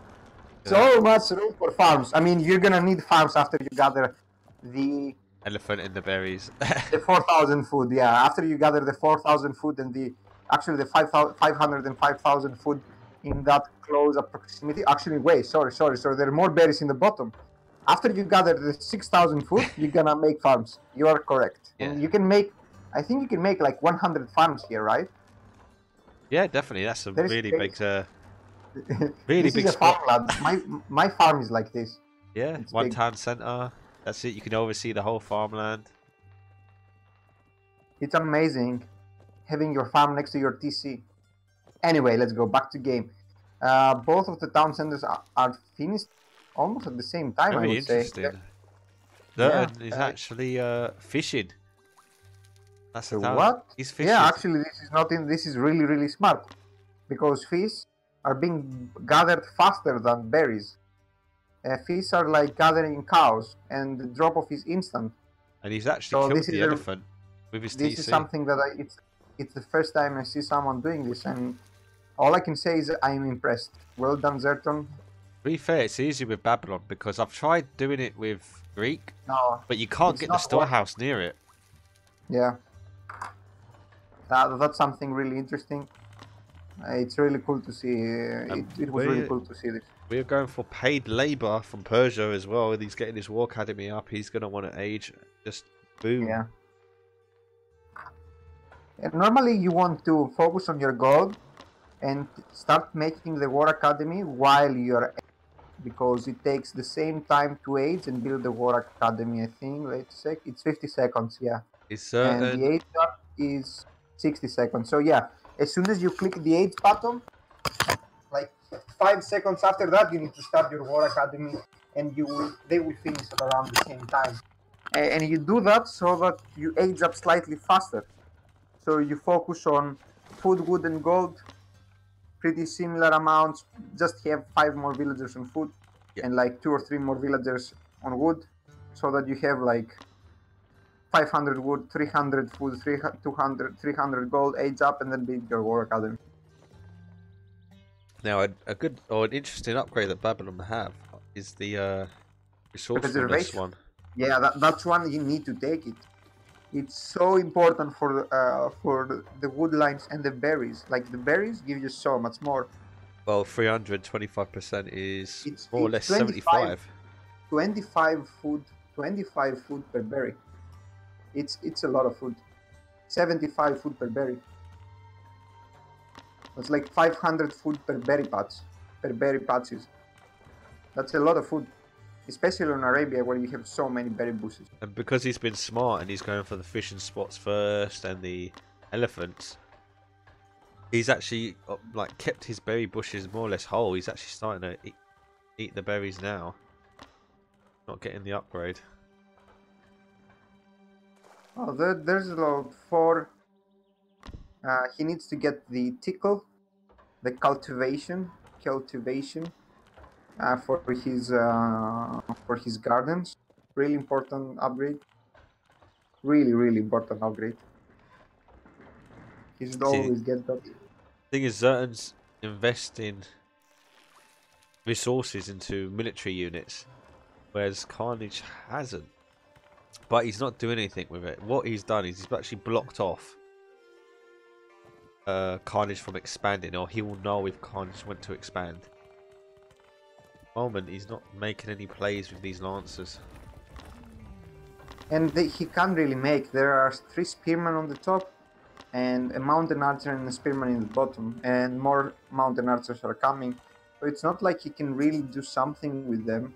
Speaker 2: So much room for farms. I mean, you're gonna need farms after you gather the
Speaker 1: elephant and the berries.
Speaker 2: The 4,000 food, yeah. After you gather the 4,000 food and the 505,000 food in that close proximity. Actually, wait, sorry. There are more berries in the bottom. After you gather the 6,000 food, you're gonna make farms. You are correct. Yeah. And you can make, I think you can make like 100 farms here, right?
Speaker 1: Yeah, definitely. That's a really big,
Speaker 2: really this big is a farmland. My farm is like this.
Speaker 1: Yeah, it's one big. Town center. That's it. You can oversee the whole farmland.
Speaker 2: It's amazing having your farm next to your TC. Anyway, let's go back to game. Both of the town centers are finished almost at the same time.
Speaker 1: Very
Speaker 2: I would
Speaker 1: interesting.
Speaker 2: say.
Speaker 1: Zerton is actually fishing. That's
Speaker 2: so what?
Speaker 1: He's fishing.
Speaker 2: Yeah, actually, this is not in. This is really smart, because fish are being gathered faster than berries. Fish are like gathering cows, and the drop-off is instant.
Speaker 1: And he's actually killed the elephant with his TC.
Speaker 2: This is something that it's the first time I see someone doing this, and all I can say is I'm impressed. Well done, Zerton.
Speaker 1: To be fair, it's easy with Babylon because I've tried doing it with Greek, but you can't get the storehouse near it.
Speaker 2: Yeah. That's something really interesting. It's really cool to see. It was really cool to see this.
Speaker 1: We're going for paid labor from Persia as well. He's getting his war academy up. He's going to want to age. Just boom.
Speaker 2: Yeah. And normally you want to focus on your gold and start making the war academy while you're, because it takes the same time to age and build the war academy. I think. Let's check. It's 50 seconds. Yeah. And the age up is 60 seconds. So yeah, as soon as you click the age button, like 5 seconds after that, you need to start your war academy, and they will finish at around the same time. And you do that so that you age up slightly faster. So you focus on food, wood, and gold, pretty similar amounts. Just have 5 more villagers on food, and like 2 or 3 more villagers on wood, so that you have like 500 wood, 300 food, 300 gold, age up, and then build your war academy.
Speaker 1: Now, a good or an interesting upgrade that Babylon have is the resourcefulness one.
Speaker 2: Yeah, that's one you need to take it. It's so important for the wood lines and the berries. Like the berries give you so much more.
Speaker 1: Well, 325% is more or less 75.
Speaker 2: 25 food per berry. It's a lot of food. 75 food per berry. It's like 500 food per berry patches. That's a lot of food, especially in Arabia where you have so many berry bushes.
Speaker 1: And because he's been smart and he's going for the fishing spots first and the elephants, he's actually like kept his berry bushes more or less whole. He's actually starting to eat the berries now. Not getting the upgrade.
Speaker 2: Oh, there's about 4. He needs to get the tickle, the cultivation for his gardens. Really important upgrade. Really important upgrade. He should always get that.
Speaker 1: The thing is, Zerton's investing resources into military units, whereas Carnage hasn't. But he's not doing anything with it. What he's done is he's actually blocked off Carnage from expanding, or he will know if Carnage went to expand. At the moment, he's not making any plays with these lancers.
Speaker 2: And he can't really make. There are 3 spearmen on the top, and a mountain archer and a spearman in the bottom, and more mountain archers are coming. So it's not like he can really do something with them.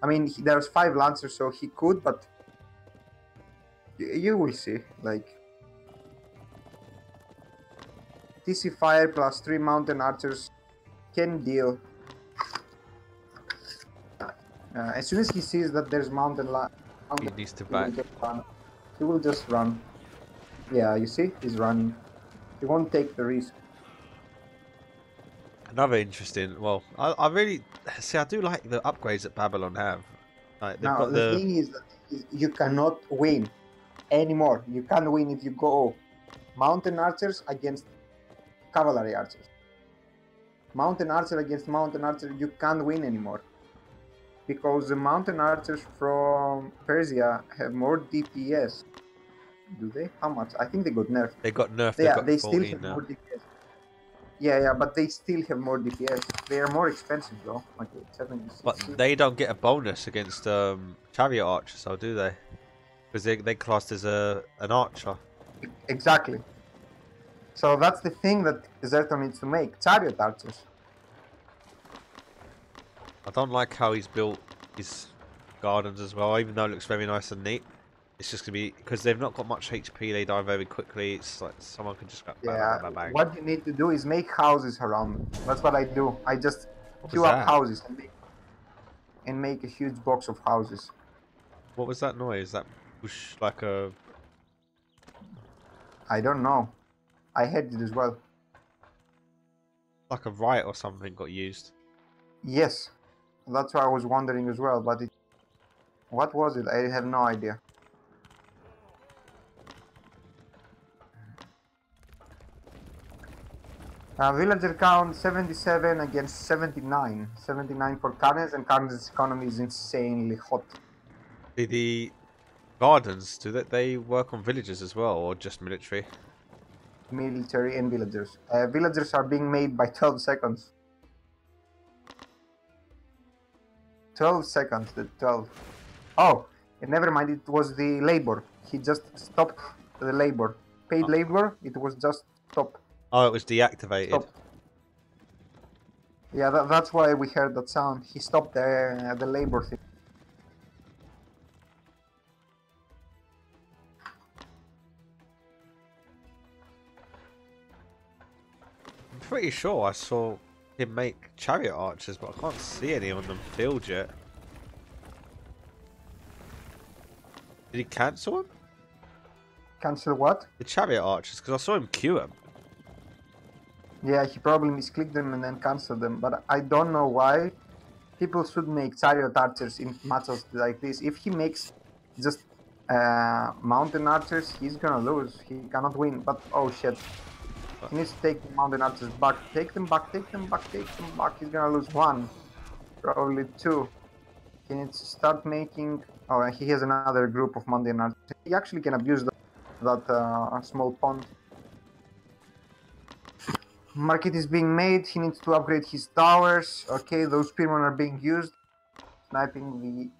Speaker 2: I mean, there's 5 lancers, so he could, but you will see. Like, TC fire plus 3 mountain archers can deal. As soon as he sees that there's
Speaker 1: He needs to back.
Speaker 2: He will just run. Yeah, you see, he's running. He won't take the risk.
Speaker 1: Another interesting. Well, I really see. I do like the upgrades that Babylon have. Like, they've
Speaker 2: Now
Speaker 1: got
Speaker 2: the thing is that you cannot win anymore. You can't win if you go mountain archers against cavalry archers. Mountain archer against mountain archer, you can't win anymore. Because the mountain archers from Persia have more DPS. Do they? How much? I think they got nerfed.
Speaker 1: They got nerfed.
Speaker 2: Yeah,
Speaker 1: got
Speaker 2: they still have
Speaker 1: now.
Speaker 2: more DPS. Yeah, but they still have more DPS. They are more expensive though. Like 76.
Speaker 1: But they don't get a bonus against chariot archers, so do they? Because they classed as an archer.
Speaker 2: Exactly. So that's the thing that Zerto needs to make. Chariot archers.
Speaker 1: I don't like how he's built his gardens as well, even though it looks very nice and neat. It's just going to be, because they've not got much HP, they die very quickly. It's like someone can just go bang,
Speaker 2: Yeah,
Speaker 1: bang, bang, bang.
Speaker 2: what you need to do is make houses around them. That's what I do. I just queue
Speaker 1: was
Speaker 2: up
Speaker 1: that?
Speaker 2: houses and make a huge box of houses.
Speaker 1: What was that noise? That whoosh, like a...
Speaker 2: I don't know. I had it as well.
Speaker 1: Like a riot or something got used.
Speaker 2: Yes. That's why I was wondering as well, but what was it? I have no idea. Villager count 77 against 79. 79 for Carnes, and Carnes' economy is insanely hot.
Speaker 1: The gardens, do they work on villagers as well, or just military?
Speaker 2: Military and villagers. Villagers are being made by 12 seconds. 12 seconds, the 12. Oh, never mind, it was the labor. He just stopped the labor. Paid labor, it was just stopped.
Speaker 1: Oh, it was deactivated.
Speaker 2: Stop. Yeah, that's why we heard that sound. He stopped the labor thing.
Speaker 1: I'm pretty sure I saw him make chariot archers, but I can't see any on them field yet. Did he cancel them?
Speaker 2: Cancel what?
Speaker 1: The chariot archers, because I saw him queue them.
Speaker 2: Yeah, he probably misclicked them and then canceled them, but I don't know why. People should make chariot archers in matches like this. If he makes just mountain archers, he's gonna lose. He cannot win. But oh shit. He needs to take the mountain archers back. Take them back, take them back, take them back. He's gonna lose 1. Probably 2. He needs to start making... Oh, and he has another group of mountain archers. He actually can abuse that small pond. Market is being made. He needs to upgrade his towers. Okay, those spearmen are being used. Sniping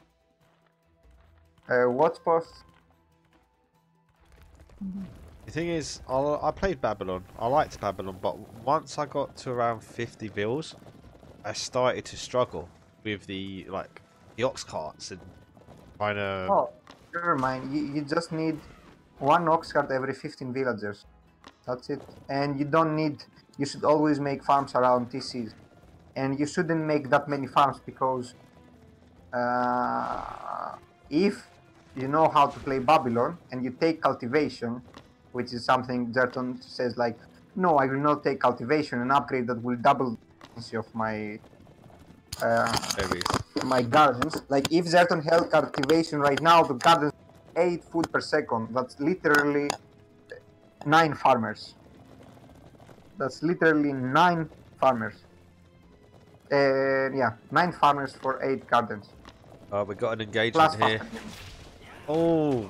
Speaker 2: the watch posts.
Speaker 1: The thing is, I played Babylon. I liked Babylon, but once I got to around 50 vills, I started to struggle with the ox carts and trying to...
Speaker 2: Oh, never mind. You just need 1 ox cart every 15 villagers. That's it. And you don't need... You should always make farms around TCs. And you shouldn't make that many farms because... if you know how to play Babylon and you take cultivation, which is something Zerton says like, no, I will not take cultivation, an upgrade that will double the efficiency of my my gardens. Like if Zerton held cultivation right now, the gardens 8 food per second. That's literally 9 farmers. That's literally 9 farmers. Yeah, 9 farmers for 8 gardens.
Speaker 1: We got an engagement here. Oh,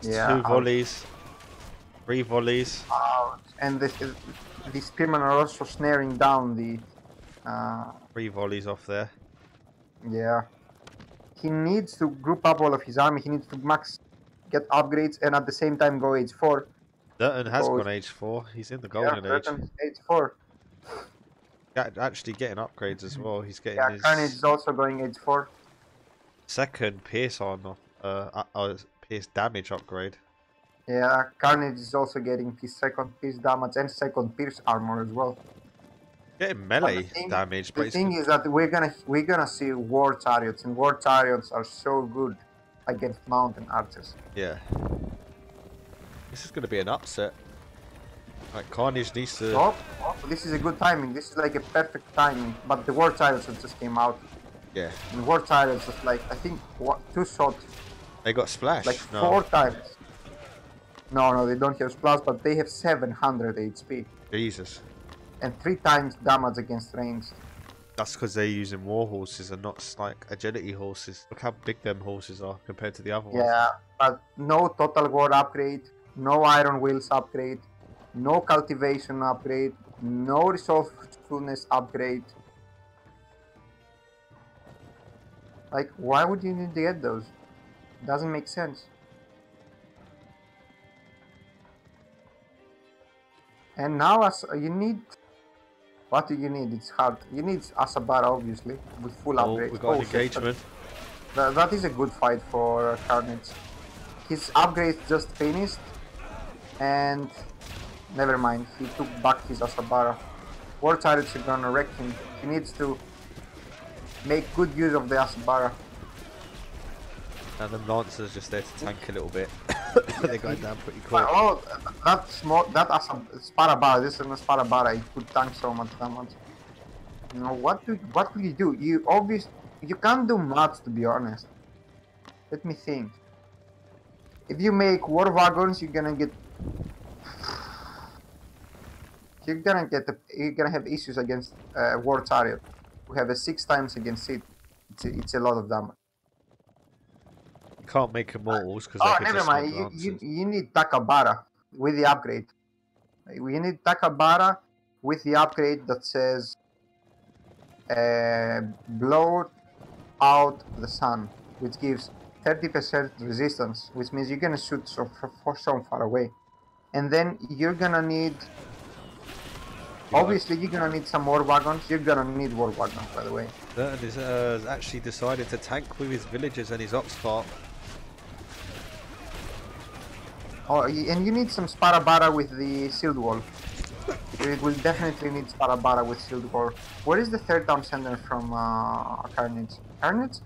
Speaker 1: yeah, 2 volleys, 3 volleys.
Speaker 2: And the spearmen are also snaring down the...
Speaker 1: 3 volleys off there.
Speaker 2: Yeah. He needs to group up all of his army. He needs to get upgrades and at the same time go H4.
Speaker 1: Zerton has gone age 4. He's in the golden age.
Speaker 2: Age 4.
Speaker 1: Actually getting upgrades as well. He's getting his
Speaker 2: Carnage is also going age 4.
Speaker 1: second Pierce armor, Pierce damage upgrade.
Speaker 2: Yeah, Carnage is also getting his second Pierce damage and second Pierce armor as well.
Speaker 1: Getting melee damage.
Speaker 2: The thing is that we're gonna see War Chariots, and War Chariots are so good against mountain archers.
Speaker 1: Yeah. This is gonna be an upset. Like Carnage needs to.
Speaker 2: Oh, this is a good timing. This is like a perfect timing. But the War Chariots just came out.
Speaker 1: Yeah.
Speaker 2: And War Chariots was like, I think 2 shots.
Speaker 1: They got splashed.
Speaker 2: Like 4 times. No, they don't have splash, but they have 700 HP.
Speaker 1: Jesus.
Speaker 2: And 3 times damage against ranged.
Speaker 1: That's because they're using war horses and not like agility horses. Look how big them horses are compared to the other ones.
Speaker 2: Yeah, but no Total War upgrade, no Iron Wheels upgrade, no Cultivation upgrade, no Resourcefulness upgrade. Like, why would you need to get those? Doesn't make sense. And now as you need, what do you need? It's hard. You need Asabara obviously with full upgrades.
Speaker 1: We got an engagement.
Speaker 2: That is a good fight for Carnage. His upgrades just finished, and never mind. He took back his Asabara. War Chariots are gonna wreck him. He needs to make good use of the Asabara.
Speaker 1: And the Lancers just there to tank a little bit. They're going down pretty quick.
Speaker 2: Oh, that Sparabara, this is a Sparabara, it could tank so much damage. You know, what will you do? You can't do much, to be honest. Let me think. If you make war wagons, you're gonna have issues against War Chariot. We have a 6 times against it. It's a lot of damage.
Speaker 1: Can't make immortals because
Speaker 2: never mind. You need Takabara with the upgrade. We need Takabara with the upgrade that says blow out the sun, which gives 30% resistance, which means you're gonna shoot so far away. And then you're gonna need, obviously you're gonna need some more wagons. You're gonna need war wagons, by the way.
Speaker 1: Zerton is actually decided to tank with his villagers and his ox cart.
Speaker 2: Oh, and you need some Sparabara with the Shield Wall. You will definitely need Sparabara with Shield Wall. Where is the 3rd town center from Carnage? Carnage?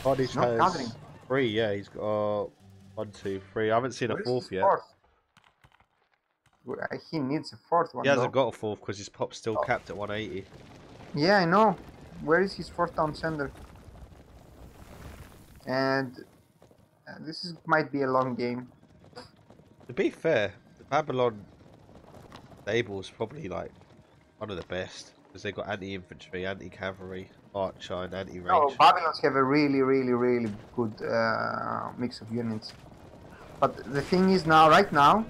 Speaker 1: Carnage has
Speaker 2: gathering.
Speaker 1: 3, yeah, he's got 1, 2, 3. I haven't seen a 4th yet.
Speaker 2: 4th? He needs a 4th one.
Speaker 1: He hasn't got a 4th because his pop's still capped at 180.
Speaker 2: Yeah, I know. Where is his 4th town center? And this might be a long game.
Speaker 1: To be fair, the Babylon stable is probably like one of the best because they got anti-infantry, anti-cavalry, archer, and anti-range.
Speaker 2: Oh, Babylons have a really good mix of units. But the thing is right now,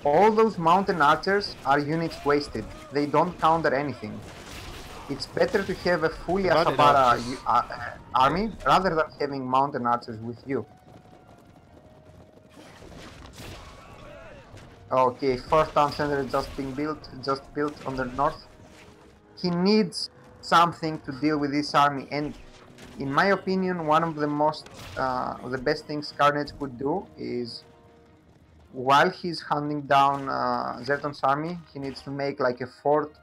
Speaker 2: all those mountain archers are units wasted. They don't counter anything. It's better to have a fully Asabara army rather than having mountain archers with you. Okay, 4th town center just built on the north. He needs something to deal with this army, and in my opinion, one of the the best things Carnage could do is, while he's hunting down Zerton's army, he needs to make like a fort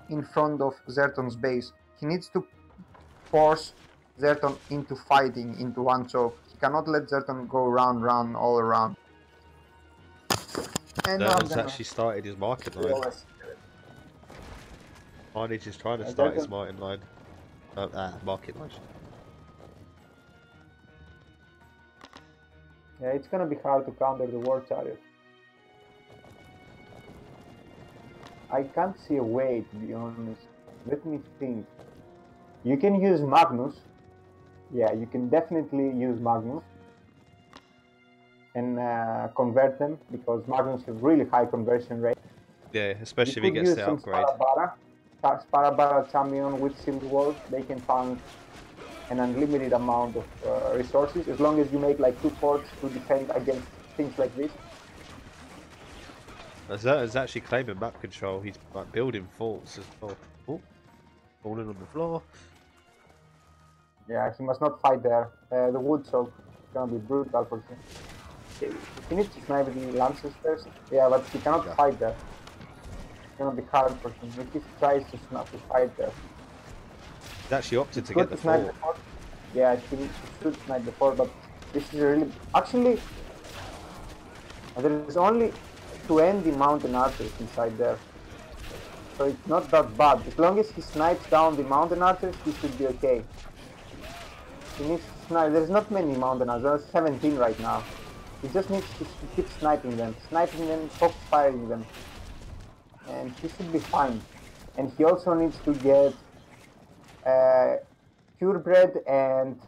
Speaker 2: in front of Zerton's base. He needs to force Zerton into fighting, into one choke. He cannot let Zerton go round all around. And
Speaker 1: Zerton's actually started his market line. Carnage is trying to start his market line. Market line.
Speaker 2: Yeah, it's gonna be hard to counter the War Chariot. I can't see a way, to be honest. Let me think. You can use Magnus. Yeah, you can definitely use Magnus. And convert them, because Magnus have really high conversion rate.
Speaker 1: Yeah, especially if he gets the upgrade.
Speaker 2: Sparabara champion with Shield Wall, they can tank an unlimited amount of resources, as long as you make like 2 forts to defend against things like this.
Speaker 1: Zertan's actually claiming map control. He's like building forts as well. Oh, falling on the floor.
Speaker 2: Yeah, he must not fight there. The wood choke is gonna be brutal for him. He needs to snipe the lances first. Yeah, but he cannot fight there. It's gonna be hard for him. If he tries to fight there.
Speaker 1: He's actually opted to get the fort.
Speaker 2: Yeah, he should snipe the fort, but this is really... Actually, there is only 20 mountain archers inside there. So it's not that bad. As long as he snipes down the mountain archers, he should be okay. He needs to snipe. There's not many mountain archers. There's 17 right now. He just needs to keep sniping them, focus firing them. And he should be fine. And he also needs to get purebred and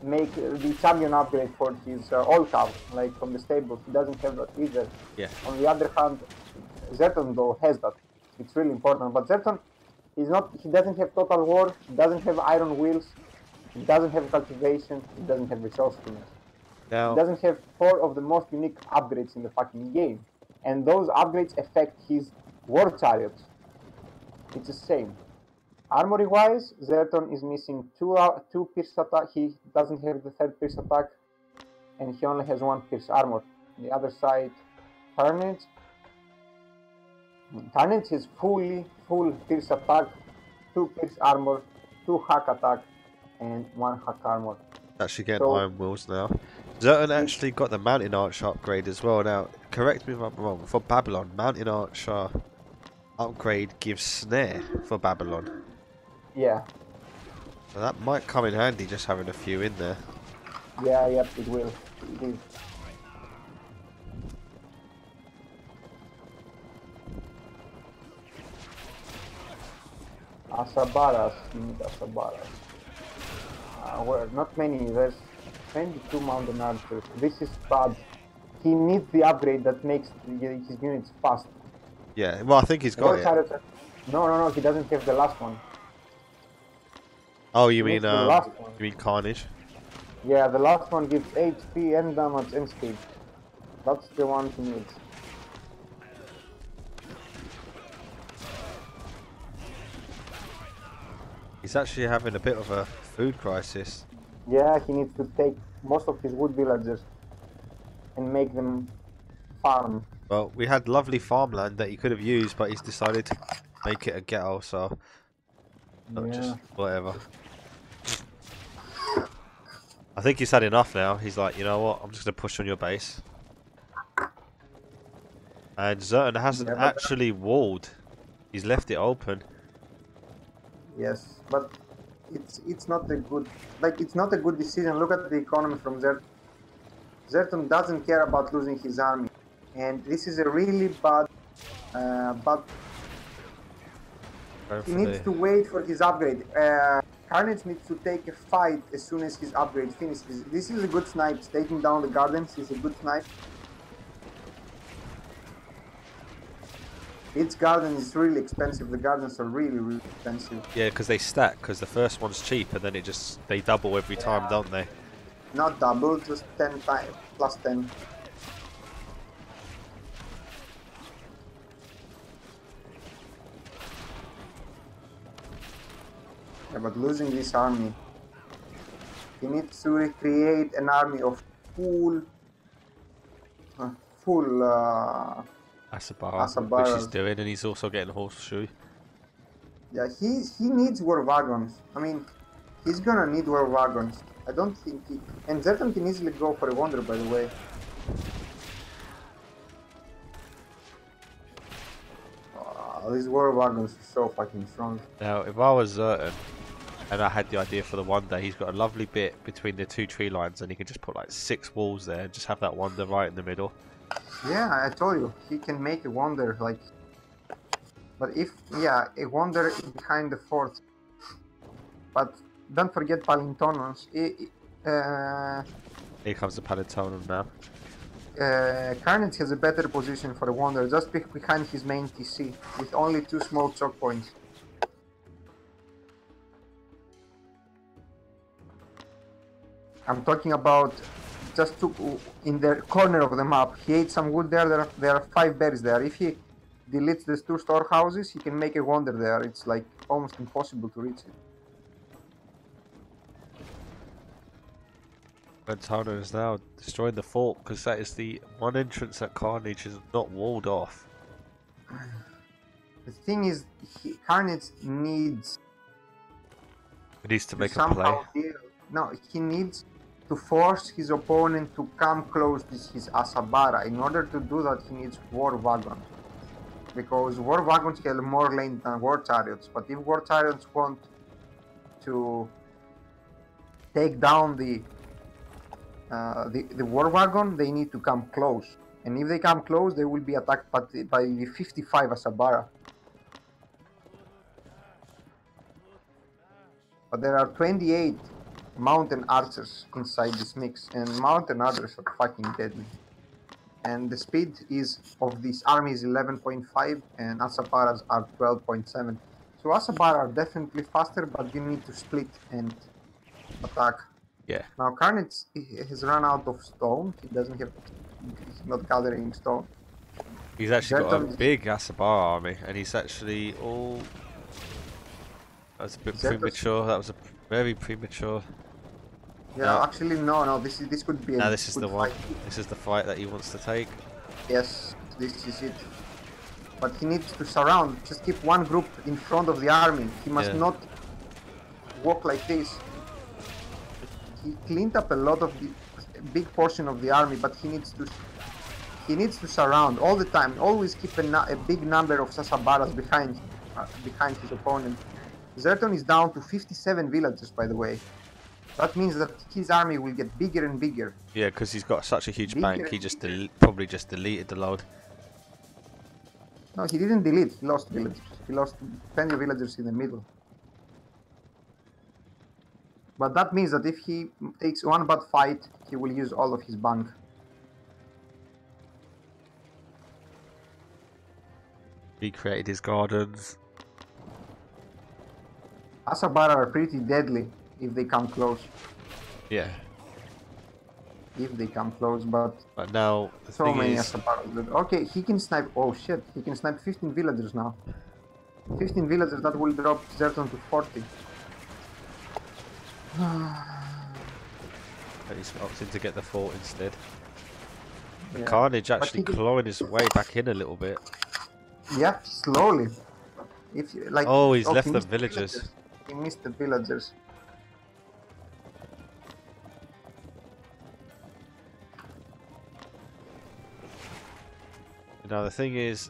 Speaker 2: make the champion upgrade for his all cow, like from the stables. He doesn't have that either.
Speaker 1: Yeah.
Speaker 2: On the other hand, Zerton though has that. It's really important. But Zerton is not. He doesn't have total war. He doesn't have iron wheels. He doesn't have cultivation. He doesn't have resourcefulness.
Speaker 1: Now,
Speaker 2: He doesn't have 4 of the most unique upgrades in the fucking game, and those upgrades affect his war chariots. It's the same. Armory wise, Zerton is missing 2 pierce attack. He doesn't have the 3rd pierce attack, and he only has 1 pierce armor. On the other side, Carnage. Carnage has full pierce attack, 2 pierce armor, 2 hack attack, and 1 hack armor.
Speaker 1: Actually getting iron wheels now. Zerton actually got the mountain archer upgrade as well. Now, correct me if I'm wrong. For Babylon, mountain archer upgrade gives snare for Babylon.
Speaker 2: Yeah.
Speaker 1: So that might come in handy, just having a few in there.
Speaker 2: Yeah, yep, it will. It is. Asabaras, you need Asabaras. Well, not many, there's 22 mountain archers. This is bad. He needs the upgrade that makes his units fast.
Speaker 1: Yeah, well, I think he's got it.
Speaker 2: No, he doesn't have the last one.
Speaker 1: Oh, you mean Carnage?
Speaker 2: Yeah, the last one gives HP and damage and speed. That's the one he needs.
Speaker 1: He's actually having a bit of a food crisis.
Speaker 2: Yeah, he needs to take most of his wood villagers and make them farm.
Speaker 1: Well, we had lovely farmland that he could have used, but he's decided to make it a ghetto, so... just whatever. I think he's had enough now. He's like, you know what, I'm just going to push on your base. And Zerton hasn't actually walled. He's left it open.
Speaker 2: Yes, but it's not a good it's not a good decision. Look at the economy from Zerton. Zerton doesn't care about losing his army, and this is a really bad. He needs to wait for his upgrade. Carnage needs to take a fight as soon as his upgrade finishes. This is a good snipe. Taking down the gardens is a good snipe. Each garden is really expensive. The gardens are really expensive.
Speaker 1: Yeah, because they stack. Because the first one's cheap, and then they double every time, don't they?
Speaker 2: Not double, just 10 times plus 10. Yeah, but losing this army, he needs to recreate an army of full
Speaker 1: Asabara, which he's doing, and he's also getting horseshoe.
Speaker 2: Yeah, he needs war wagons. I mean, he's gonna need war wagons. I don't think he... And Zerton can easily go for a wonder, by the way. These war wagons are so fucking strong.
Speaker 1: Now, if I was Zerton, and I had the idea for the wonder, he's got a lovely bit between the 2 tree lines, and he can just put like 6 walls there, and just have that wonder right in the middle.
Speaker 2: Yeah, I told you, he can make a wonder, like... But if, yeah, a wonder behind the fort. But don't forget Palintonons.
Speaker 1: Here comes the Palintonon now.
Speaker 2: Carnage has a better position for a wonder, just behind his main TC, with only 2 small choke points. I'm talking about just took in the corner of the map. He ate some wood there. There are 5 berries there. If he deletes these 2 storehouses, he can make a wonder there. It's like almost impossible to reach it.
Speaker 1: And Tano is now destroying the fort because that is the one entrance that Carnage is not walled off.
Speaker 2: The thing is, Carnage needs.
Speaker 1: He needs to make a play.
Speaker 2: No, he needs to force his opponent to come close to his Asabara. In order to do that, he needs war wagons. Because war wagons have more lane than war chariots. But if war chariots want to take down the war wagon, they need to come close. And if they come close, they will be attacked by the 55 Asabara. But there are 28 mountain archers inside this mix, and mountain archers are fucking deadly. And the speed of this army is 11.5, and Asabaras are 12.7. So Asabara are definitely faster, but you need to split and attack.
Speaker 1: Yeah.
Speaker 2: Now Carnage has run out of stone. He doesn't have. He's not gathering stone.
Speaker 1: He's actually got a big Asabara army, and he's actually all. That was a bit premature. That was a very premature.
Speaker 2: Yeah, actually, no. This could be.
Speaker 1: This is the one. This is the fight that he wants to take.
Speaker 2: Yes, this is it. But he needs to surround. Just keep one group in front of the army. He must not walk like this. He cleaned up a lot of the big portion of the army, but he needs to surround all the time. Always keep a big number of Sasabaras behind his opponent. Zerton is down to 57 villagers, by the way. That means that his army will get bigger and bigger.
Speaker 1: Yeah, because he's got such a huge bank, he just probably just deleted the load.
Speaker 2: No, he didn't delete, he lost villagers. He lost plenty of villagers in the middle. But that means that if he takes one bad fight, he will use all of his bank.
Speaker 1: He created his gardens.
Speaker 2: Asabara are pretty deadly if they come close.
Speaker 1: Yeah.
Speaker 2: If they come close, but
Speaker 1: now the
Speaker 2: so
Speaker 1: thing
Speaker 2: many
Speaker 1: is...
Speaker 2: Asabara. Okay, he can snipe. Oh shit, he can snipe 15 villagers now. 15 villagers, that will drop Zerton to 40.
Speaker 1: He's opting to get the fort instead.
Speaker 2: Yeah.
Speaker 1: Carnage actually clawing his way back in a little bit.
Speaker 2: Yeah, slowly. If you, like,
Speaker 1: oh, he's left the villagers.
Speaker 2: He missed the villagers.
Speaker 1: Now the thing is,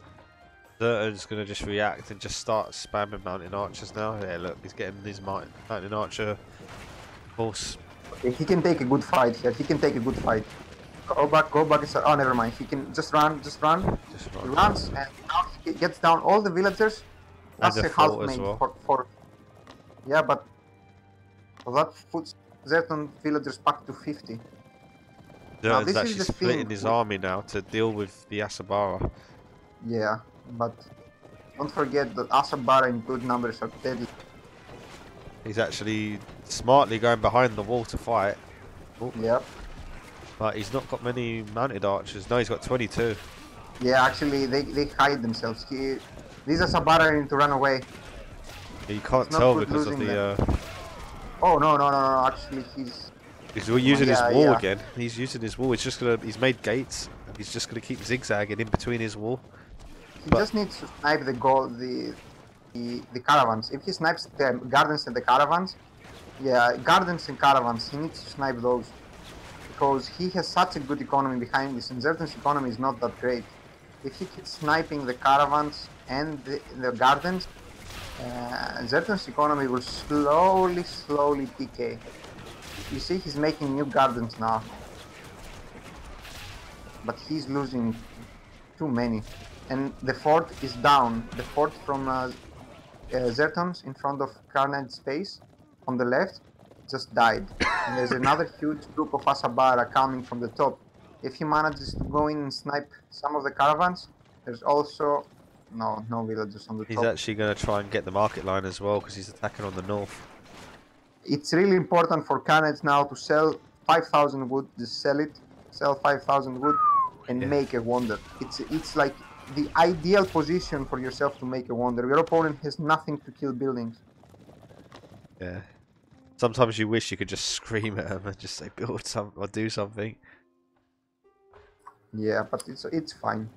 Speaker 1: Zerton's going to just react and just start spamming mountain archers now. Yeah, look, he's getting his mountain archer force.
Speaker 2: Okay, he can take a good fight here. He can take a good fight. Go back. Oh, never mind. He can just run. He runs and now he gets down all the villagers. That's a half mate for. Yeah, but that puts Zerton villagers back to 50.
Speaker 1: Zerton's actually splitting his army now to deal with the Asabara.
Speaker 2: Yeah, but don't forget that Asabara in good numbers are deadly.
Speaker 1: He's actually smartly going behind the wall to fight. Oh.
Speaker 2: Yep.
Speaker 1: But he's not got many mounted archers. No, he's got 22.
Speaker 2: Yeah, actually, they hide themselves. These Asabara need to run away.
Speaker 1: You can't tell because of the...
Speaker 2: Oh, no. Actually, he's
Speaker 1: using his wall again. He's using his wall. It's just gonna... He's made gates. And he's just going to keep zigzagging in between his wall.
Speaker 2: He just needs to snipe the caravans. If he snipes the gardens and the caravans, gardens and caravans, he needs to snipe those. Because he has such a good economy behind this, and Zerton's economy is not that great. If he keeps sniping the caravans and the gardens, Zerton's economy will slowly decay. You see, he's making new gardens now. But he's losing too many. And the fort is down. The fort from Zerton's in front of Carnage's base on the left just died. And there's another huge group of Asabara coming from the top. If he manages to go in and snipe some of the caravans, there's also no villagers on the top.
Speaker 1: He's actually going to try and get the market line as well because he's attacking on the north.
Speaker 2: It's really important for Carnage now to sell 5,000 wood, just sell it, sell 5,000 wood, and
Speaker 1: Yeah.
Speaker 2: make a wonder. It's like the ideal position for yourself to make a wonder. Your opponent has nothing to kill buildings.
Speaker 1: Yeah. Sometimes you wish you could just scream at them and just say build something or do something.
Speaker 2: Yeah, but it's fine.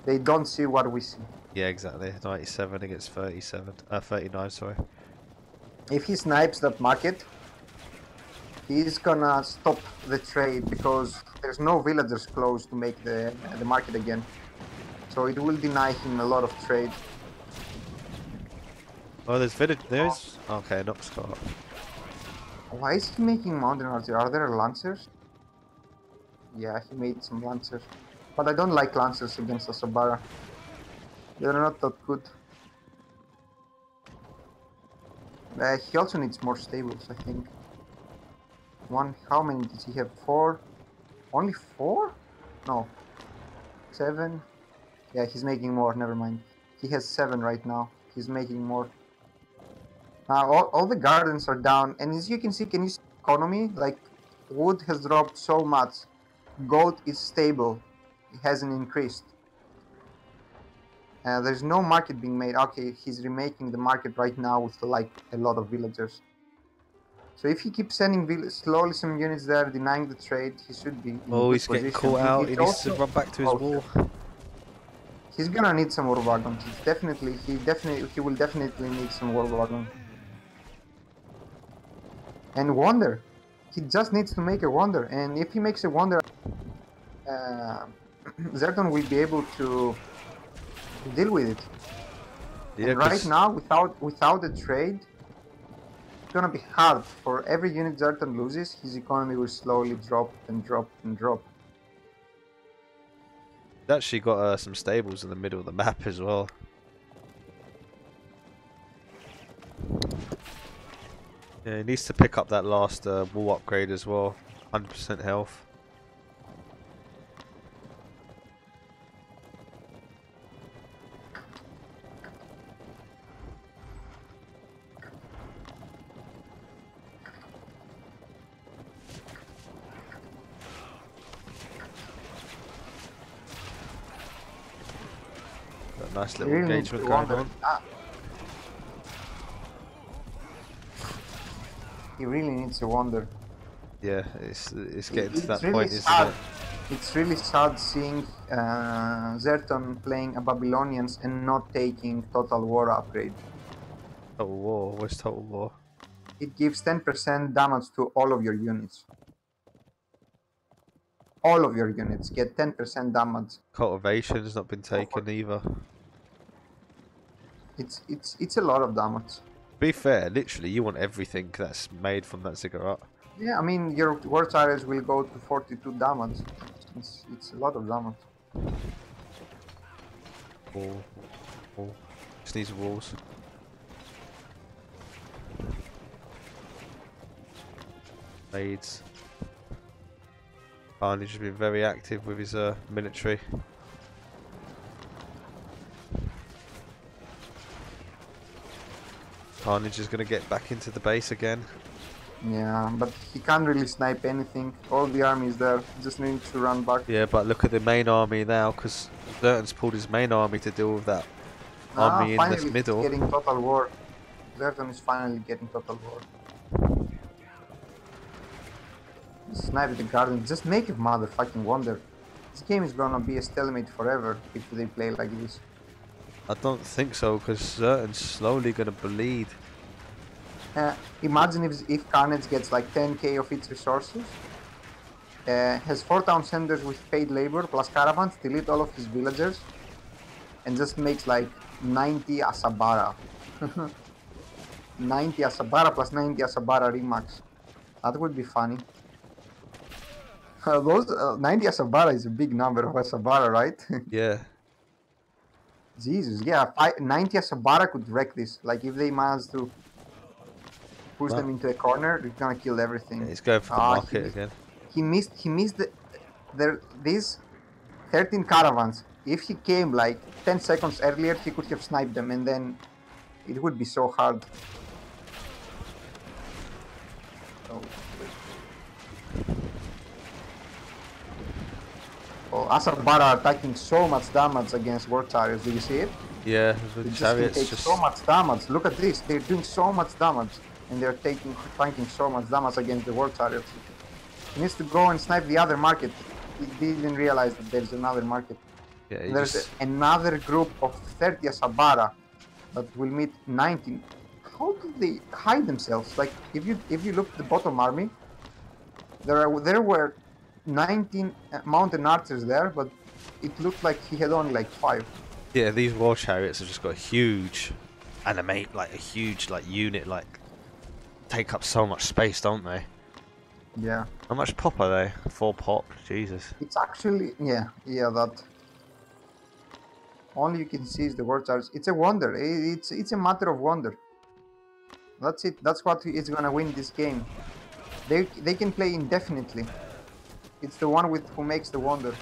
Speaker 2: They don't see what we see.
Speaker 1: Yeah, exactly. 97 against 37. 39, sorry.
Speaker 2: If he snipes that market, he's gonna stop the trade because there's no villagers close to make the market again. So it will deny him a lot of trade.
Speaker 1: Oh, there's village. There's okay, not Scott.
Speaker 2: Why is he making mountain archer? Are there lancers? Yeah, he made some lancers. But I don't like lancers against Asabara. They're not that good. He also needs more stables, I think. How many does he have? 4? Only 4? No. 7? Yeah, he's making more, never mind. He has 7 right now. He's making more. All the gardens are down, and as you can see, economy? Like, wood has dropped so much. Gold is stable. It hasn't increased. There's no market being made. Okay, he's remaking the market right now with like a lot of villagers. So if he keeps sending slowly some units there, denying the trade, he should be in
Speaker 1: Oh,
Speaker 2: good
Speaker 1: he's getting
Speaker 2: position.
Speaker 1: caught out. He needs
Speaker 2: also,
Speaker 1: to run back to his wall.
Speaker 2: He's gonna need some war wagons. He will definitely need some war wagons. And wonder. He just needs to make a wonder, and if he makes a wonder, Zerton will be able to deal with it.
Speaker 1: Yeah,
Speaker 2: and right now, without a trade, it's gonna be hard. For every unit Zerton loses, his economy will slowly drop and drop and drop.
Speaker 1: He's actually got some stables in the middle of the map as well. Yeah, he needs to pick up that last wall upgrade as well. 100% health. Got a nice little engagement going on.
Speaker 2: He really needs a wonder.
Speaker 1: Yeah, it's getting to that
Speaker 2: really
Speaker 1: point, isn't it?
Speaker 2: It's really sad seeing Zerton playing a Babylonians and not taking Total War upgrade.
Speaker 1: Total War? Where's Total War?
Speaker 2: It gives 10% damage to all of your units. All of your units get 10% damage.
Speaker 1: Cultivation's not been taken either.
Speaker 2: It's a lot of damage.
Speaker 1: To be fair, literally, you want everything that's made from that ziggurat.
Speaker 2: Yeah, I mean, your war areas will go to 42 damage. It's a lot of damage.
Speaker 1: Wall. Just needs walls. Raids. Carnage has been very active with his military. Carnage is going to get back into the base again.
Speaker 2: Yeah, but he can't really snipe anything. All the army is there. He just needs to run back.
Speaker 1: Yeah, but look at the main army now, because Zerton's pulled his main army to deal with that army in the middle.
Speaker 2: He's getting total war. Zerton is finally getting total war. Snipe the garden. Just make a motherfucking wonder. This game is gonna be a stalemate forever if they play like this.
Speaker 1: I don't think so, because Zerton's slowly going to bleed.
Speaker 2: Imagine if Carnage gets like 10k of its resources, has 4 town centers with paid labor plus caravans, delete all of his villagers, and just makes like 90 Asabara. 90 Asabara plus 90 Asabara remax. That would be funny. Those 90 Asabara is a big number of Asabara, right?
Speaker 1: Yeah.
Speaker 2: Jesus, yeah, 90 Asabara could wreck this. Like if they manage to push them into a corner, they're gonna kill everything.
Speaker 1: Yeah, he's going for the market again.
Speaker 2: He missed these 13 caravans. If he came like 10 seconds earlier, he could have sniped them, and then it would be so hard. Oh, Oh, Asabara attacking so much damage against war chariots. Do you see it?
Speaker 1: Yeah,
Speaker 2: They
Speaker 1: the
Speaker 2: just
Speaker 1: chariots
Speaker 2: take so much damage. Look at this. They're doing so much damage, and they're tanking so much damage against the war chariots. He needs to go and snipe the other market. He didn't realize that there's another market.
Speaker 1: Yeah,
Speaker 2: There's another group of 30 Asabara that will meet 19. How do they hide themselves? Like if you look at the bottom army, there were 19 mountain archers there, but it looked like he had only like 5.
Speaker 1: Yeah, these war chariots have just got a huge animate, like a huge like unit, like take up so much space, don't they?
Speaker 2: Yeah.
Speaker 1: How much pop are they? 4 pop. Jesus.
Speaker 2: It's actually yeah that. Only you can see is the war chariots. It's a wonder. It's a matter of wonder. That's it. That's what is gonna win this game. They can play indefinitely. It's the one who makes the wonder.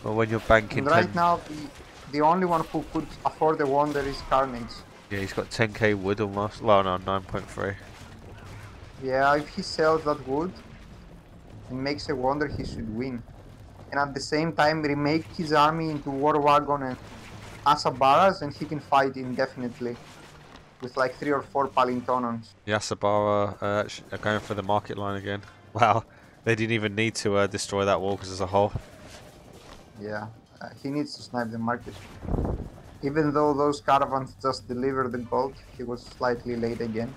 Speaker 1: Well, when you're banking
Speaker 2: And right now, the only one who could afford the wonder is Carnage.
Speaker 1: Yeah, he's got 10k wood almost. Well, no, 9.3.
Speaker 2: Yeah, if he sells that wood and makes a wonder, he should win. And at the same time, remake his army into War Wagon and Asabaras, and he can fight indefinitely with like 3 or 4 Palintonons.
Speaker 1: The Asabara are going for the market line again. Wow, they didn't even need to destroy that wall because there's a hole.
Speaker 2: Yeah, he needs to snipe the market. Even though those caravans just delivered the gold, he was slightly late again.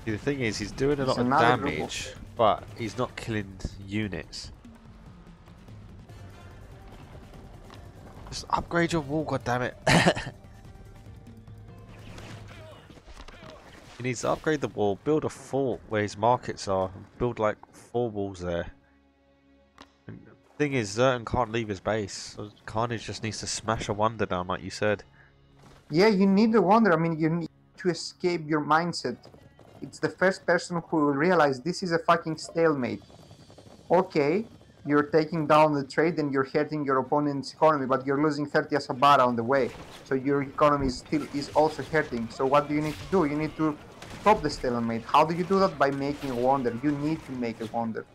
Speaker 1: See, the thing is, he's doing a lot of damage, but he's not killing units. Just upgrade your wall, goddammit. He needs to upgrade the wall, build a fort where his markets are, build like 4 walls there. And the thing is, Zertan can't leave his base, so Carnage just needs to smash a wonder down like you said.
Speaker 2: Yeah, you need a wonder. I mean, you need to escape your mindset. It's the first person who will realize this is a fucking stalemate. Okay, you're taking down the trade and you're hurting your opponent's economy, but you're losing 30 Asabara on the way. So your economy is also hurting. So what do you need to do? You need to stop the stalemate. How do you do that? By making a wonder. You need to make a wonder.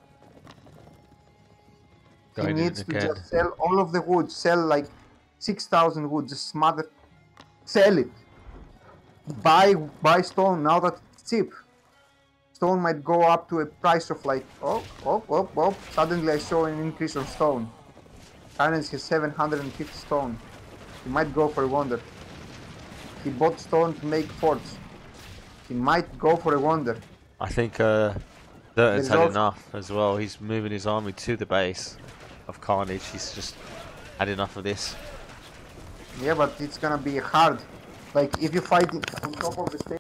Speaker 2: He needs to just sell all of the wood. Sell like 6,000 wood. Just smother. Sell it. Buy stone now that it's cheap. Stone might go up to a price of like, oh, suddenly I saw an increase on stone. Carnage has 750 stone. He might go for a wonder. He bought stone to make forts. He might go for a wonder.
Speaker 1: I think Zertan's had enough as well. He's moving his army to the base of Carnage. He's just had enough of this.
Speaker 2: Yeah, but it's gonna be hard. Like, if you fight on top of the stage,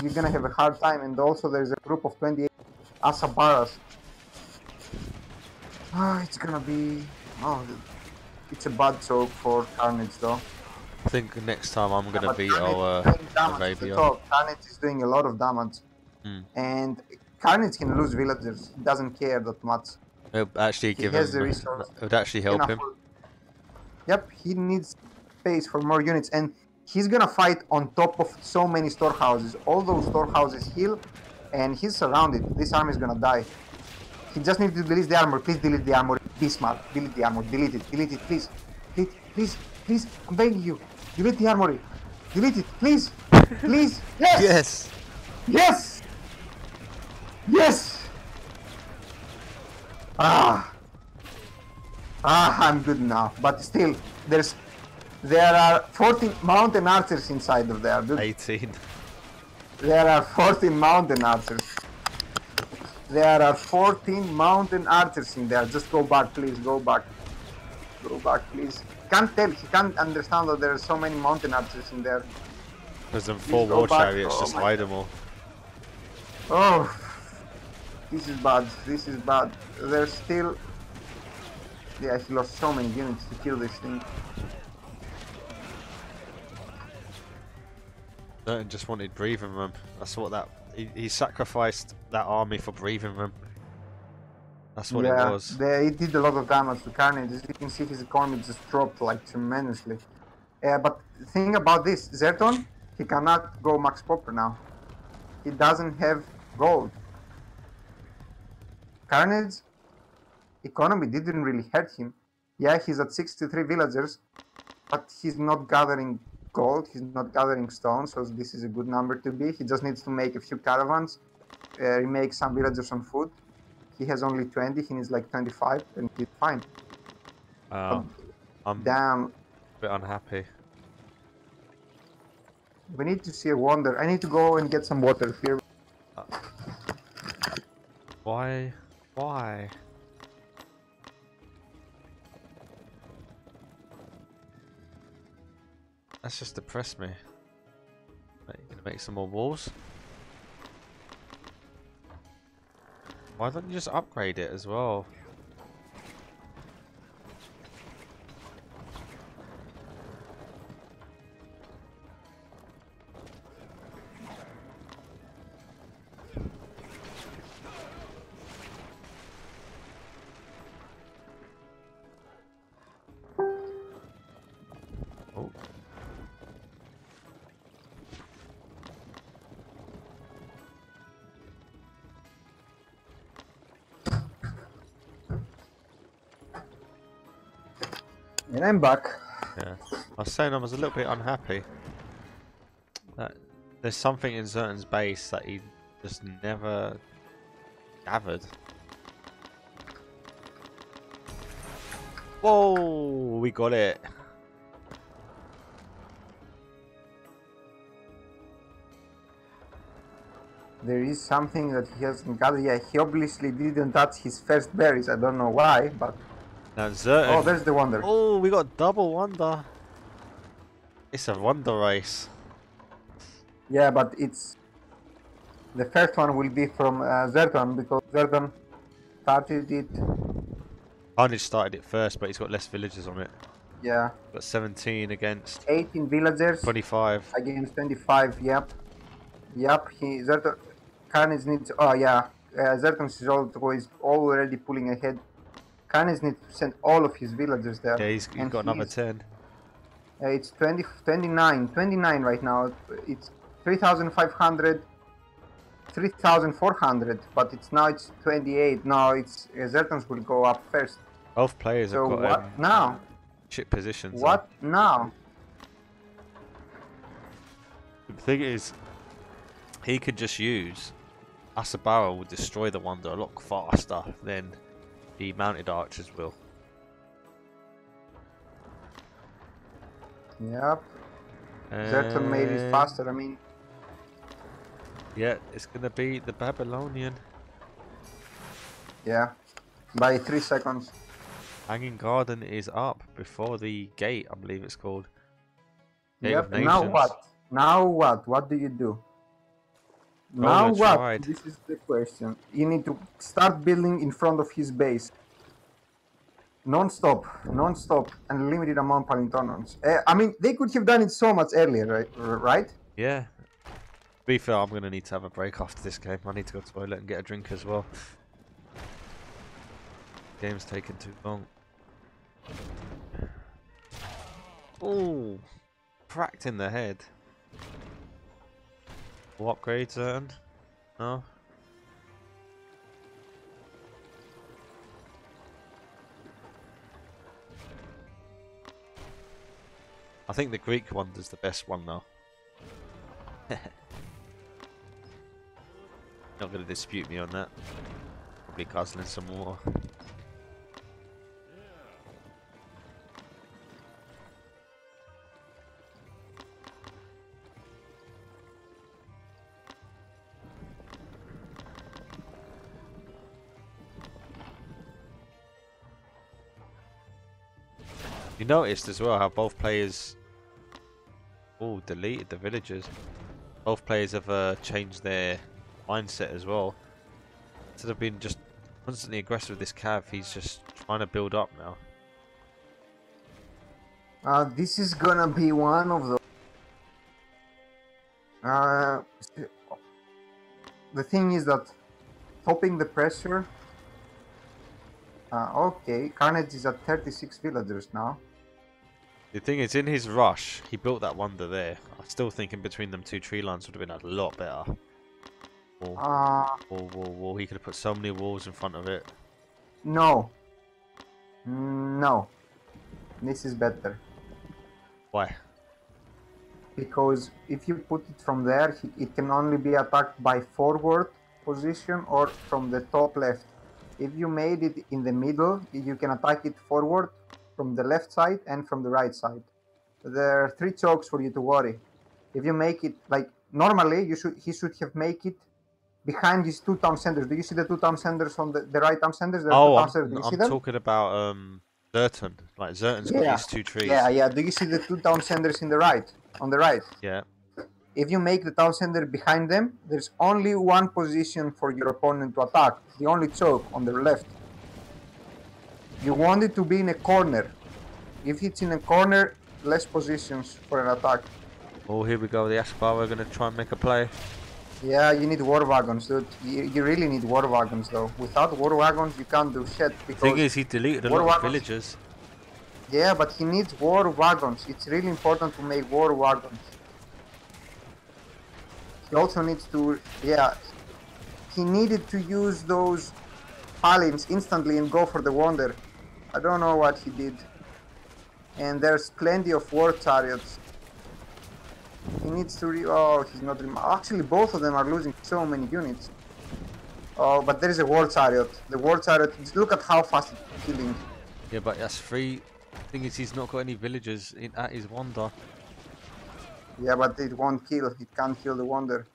Speaker 2: you're gonna have a hard time. And also there's a group of 28 Asabaras. It's gonna be... it's a bad choke for Carnage though.
Speaker 1: I think next time I'm gonna beat
Speaker 2: Arabia. Carnage is doing a lot of damage. And Carnage can lose villagers. He doesn't care that much.
Speaker 1: It would actually give him... It would actually help him.
Speaker 2: Yep, he needs space for more units. And he's gonna fight on top of so many storehouses. All those storehouses heal, and he's surrounded. This army is gonna die. He just needs to delete the armor. Please delete the armor. Be smart. Delete the armor. Delete it. Delete it, please. Delete, please. I'm begging you. Delete the armory. Delete it, please. Please. Yes.
Speaker 1: Yes.
Speaker 2: Yes. I'm good now. But still, there are 14 mountain archers inside of there, dude.
Speaker 1: 18.
Speaker 2: There are 14 mountain archers. There are 14 mountain archers in there. Just go back, please. Go back. Go back, please. He can't understand that there are so many mountain archers in there.
Speaker 1: There's them 4 war chariots, just hide them all.
Speaker 2: Oh, this is bad. This is bad. There's still... Yeah, he lost so many units to kill this thing.
Speaker 1: Zertan just wanted breathing room. That's what that... He sacrificed that army for breathing room. That's what it was.
Speaker 2: It did a lot of damage to Carnage. As you can see, his economy just dropped like tremendously. But think about this, Zerton He cannot go max popper now. He doesn't have gold. Carnage economy didn't really hurt him. Yeah, he's at 63 villagers, but he's not gathering gold, he's not gathering stones, so this is a good number to be. He just needs to make a few caravans, remake some villagers on food. He has only 20, he needs like 25, and he's fine.
Speaker 1: I'm
Speaker 2: Damn.
Speaker 1: a bit unhappy.
Speaker 2: We need to see a wonder. I need to go and get some water here.
Speaker 1: Why? Why? That's just depressed me. Are you gonna make some more walls? Why don't you just upgrade it as well? Oh.
Speaker 2: And I'm back.
Speaker 1: Yeah, I was saying I was a little bit unhappy that there's something in Zertan's base that he just never gathered. Whoa, we got it.
Speaker 2: There is something that he hasn't gathered. Yeah, he obviously didn't touch his first berries. I don't know why, but...
Speaker 1: Now Zertan.
Speaker 2: Oh, there's the wonder.
Speaker 1: Oh, we got double wonder. It's a wonder race.
Speaker 2: Yeah, but it's... The first one will be from Zertan, because Zertan started it.
Speaker 1: Carnage started it first, but he's got less villagers on it.
Speaker 2: Yeah.
Speaker 1: Got 17 against
Speaker 2: 18 villagers
Speaker 1: 25.
Speaker 2: against 25. Yep. Yep. Zertan Carnage needs. Oh yeah. Zertan is already pulling ahead. Carnage needs to send all of his villagers there.
Speaker 1: Yeah, he's got another 10.
Speaker 2: It's 29 right now. It's 3,500, 3,400, but it's 28. No, it's Zertans will go up first.
Speaker 1: Both players
Speaker 2: So
Speaker 1: have got
Speaker 2: what now?
Speaker 1: shit positions.
Speaker 2: What now?
Speaker 1: The thing is, he could just use Asabara will destroy the wonder a lot faster than the mounted archers will.
Speaker 2: Yep. Zertan made it faster. I mean,
Speaker 1: yeah, it's gonna be the Babylonian.
Speaker 2: yeah, by 3 seconds.
Speaker 1: Hanging Garden is up before the gate, I believe it's called. Gate
Speaker 2: Yep.
Speaker 1: of
Speaker 2: Now
Speaker 1: Nations.
Speaker 2: what? Now what? What do you do?
Speaker 1: Roller
Speaker 2: Now what?
Speaker 1: tried.
Speaker 2: This is the question. You need to start building in front of his base. Non-stop, unlimited amount Palintonons. I mean, they could have done it so much earlier, right?
Speaker 1: Yeah. To be fair, I'm going to need to have a break after this game. I need to go to the toilet and get a drink as well. Game's taking too long. Oh, cracked in the head. What upgrade turn? No. I think the Greek wonder's the best one though. Not going to dispute me on that. Probably guzzling some more. You noticed as well how both players deleted the villagers. Both players have changed their mindset as well. Instead of being just constantly aggressive with this cav, he's just trying to build up now.
Speaker 2: This is gonna be one of those. The thing is that topping the pressure. Okay, Carnage is at 36 villagers now.
Speaker 1: The thing is, in his rush, he built that wonder there. I I'm still thinking between them two tree lines would have been a lot better. Wall. He could have put so many walls in front of it.
Speaker 2: No. No. This is better.
Speaker 1: Why?
Speaker 2: Because if you put it from there, it can only be attacked by forward position or from the top left. If you made it in the middle, you can attack it forward from the left side and from the right side. There are 3 chokes for you to worry. If you make it like normally, he should have make it behind these 2 town centers. Do you see the 2 town centers on the right town centers? There are 2 town centers. Do you see them?
Speaker 1: Talking about Zerton. Like Zerton's got these 2 trees.
Speaker 2: Yeah. Do you see the 2 town centers in the right? On the right.
Speaker 1: Yeah.
Speaker 2: If you make the town center behind them, there's only one position for your opponent to attack. The only choke on the left. You want it to be in a corner. If it's in a corner, less positions for an attack.
Speaker 1: Oh, here we go. The Aspar are going to try and make a play.
Speaker 2: Yeah, you need war wagons, dude. You really need war wagons, though. Without war wagons, you can't do shit.
Speaker 1: The thing is, he deleted a lot of villagers.
Speaker 2: Yeah, but he needs war wagons. It's really important to make war wagons. He also needs to, he needed to use those paladins instantly and go for the wonder. I don't know what he did. And there's plenty of war chariots. He needs to he's not actually both of them are losing so many units. Oh, but there is a war chariot. The war chariot, look at how fast it's killing.
Speaker 1: Yeah, but that's 3. The thing is, he's not got any villagers at his wonder.
Speaker 2: Yeah, but it won't kill. It can't kill the wonder.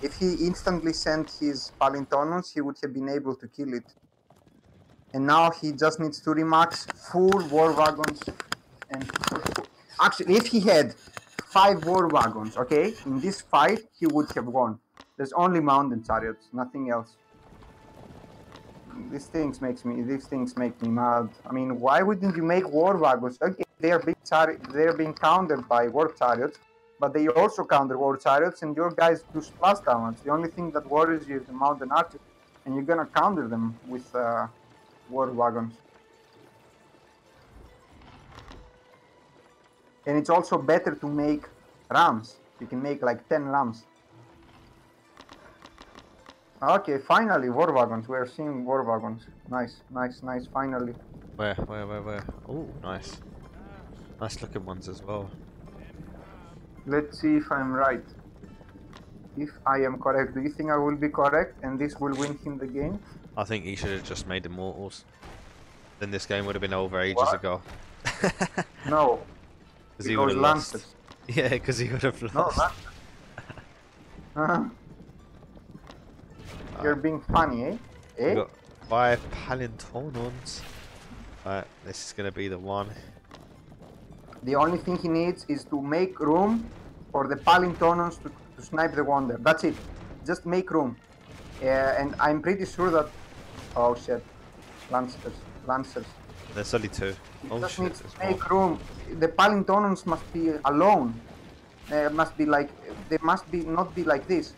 Speaker 2: If he instantly sent his Palintonons, he would have been able to kill it. And now he just needs to remax full war wagons. And actually, if he had 5 war wagons, okay, in this fight, he would have won. There's only mountain chariots, nothing else. These things make me mad. I mean, why wouldn't you make war wagons? Okay, they are being countered by war chariots, but they also counter war chariots, and your guys do splash damage. The only thing that worries you is the mountain archers, and you're gonna counter them with war wagons. And it's also better to make rams. You can make like 10 rams. Okay, finally war wagons. We're seeing war wagons. Nice, finally.
Speaker 1: Where? Oh, nice. Nice looking ones as well.
Speaker 2: Let's see if I'm right. If I am correct, do you think I will be correct and this will win him the game?
Speaker 1: I think he should have just made immortals. Then this game would have been over ages ago.
Speaker 2: No.
Speaker 1: Because he would have lost. Yeah, because he would have lost.
Speaker 2: No, You're being funny, eh?
Speaker 1: We got 5 Palintonons. Alright, this is going to be the one.
Speaker 2: The only thing he needs is to make room for the Palintonons to snipe the wonder. That's it. Just make room. And I'm pretty sure that... Oh shit. Lancers.
Speaker 1: There's only 2.
Speaker 2: He just needs to make room. The Palintonons must be alone. Must be like... They must be not be like this.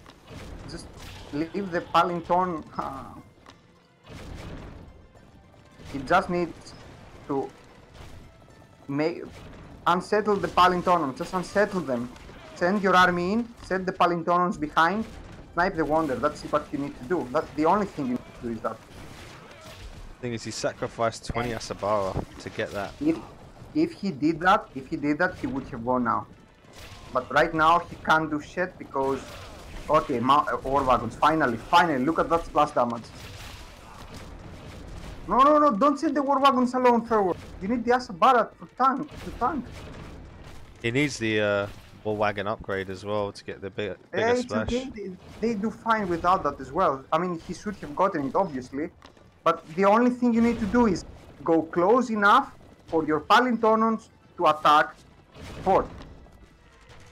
Speaker 2: Just leave the Palinton. He just needs to unsettle the Palintonons. Just unsettle them. Send your army in. Set the Palintonons behind. Snipe the wonder. That's what you need to do. That's the only thing you need to do is that.
Speaker 1: The thing is, he sacrificed 20 Asabara to get that.
Speaker 2: If he did that, he would have won now. But right now he can't do shit because. Okay, war wagons. Finally, look at that splash damage. No, don't send the war wagons alone forward. You need the Asabara to tank.
Speaker 1: He needs the war wagon upgrade as well to get the bigger splash.
Speaker 2: Okay. They do fine without that as well. I mean, he should have gotten it, obviously. But the only thing you need to do is go close enough for your Palintonons to attack fort.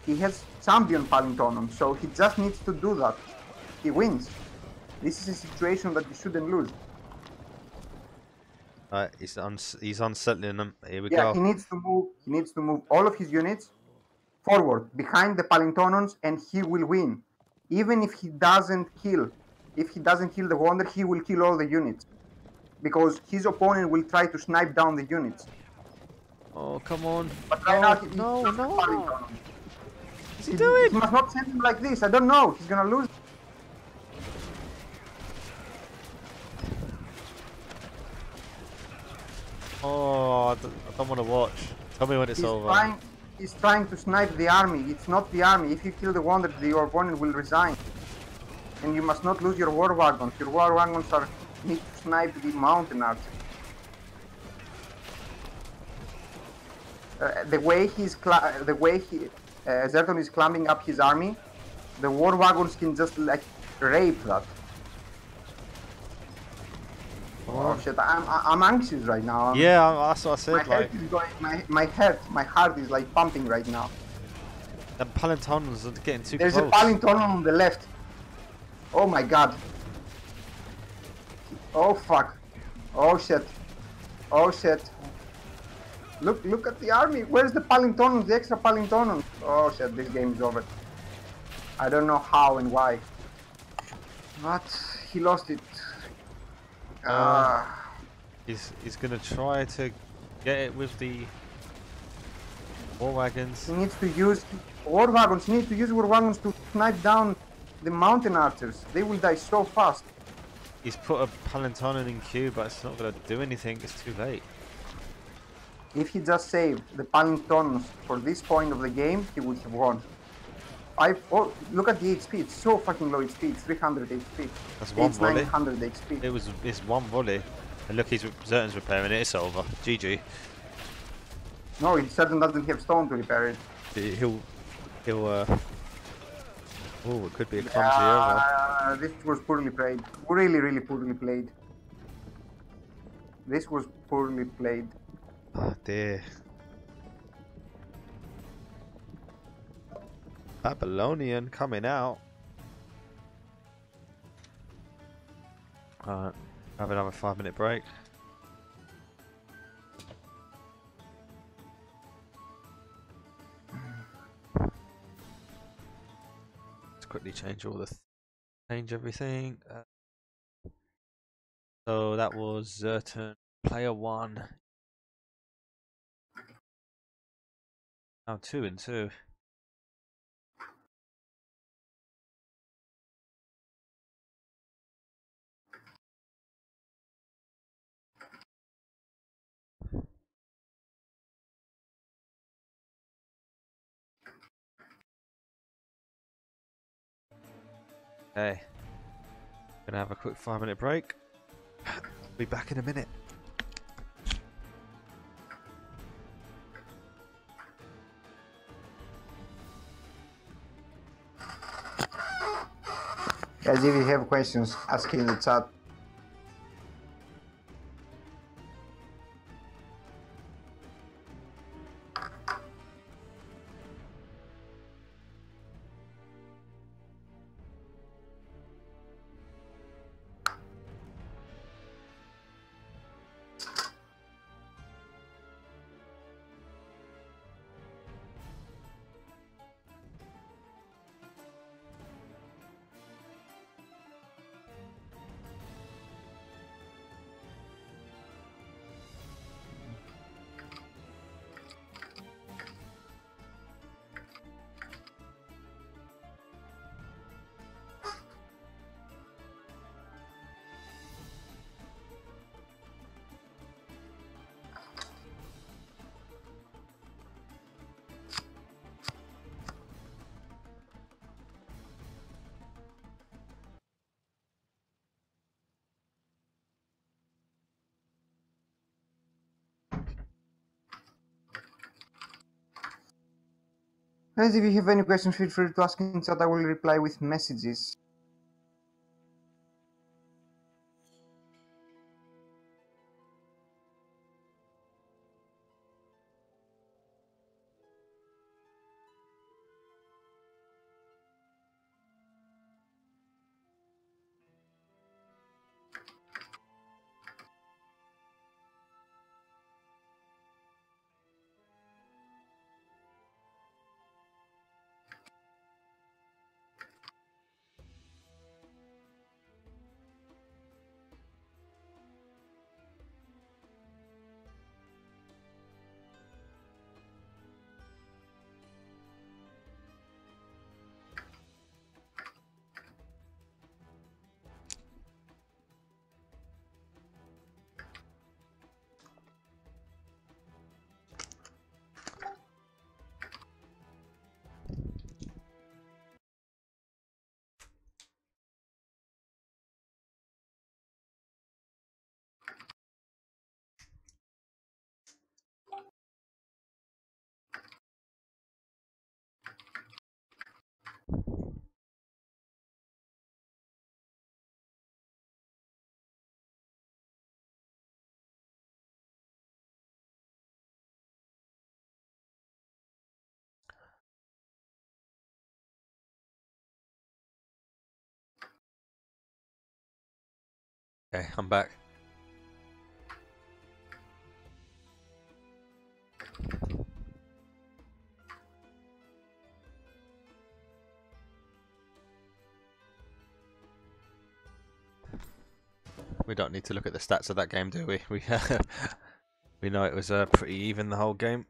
Speaker 2: He has champion Palintonon, so he just needs to do that. He wins. This is a situation that you shouldn't lose.
Speaker 1: He's unsettling them. Here we go.
Speaker 2: Yeah, he needs to move all of his units forward behind the Palintonons, and he will win. Even if he doesn't kill, the wonder, he will kill all the units. Because his opponent will try to snipe down the units.
Speaker 1: Oh, come on.
Speaker 2: But right now,
Speaker 1: no. What's he doing?
Speaker 2: He must not send him like this. I don't know. He's gonna lose.
Speaker 1: Oh, I don't want to watch. Tell me when it's over.
Speaker 2: He's trying to snipe the army. It's not the army. If you kill the one, your opponent will resign. And you must not lose your war wagons. Your war wagons need to snipe the mountain archers. The way Zerton is climbing up his army, the war wagons can just like rape that. Oh shit! I'm anxious right now.
Speaker 1: Yeah, that's what I said.
Speaker 2: My heart is going. My heart is like pumping right now.
Speaker 1: The Palintonons are getting too
Speaker 2: There's
Speaker 1: close.
Speaker 2: a Palintonon on the left. Oh my god. Oh fuck. Oh shit. Oh shit. Look at the army. Where's the Palintonons? The extra Palintonons. Oh shit! This game is over. I don't know how and why. But he lost it.
Speaker 1: He's gonna try to get it with the war wagons.
Speaker 2: He needs to use war wagons. Need to use war wagons to snipe down the mountain archers. They will die so fast.
Speaker 1: He's put a Palintonon in queue, but it's not gonna do anything. It's too late.
Speaker 2: If he just saved the Palintonons for this point of the game, he would have won. Oh, look at the HP. It's so fucking low HP. It's 300 HP.
Speaker 1: That's one
Speaker 2: it's
Speaker 1: volley.
Speaker 2: 900 HP.
Speaker 1: It's one volley. And look, Zerton's repairing it. It's over. GG.
Speaker 2: No, he certainly doesn't have stone to repair it.
Speaker 1: He'll oh, it could be a clumsy over.
Speaker 2: This was poorly played. Really poorly played. This was poorly played.
Speaker 1: Oh dear. Babylonian coming out. Alright, have another 5-minute break. Let's quickly change change everything. So that was Zerton, player 1. Now 2 and 2. Okay, gonna have a quick 5-minute break. Be back in a minute.
Speaker 2: Guys, if you have questions, ask in the chat. Guys, if you have any questions, feel free to ask in chat. I will reply with messages.
Speaker 1: Okay, I'm back. We don't need to look at the stats of that game, do we? We know it was pretty even the whole game.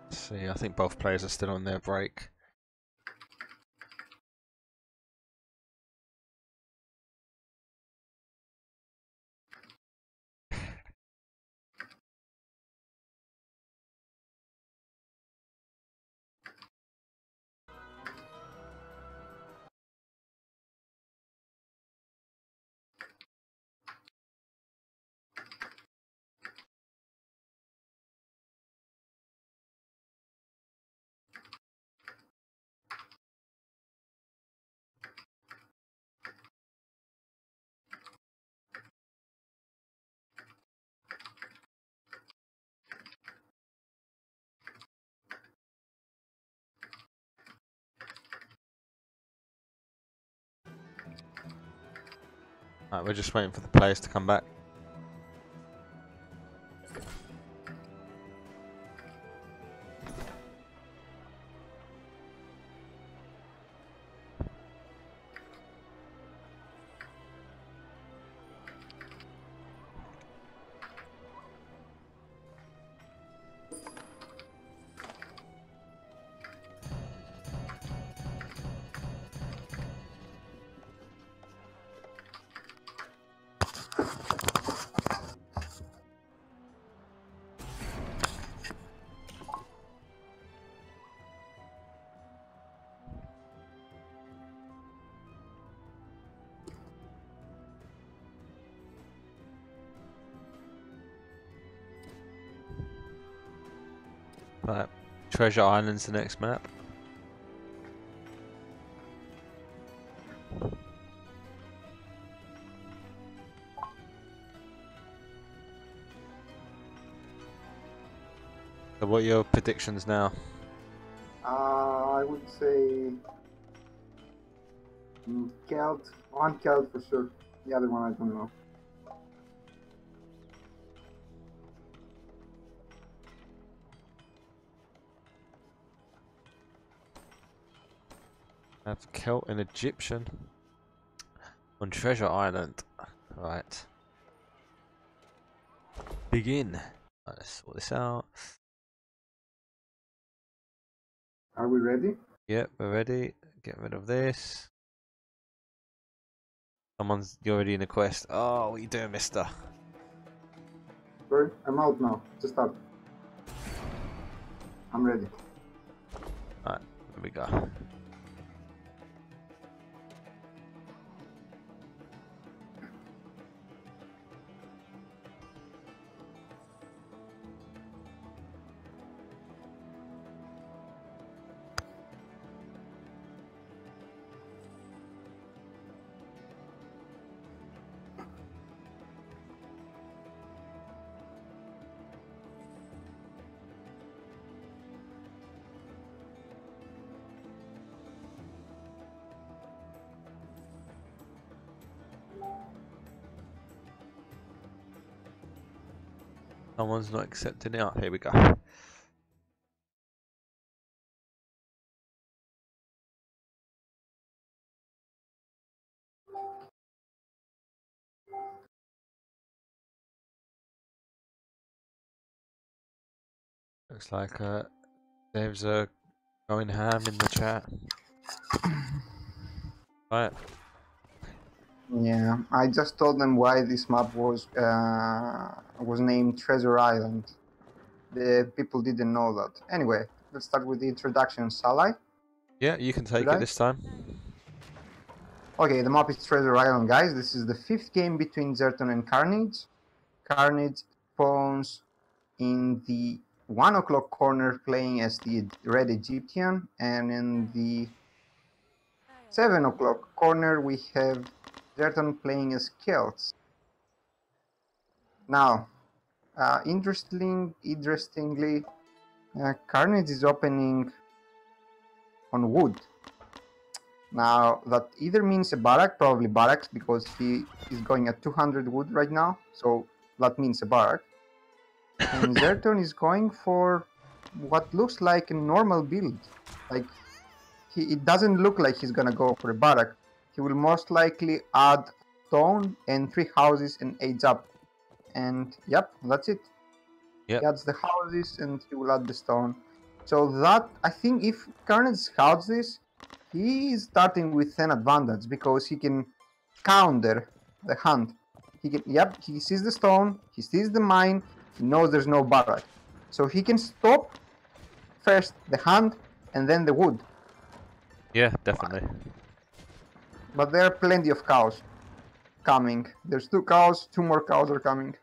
Speaker 1: See, I think both players are still on their break. Alright, we're just waiting for the players to come back. Right, Treasure Island's the next map. So what are your predictions now?
Speaker 2: I would say Kelt. One Kelt for sure. The other one I don't know.
Speaker 1: I have Celt and Egyptian on Treasure Island. Right. Begin. Right, let's sort this out.
Speaker 2: Are we ready?
Speaker 1: Yep, we're ready. Get rid of this. You're already in a quest. Oh, what are you doing, mister?
Speaker 2: Sorry, I'm out now. Just up. I'm ready.
Speaker 1: Alright, here we go. Someone's not accepting it. Oh, here we go. Looks like Dave's going ham in the chat. Right.
Speaker 2: Yeah, I just told them why this map was named Treasure Island. The people didn't know that. Anyway, let's start with the introduction, shall I?
Speaker 1: Yeah, you can take it this time.
Speaker 2: Okay, the map is Treasure Island, guys. This is the 5th game between Zerton and Carnage. Carnage spawns in the 1 o'clock corner playing as the red Egyptian, and in the 7 o'clock corner we have Zerton playing as Celts. Now, interestingly, Carnage is opening on wood. Now, that either means a barrack, probably barracks, because he is going at 200 wood right now, so that means a barrack. And Zerton is going for what looks like a normal build. Like, it doesn't look like he's gonna go for a barrack. He will most likely add stone and 3 houses and age up. And yep, that's it.
Speaker 1: Yep.
Speaker 2: He adds the houses and he will add the stone. So that, I think if Carnage scouts this, he is starting with an advantage because he can counter the hunt. He can, yep, he sees the stone, he sees the mine, he knows there's no barrack. So he can stop first the hunt and then the wood.
Speaker 1: Yeah, definitely.
Speaker 2: But there are plenty of cows coming. There's 2 cows, 2 more cows are coming.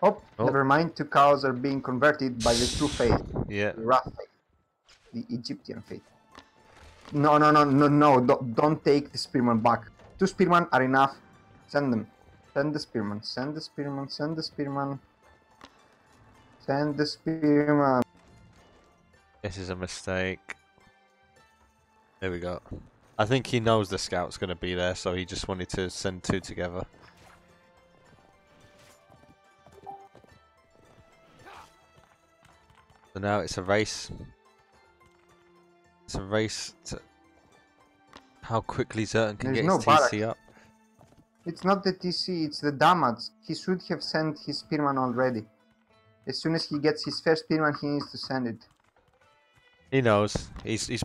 Speaker 2: Oh, never mind. 2 cows are being converted by the true faith.
Speaker 1: Yeah.
Speaker 2: The Ra faith. The Egyptian faith. No. Don't take the spearman back. 2 spearmen are enough. Send them. Send the spearman. Send the spearman. Send the spearman. Send the spearman.
Speaker 1: This is a mistake. There we go. I think he knows the scout's going to be there, so he just wanted to send 2 together. So now it's a race. It's a race to how quickly Zerton can get his TC up.
Speaker 2: It's not the TC, it's the damage. He should have sent his spearman already. As soon as he gets his first spearman, he needs to send it.
Speaker 1: He knows. He's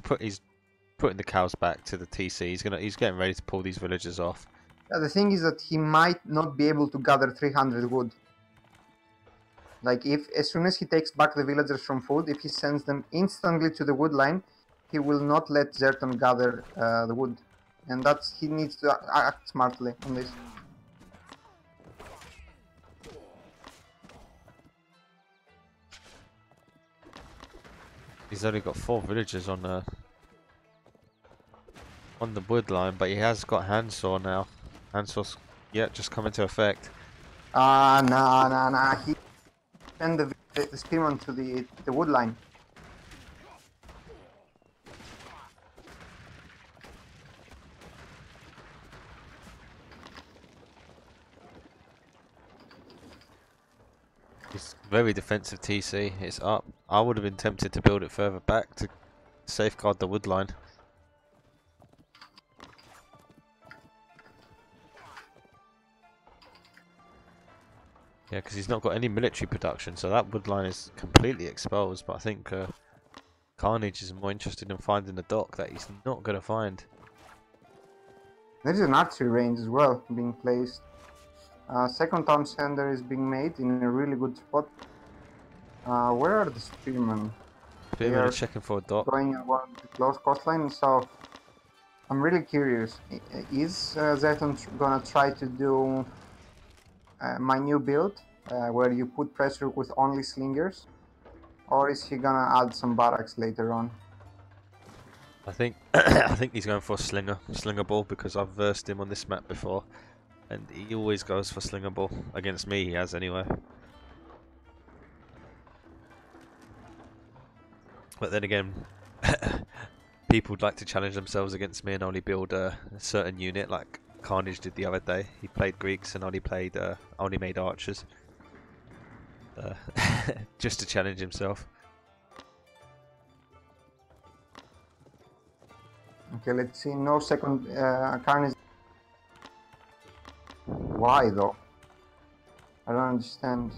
Speaker 1: putting the cows back to the TC. He's getting ready to pull these villagers off.
Speaker 2: Yeah, the thing is that he might not be able to gather 300 wood. Like, if as soon as he takes back the villagers from food, if he sends them instantly to the wood line, he will not let Zerton gather the wood. And that's, he needs to act smartly on this.
Speaker 1: He's only got 4 villagers on the wood line, but he has got handsaw now. Handsaw's just come into effect.
Speaker 2: Nah. He send the spearman to the wood line.
Speaker 1: It's very defensive TC. It's up. I would have been tempted to build it further back to safeguard the wood line. Yeah, because he's not got any military production, so that wood line is completely exposed. But I think Carnage is more interested in finding the dock that he's not going to find.
Speaker 2: There's an archery range as well being placed. Second town center is being made in a really good spot. Where are the spearmen?
Speaker 1: Spearmen are checking for a dock.
Speaker 2: Going along the close coastline, so I'm really curious. Is Zerton gonna try to do my new build, where you put pressure with only slingers? Or is he gonna add some barracks later on?
Speaker 1: I think I think he's going for a slinger ball, because I've versed him on this map before. And he always goes for slinger ball. Against me, he has anyway. But then again, people would like to challenge themselves against me and only build a certain unit, like Carnage did the other day. He played Greeks and only made archers, just to challenge himself.
Speaker 2: Okay, let's see. No second Carnage. Why though? I don't understand.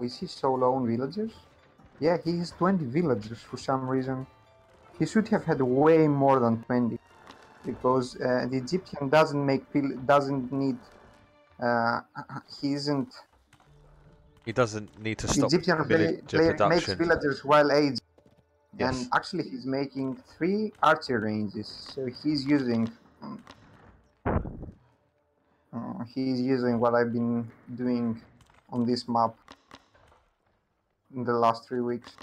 Speaker 2: Is he so low on villagers? Yeah, he has 20 villagers for some reason. He should have had way more than 20, because the Egyptian doesn't need. He doesn't need
Speaker 1: to stop
Speaker 2: Egyptian
Speaker 1: villager production.
Speaker 2: makes villagers while aged. And
Speaker 1: Yes.
Speaker 2: actually, he's making 3 archer ranges. So he's using what I've been doing on this map in the last 3 weeks.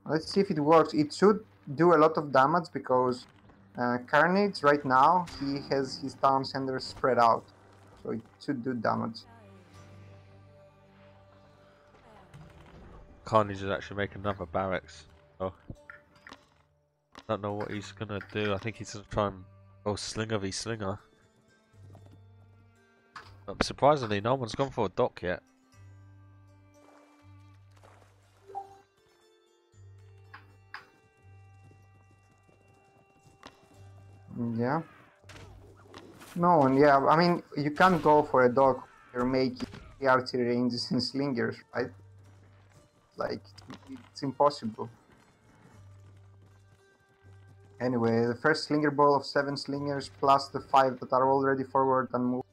Speaker 2: Let's see if it works. It should do a lot of damage because Carnage right now, he has his town center spread out. So it should do damage.
Speaker 1: Carnage is actually making another barracks. Oh. Don't know what he's gonna do. I think he's gonna try and go slinger v slinger. But surprisingly, no one's gone for a dock yet.
Speaker 2: Yeah. No, and yeah, I mean, you can't go for a dog. You're making the archery ranges and slingers, right? Like, it's impossible. Anyway, the first slinger ball of 7 slingers plus the 5 that are already forward and move.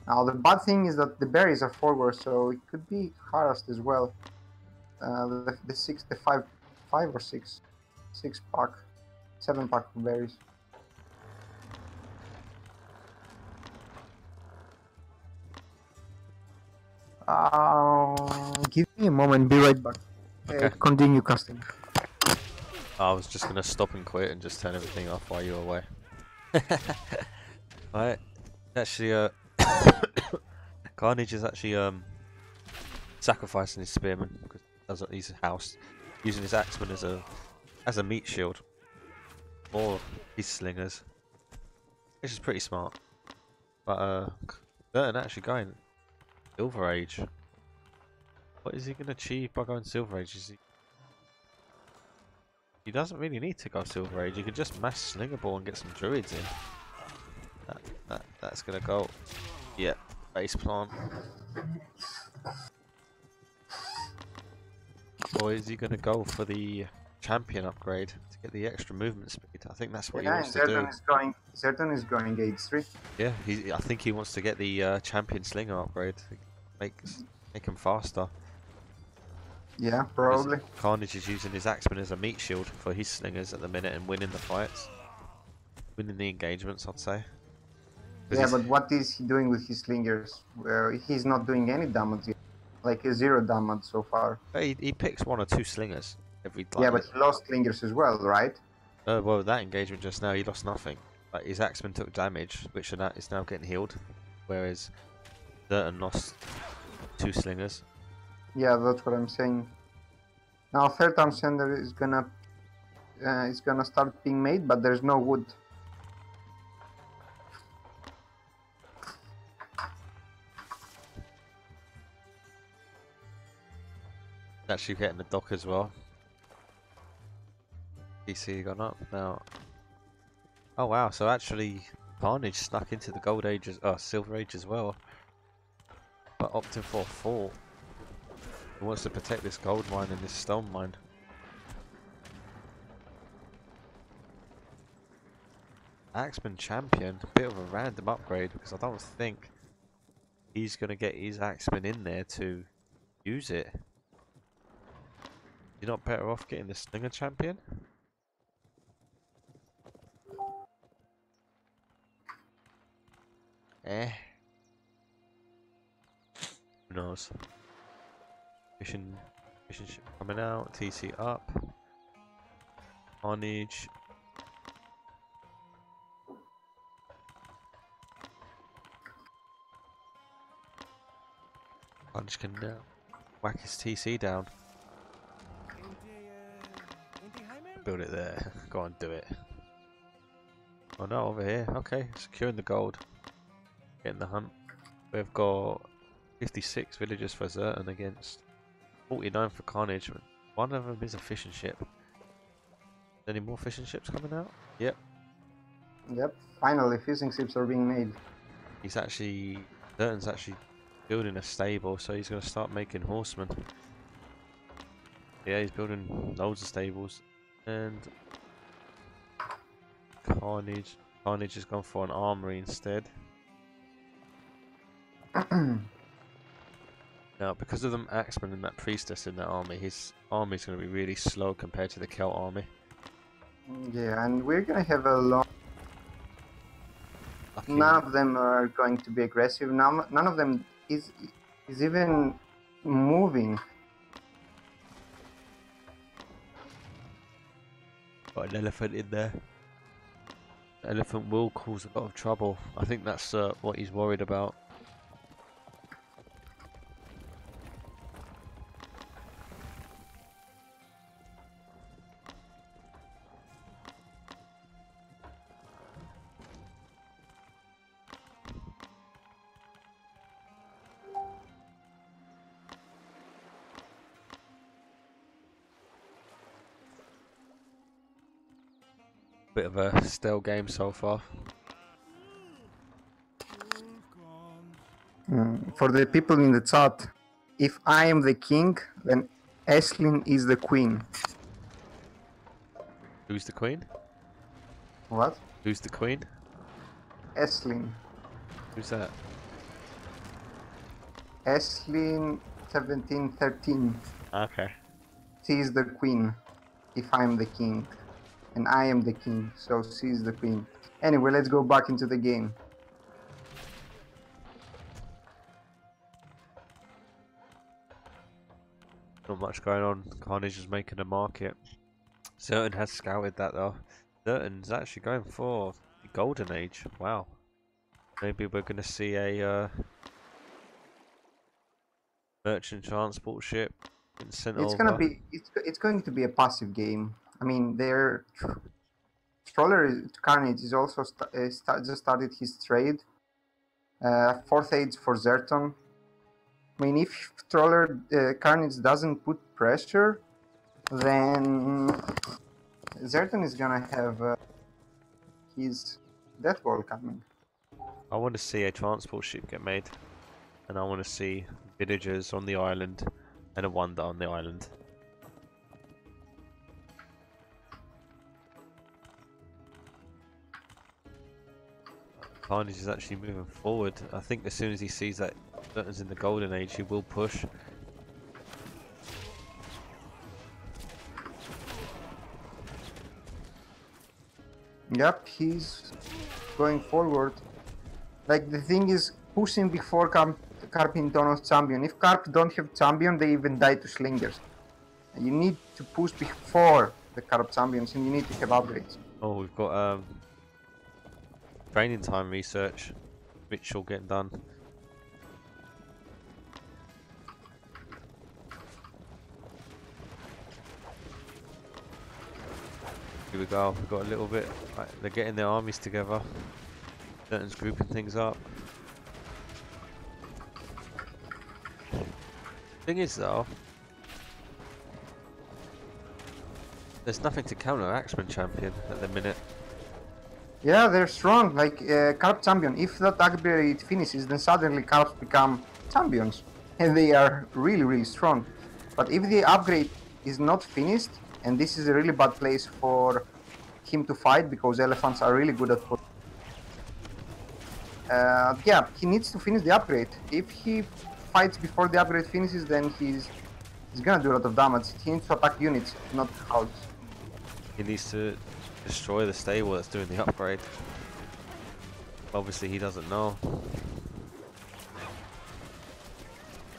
Speaker 2: Now, the bad thing is that the berries are forward, so it could be harassed as well. The 5 or 6 pack, 7 pack of berries. Give me a moment, be right back.
Speaker 1: Okay.
Speaker 2: Continue casting.
Speaker 1: I was just gonna stop and quit and just turn everything off while you were away. Right. Actually, Carnage is actually sacrificing his spearman because he's housed, using his axeman as a meat shield, or his slingers, which is pretty smart. But Burton actually going Silver Age. What is he gonna achieve by going Silver Age? He doesn't really need to go Silver Age. He could just mash Slinger Ball and get some druids in. That's gonna go. Yeah, base plant. Or is he gonna go for the champion upgrade to get the extra movement speed? I think that's what he wants to do.
Speaker 2: Zerton is going Gauge 3.
Speaker 1: Yeah, I think he wants to get the champion slinger upgrade. Make him faster.
Speaker 2: Yeah, probably.
Speaker 1: Carnage is using his axeman as a meat shield for his slingers at the minute and winning the fights. Winning the engagements, I'd say.
Speaker 2: Yeah, but what is he doing with his slingers? Where he's not doing any damage yet. Like 0 damage so far.
Speaker 1: He picks 1 or 2 slingers every time.
Speaker 2: Yeah, but he lost slingers as well, right?
Speaker 1: Well, that engagement just now, he lost nothing. Like, his axeman took damage, which is now getting healed. Whereas Zerton lost 2 slingers.
Speaker 2: Yeah, that's what I'm saying. Now, third town center is gonna start being made, but there's no wood.
Speaker 1: Actually getting the dock as well. PC gone up now. Oh wow, so actually Carnage snuck into the gold age silver age as well. But opting for a fall. He wants to protect this gold mine and this stone mine. Axeman champion, a bit of a random upgrade because I don't think he's gonna get his axeman in there to use it. You're not better off getting the Slinger champion? Who knows? Mission ship coming out, TC up. Carnage. Carnage can now whack his TC down. Build it there. Go on, do it. Oh no, over here. Okay, securing the gold. Getting the hunt. We've got 56 villagers for Zerton against 49 for Carnage. One of them is a fishing ship. Any more fishing ships coming out? Yep.
Speaker 2: Yep. Finally, fishing ships are being made.
Speaker 1: Zerton's actually building a stable, so he's going to start making horsemen. Yeah, he's building loads of stables. And Carnage has gone for an armory instead. Now, because of the axeman and that priestess in that army, his army is going to be really slow compared to the Celt army.
Speaker 2: Yeah, and we're gonna have a long.
Speaker 1: Lucky.
Speaker 2: None of them are going to be aggressive. None of them is even moving.
Speaker 1: Got an elephant in there. The elephant will cause a lot of trouble. I think that's what he's worried about. Bit of a stale game so far.
Speaker 2: For the people in the chat, if I am the king, then Eslin is the queen.
Speaker 1: Who's the queen?
Speaker 2: What?
Speaker 1: Who's the queen?
Speaker 2: Eslin.
Speaker 1: Who's that?
Speaker 2: Eslin 1713.
Speaker 1: Okay.
Speaker 2: She is the queen, if I am the king. And I am the king, so she is the queen. Anyway, let's go back into the game.
Speaker 1: Not much going on. Carnage is making a market. Certain has scouted that though. Certain's actually going for the golden age. Wow. Maybe we're going to see a merchant transport ship sent
Speaker 2: It's
Speaker 1: over.
Speaker 2: gonna be it's going to be a passive game. I mean, their Stroller Carnage is also just started his trade. 4th age for Zerton. I mean, if Stroller Carnage doesn't put pressure, then Zerton is gonna have his death ball coming.
Speaker 1: I want to see a transport ship get made, and I want to see villagers on the island and a wonder on the island. Carnage is actually moving forward. I think as soon as he sees that Zerton's in the golden age, he will push.
Speaker 2: Yep, he's going forward. Like, the thing is, pushing before Carp in Dono's champion. If Carp don't have champion, they even die to slingers. You need to push before the Carp champions, and you need to have upgrades.
Speaker 1: Oh, we've got training time research. Mitchell getting done. Here we go. We've got a little bit. Right, they're getting their armies together. Certain's grouping things up. Thing is though, there's nothing to counter Axeman champion at the minute.
Speaker 2: Yeah, they're strong. Like, Carp champion. If that upgrade finishes, then suddenly Carps become champions, and they are really, really strong. But if the upgrade is not finished, and this is a really bad place for him to fight, because elephants are really good at yeah, he needs to finish the upgrade. If he fights before the upgrade finishes, then he's gonna do a lot of damage. He needs to attack units, not houses.
Speaker 1: He needs to destroy the stable that's doing the upgrade. Obviously he doesn't know.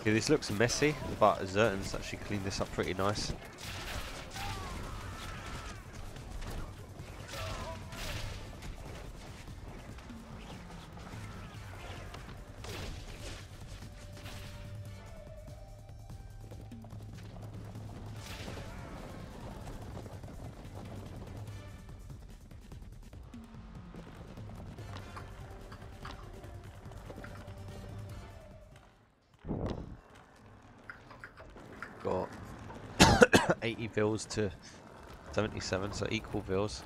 Speaker 1: Okay, this looks messy, but Zerton's actually cleaned this up pretty nice. Got 80 vils to 77, so equal vils.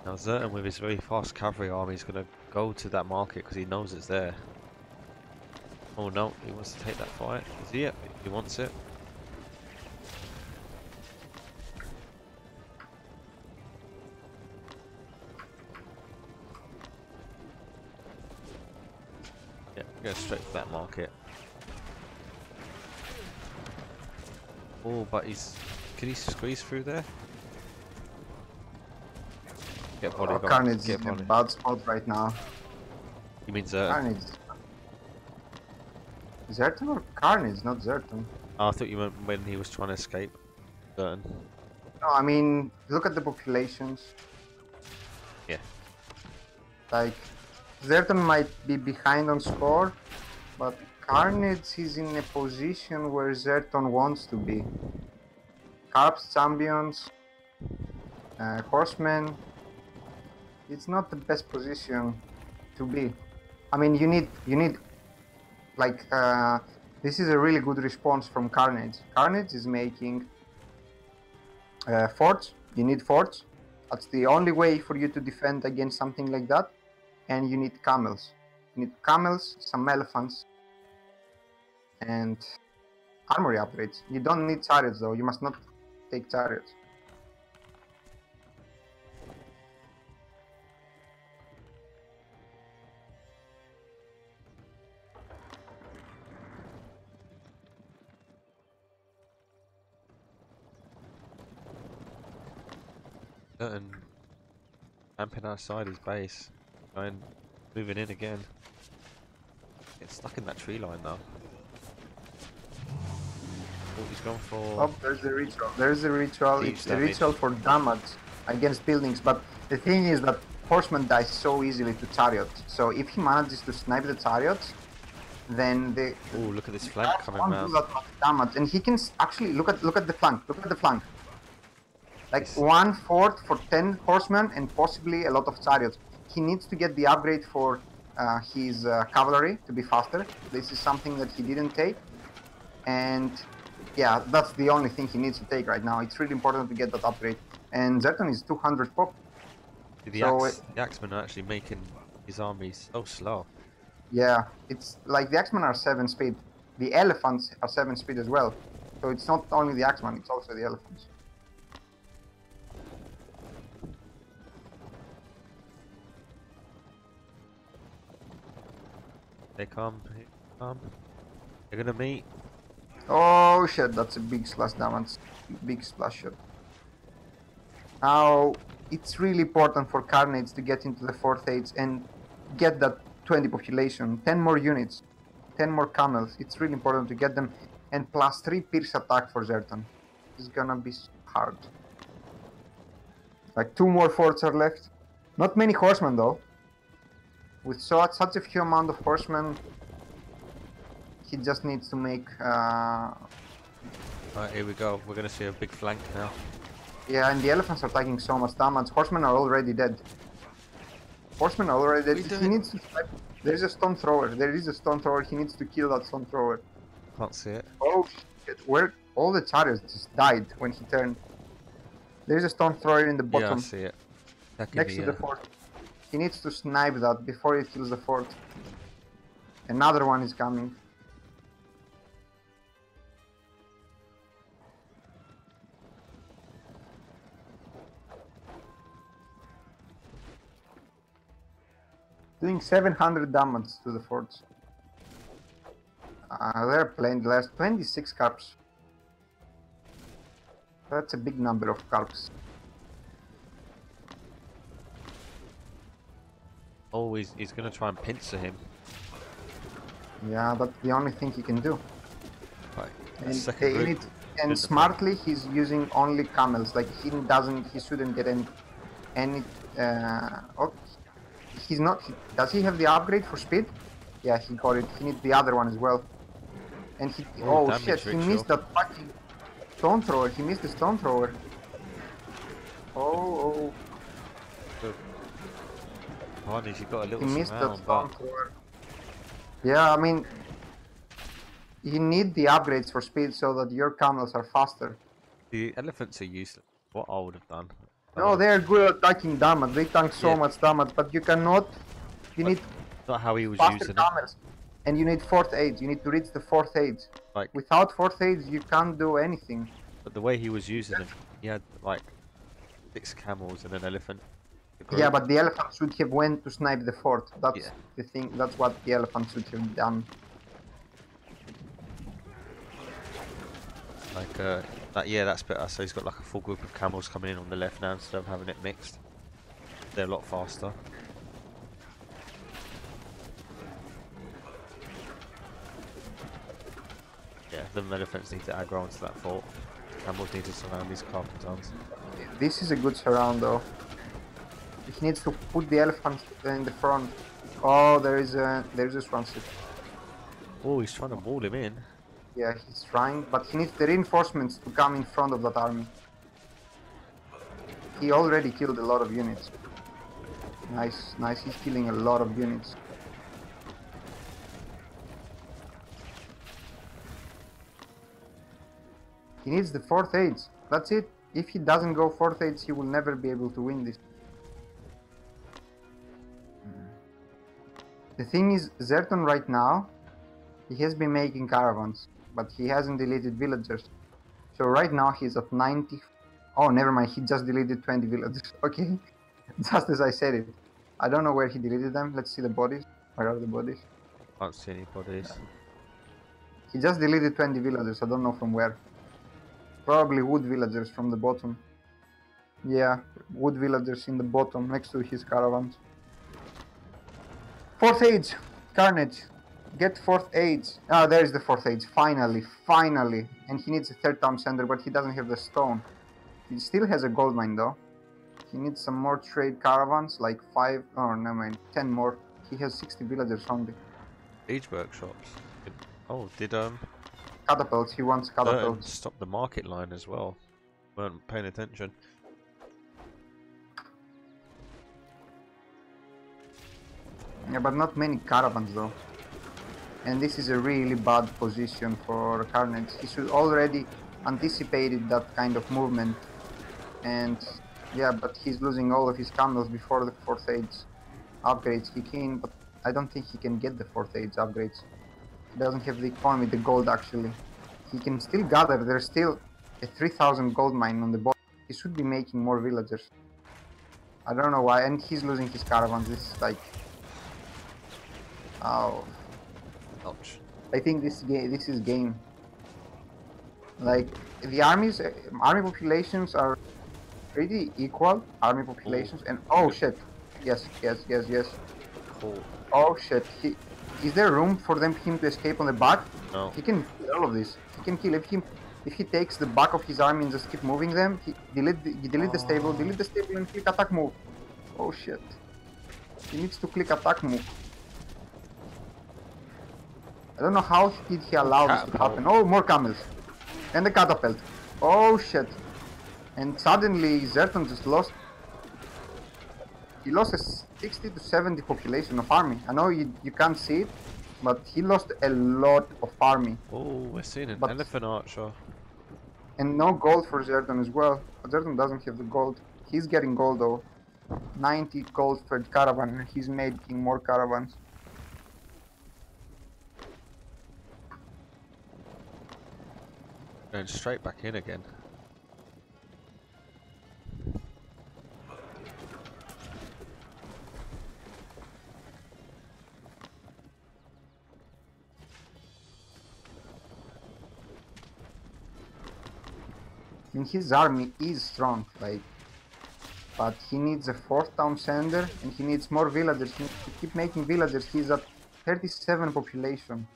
Speaker 1: Now Zerton with his very fast cavalry army is going to go to that market because he knows it's there. Oh no, he wants to take that fight. Is he it? He wants it. Go straight for that market. Oh, but he's... Can he squeeze through there? Get body,
Speaker 2: Carnage is
Speaker 1: get
Speaker 2: in a
Speaker 1: body.
Speaker 2: bad spot right now.
Speaker 1: You mean Zerton?
Speaker 2: Carnage. Zerton or Carnage, not Zerton.
Speaker 1: Oh, I thought you meant when he was trying to escape. Zerton.
Speaker 2: No, I mean, look at the populations.
Speaker 1: Yeah.
Speaker 2: Like, Zerton might be behind on score, but Carnage is in a position where Zerton wants to be. Carps, champions, horsemen. It's not the best position to be. I mean, you need, like, this is a really good response from Carnage. Carnage is making forts. You need forts. That's the only way for you to defend against something like that. And you need camels. You need camels, some elephants, and armory upgrades. You don't need chariots though. You must not take chariots.
Speaker 1: Zerton camping outside his base. And moving in again. Get stuck in that tree line though. Oh, he's gone for...
Speaker 2: Oh, there's a ritual. There's a ritual. It's a ritual for damage against buildings. But the thing is that horseman dies so easily to chariots. So if he manages to snipe the chariots, then the...
Speaker 1: Oh, look at this flank coming
Speaker 2: won't
Speaker 1: round.
Speaker 2: do that much damage. And he can actually look at the flank. Look at the flank. Like 1/4 for 10 horsemen and possibly a lot of chariots. He needs to get the upgrade for his cavalry to be faster. This is something that he didn't take. And yeah, that's the only thing he needs to take right now. It's really important to get that upgrade. And Zerton is 200 pop.
Speaker 1: The axemen are actually making his armies so slow.
Speaker 2: Yeah, it's like the axemen are 7 speed. The elephants are 7 speed as well. So it's not only the axemen, it's also the elephants.
Speaker 1: They come, they're gonna meet.
Speaker 2: Oh shit, that's a big slash damage. Big splash shot. Now, it's really important for Carnage to get into the 4th age and get that 20 population. 10 more units, 10 more camels. It's really important to get them. And plus 3 pierce attack for Zerton. It's gonna be hard. Like 2 more forts are left. Not many horsemen though. With such a few amount of horsemen, he just needs to make...
Speaker 1: Right, here we go. We're gonna see a big flank now.
Speaker 2: Yeah, and the elephants are taking so much damage. Horsemen are already dead. Horsemen are already dead. He needs to... There is a stone thrower. There is a stone thrower. He needs to kill that stone thrower.
Speaker 1: Can't see it.
Speaker 2: Oh shit. Where all the chariots just died when he turned. There is a stone thrower in the bottom.
Speaker 1: Yeah, I see it.
Speaker 2: Next to the fort. He needs to snipe that before he kills the fort. Another one is coming. Doing 700 damage to the forts. They're playing the last 26 carps. That's a big number of carps.
Speaker 1: Oh, he's gonna try and pincer him.
Speaker 2: Yeah, that's the only thing he can do.
Speaker 1: Right.
Speaker 2: And smartly, he's using only camels. Like he shouldn't get any. Oh, he's not. Does he have the upgrade for speed? Yeah, he got it. He needs the other one as well. And he. Oh shit! He missed that fucking stone thrower. He missed the stone thrower. Oh.
Speaker 1: Carnage, you got a little
Speaker 2: He missed that
Speaker 1: surround,
Speaker 2: stone
Speaker 1: but
Speaker 2: thrower. Yeah, I mean, you need the upgrades for speed so that your camels are faster.
Speaker 1: the elephants are useless. What I would have done.
Speaker 2: No, they're good at attacking damage. They tank so much damage, but you cannot. You need
Speaker 1: not how he was
Speaker 2: faster
Speaker 1: using
Speaker 2: camels, and you need 4th age. You need to reach the 4th age.
Speaker 1: Like
Speaker 2: without 4th age, you can't do anything.
Speaker 1: But the way he was using them, he had like 6 camels and an elephant.
Speaker 2: Yeah, but the elephant should have went to snipe the fort. That's
Speaker 1: Yeah.
Speaker 2: the thing. That's what the elephant should have done.
Speaker 1: Yeah, that's better. So he's got like a full group of camels coming in on the left now instead of having it mixed. They're a lot faster. Yeah, the elephants need to aggro onto that fort. Camels need to surround these carpenters.
Speaker 2: This is a good surround though. He needs to put the elephant in the front. Oh, there is a swansea.
Speaker 1: Oh, he's trying to wall him in.
Speaker 2: Yeah, he's trying, but he needs the reinforcements to come in front of that army. He already killed a lot of units. Nice, nice. He's killing a lot of units. He needs the 4th age. That's it. If he doesn't go 4th age, he will never be able to win this. The thing is, Zerton right now, he has been making caravans, but he hasn't deleted villagers. So right now he's at 90. Oh, never mind. He just deleted 20 villagers. Okay, just as I said it. I don't know where he deleted them. Let's see the bodies. Where are the bodies?
Speaker 1: Can't see any bodies.
Speaker 2: He just deleted 20 villagers. I don't know from where. Probably wood villagers from the bottom. Yeah, wood villagers in the bottom next to his caravans. 4th age, Carnage. Get 4th age. Ah, there is the 4th age. Finally, finally. And he needs a 3rd town center, but he doesn't have the stone. He still has a gold mine though. He needs some more trade caravans, like 5, oh never mind, 10 more. He has 60 villagers only.
Speaker 1: Siege workshops. Oh, did
Speaker 2: Catapults, he wants catapults.
Speaker 1: stop the market line as well. Weren't paying attention.
Speaker 2: Yeah, but not many caravans though. And this is a really bad position for Carnage. He should already anticipated that kind of movement. And yeah, but he's losing all of his camels before the 4th age upgrades kick in. But I don't think he can get the 4th age upgrades. He doesn't have the economy, the gold actually. He can still gather. There's still a 3,000 gold mine on the bottom. He should be making more villagers. I don't know why. And he's losing his caravans. This is like... Oh.
Speaker 1: Ouch.
Speaker 2: I think this is game. Like the army populations are pretty equal. Army populations. And oh shit. Yes.
Speaker 1: Cool.
Speaker 2: Oh shit. Is there room for him to escape on the back?
Speaker 1: No.
Speaker 2: He can kill all of this. He can kill if he takes the back of his army and just keep moving them. He delete the stable, and click attack move. Oh shit. He needs to click attack move. I don't know how did he allow this to happen. Oh, more camels. And the catapult. Oh shit. And suddenly Zerton just lost. He lost a 60 to 70 population of army. I know you can't see it, but he lost a lot of army.
Speaker 1: Oh, we're seeing an elephant archer.
Speaker 2: And no gold for Zerton as well. Zerton doesn't have the gold. He's getting gold though. 90 gold per caravan, and he's making more caravans.
Speaker 1: Going straight back in again.
Speaker 2: I mean, his army is strong, like, but he needs a 4th town center and he needs more villagers. He needs to keep making villagers. He's at 37 population.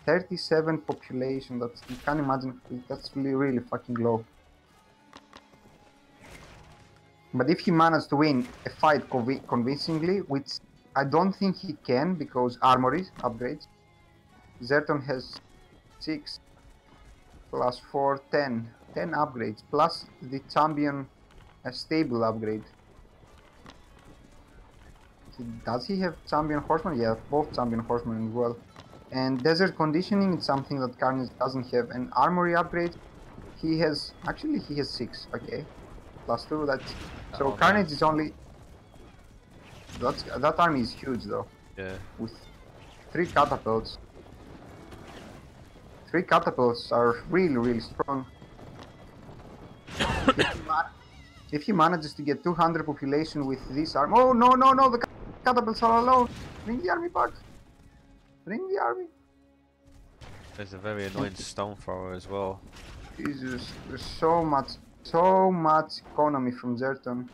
Speaker 2: 37 population. That's, you can't imagine. That's really fucking low. But if he manages to win a fight convincingly, which I don't think he can because armories upgrades. Zerton has 6 plus 4, 10. 10 upgrades plus the champion stable upgrade. Does he have champion horseman? Yeah, both champion horsemen as well. And desert conditioning is something that Carnage doesn't have. And armory upgrade, he has 6. Okay, plus 2. That's so Carnage is only. That army is huge though.
Speaker 1: Yeah.
Speaker 2: With 3 catapults. 3 catapults are really strong. If he manages to get 200 population with this army... Oh, no, no, no, the catapults are alone. Bring the army back. Bring the army.
Speaker 1: There's a very annoying stone thrower as well.
Speaker 2: Jesus, there's so much economy from Zerton.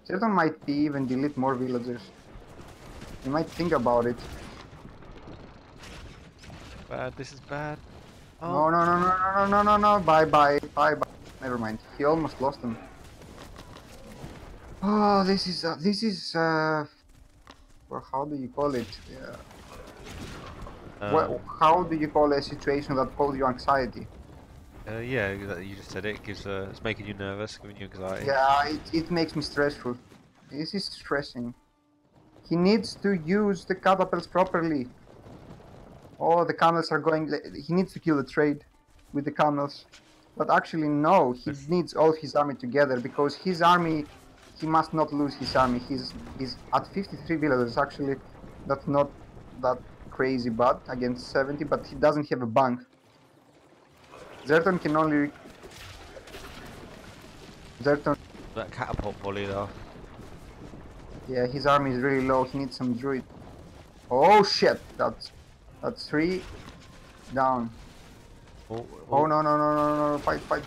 Speaker 2: Zerton might even delete more villagers. You might think about it.
Speaker 1: Bad, this is bad.
Speaker 2: Oh. No, no, no, no, no, no, no, no, bye, bye, bye, bye. Never mind, he almost lost them. Oh, this is, well, how do you call it? Well, how do you call a situation that causes you anxiety?
Speaker 1: Yeah, you just said it. It's making you nervous, giving you anxiety.
Speaker 2: Yeah, it makes me stressful. This is stressing. He needs to use the catapults properly. Oh, the camels are going... He needs to kill the trade with the camels. But actually, no. He needs all his army together because his army... He must not lose his army. He's at 53 villagers. Actually, that's not that crazy bad against 70, but he doesn't have a bank. Zerton can only... Zerton...
Speaker 1: That catapult volley though.
Speaker 2: Yeah, his army is really low. He needs some druid. Oh shit! That's 3 down.
Speaker 1: Oh,
Speaker 2: oh no, no, no, no, no, fight, fight.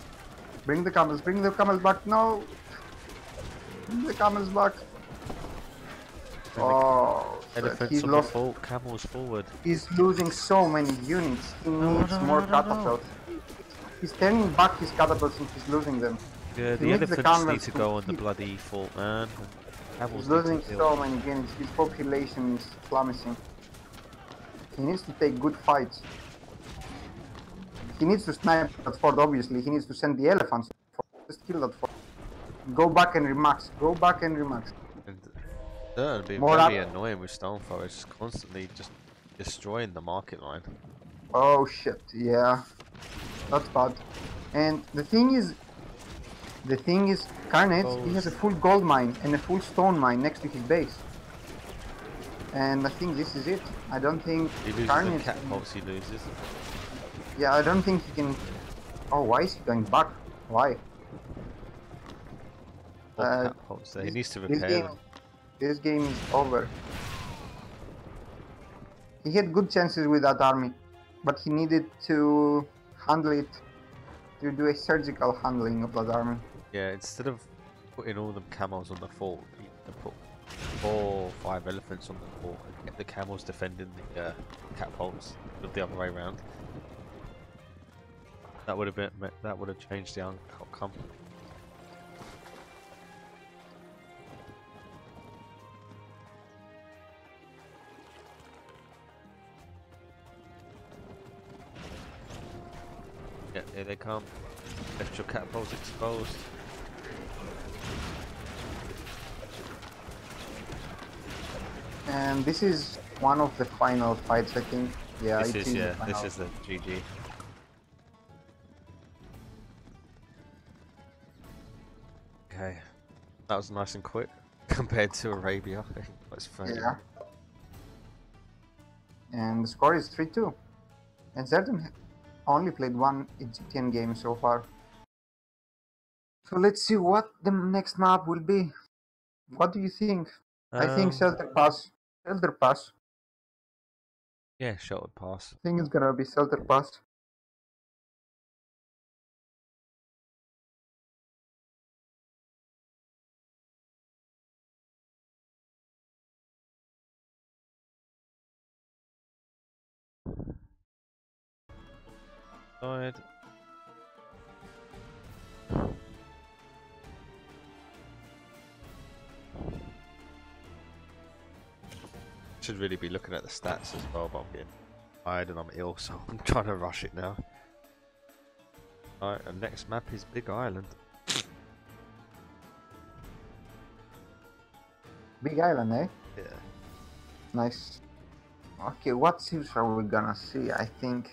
Speaker 2: Bring the camels back. No! Bring the camels back. Oh,
Speaker 1: elephants on the fault, camels forward.
Speaker 2: He's losing so many units. He needs more catapults. He's turning back his catapults and he's losing them.
Speaker 1: Yeah, the elephants need to go on the bloody fault, man.
Speaker 2: He's losing so many units. His population is plummeting. He needs to take good fights. He needs to snipe that fort, obviously. He needs to send the elephants. Just kill that fort. Go back and remax. Go back and remax.
Speaker 1: And that would be very annoying with Stonefire. It's constantly just destroying the market line.
Speaker 2: Oh shit, yeah. That's bad. And the thing is, Carnage, he has a full gold mine and a full stone mine next to his base. And I think this is it. I don't think
Speaker 1: he loses
Speaker 2: Carnage...
Speaker 1: the catapults he loses.
Speaker 2: Yeah, I don't think he can... Oh, why is he going back? Why?
Speaker 1: Catapults there. He needs to repair them.
Speaker 2: This game is over. He had good chances with that army, but he needed to handle it, to do a surgical handling of that army.
Speaker 1: Yeah, instead of putting all the camels on the fort, you can put 4 or 5 elephants on the fort and get the camels defending the catapults with the other way around. That would have changed the outcome. Yeah, here they come. Left your catapults exposed.
Speaker 2: And this is one of the final fights, I think. Yeah,
Speaker 1: this is the GG. Okay, that was nice and quick compared to Arabia. That's funny.
Speaker 2: Yeah. And the score is 3-2. And Zerton only played one Egyptian game so far. So let's see what the next map will be. What do you think? I think Shelter Pass. Shelter Pass.
Speaker 1: Yeah, Shelter Pass.
Speaker 2: I think it's gonna be Shelter Pass.
Speaker 1: Side. Should really be looking at the stats as well, but I'm getting tired and I'm ill, so I'm trying to rush it now. Alright, and next map is Big Island.
Speaker 2: Big Island, eh?
Speaker 1: Yeah.
Speaker 2: Nice. Okay, what series are we gonna see? I think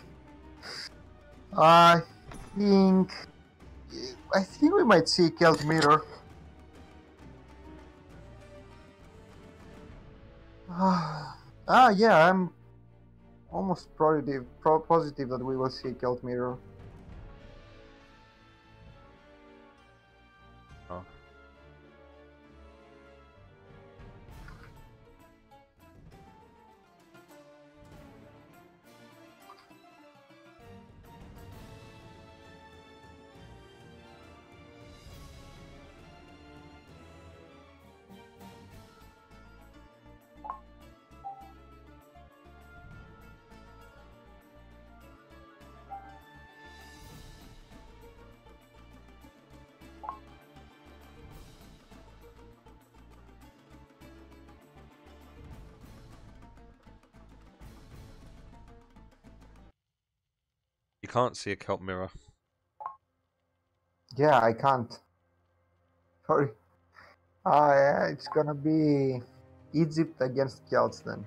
Speaker 2: we might see Celt Mirror. Yeah, I'm almost positive that we will see Celt Mirror.
Speaker 1: Oh. can't see a Celt mirror.
Speaker 2: Yeah, I can't. Sorry. Yeah, it's gonna be Egypt against Celts then.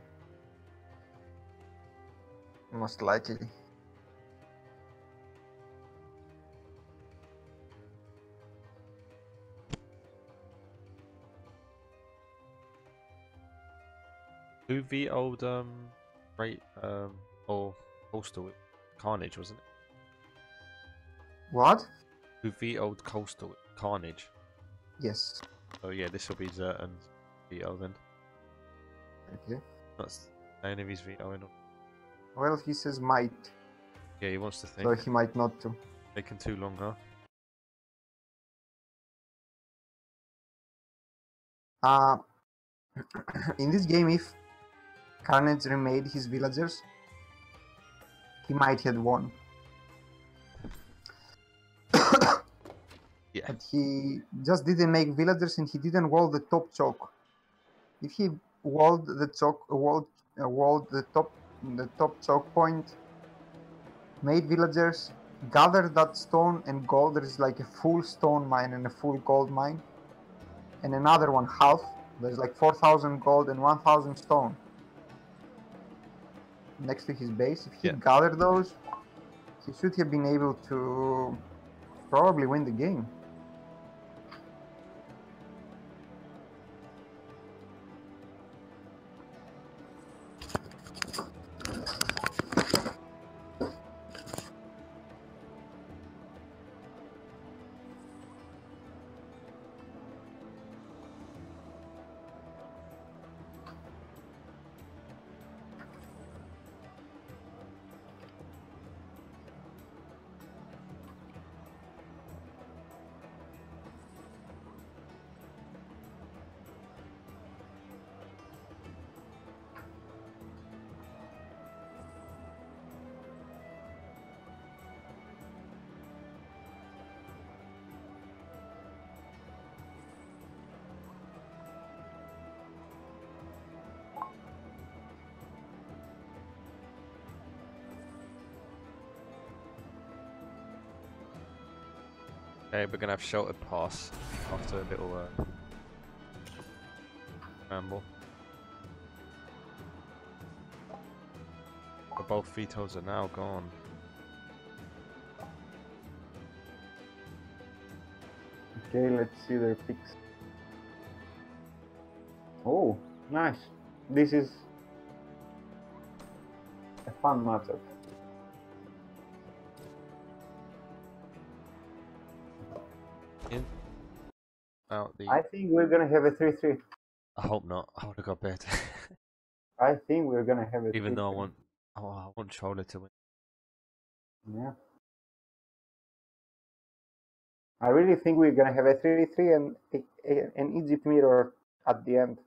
Speaker 2: Most likely.
Speaker 1: Who the old great or coastal Carnage, wasn't it?
Speaker 2: What?
Speaker 1: Who the old coastal Carnage?
Speaker 2: Yes.
Speaker 1: Oh yeah, this will be Zertan's veto then.
Speaker 2: Okay.
Speaker 1: That's any of his vetoing.
Speaker 2: Well, he says might.
Speaker 1: Yeah, he wants to think.
Speaker 2: So he might not to.
Speaker 1: Taking too long, huh?
Speaker 2: In this game, if Carnage remade his villagers, he might have won.
Speaker 1: Yeah.
Speaker 2: But he just didn't make villagers and he didn't wall the top choke. If he walled the choke, walled the top choke point, made villagers, gathered that stone and gold, there is like a full stone mine and a full gold mine, and another one half. There's like 4,000 gold and 1,000 stone next to his base. If he gathered those, he should have been able to probably win the game.
Speaker 1: Okay, we're gonna have sheltered pass after a little ramble. But both vetoes are now gone.
Speaker 2: Okay, let's see their picks. Oh, nice. This is a fun matchup. I think we're gonna have a 3-3.
Speaker 1: I hope not. I would have got better.
Speaker 2: I think we're gonna have a
Speaker 1: Even
Speaker 2: 3-3.
Speaker 1: though I want Chola to win.
Speaker 2: Yeah. I really think we're gonna have a 3-3 and an Egypt mirror at the end.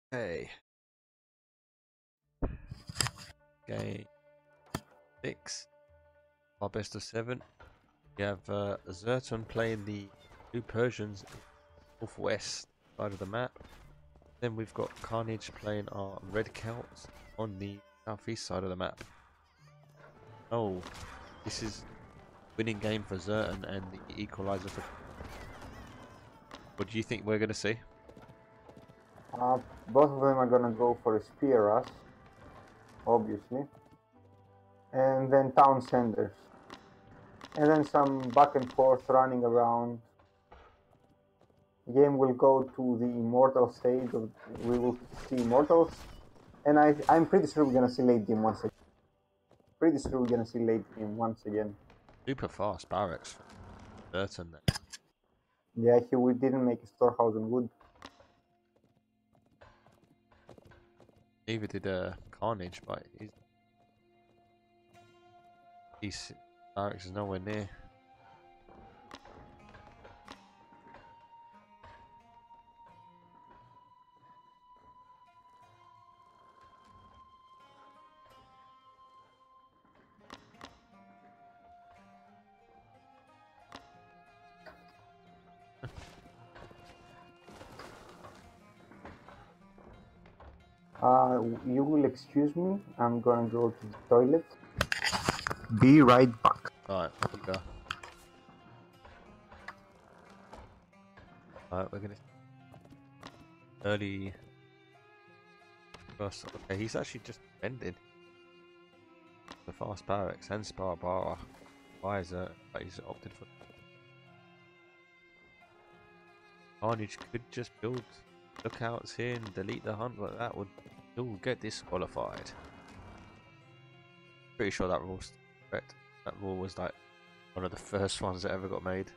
Speaker 1: Hey. Game 6. Our best of 7. We have Zertan playing the two Persians in the northwest side of the map. Then we've got Carnage playing our red Celts on the southeast side of the map. Oh, this is winning game for Zertan and the equalizer for... What do you think we're going to see?
Speaker 2: Both of them are gonna go for a spear rush, obviously, and then town centers, and then some back and forth running around. Game will go to the immortal stage of, we will see immortals, and I'm pretty sure we're gonna see late game once again.
Speaker 1: Super fast barracks for Zertan then.
Speaker 2: Yeah, we didn't make a storehouse and wood.
Speaker 1: Neither did Carnage, but he's Barracks is nowhere near.
Speaker 2: You will excuse me. I'm gonna go to the toilet. Be right back.
Speaker 1: Alright, off you go. Alright, we're gonna early first. Okay, he's actually just ended the fast barracks and Sparbara. Why is that? He's opted for Carnage could just build lookouts here and delete the hunt, but that would still get disqualified. Pretty sure that rule's correct. That rule was like one of the first ones that ever got made.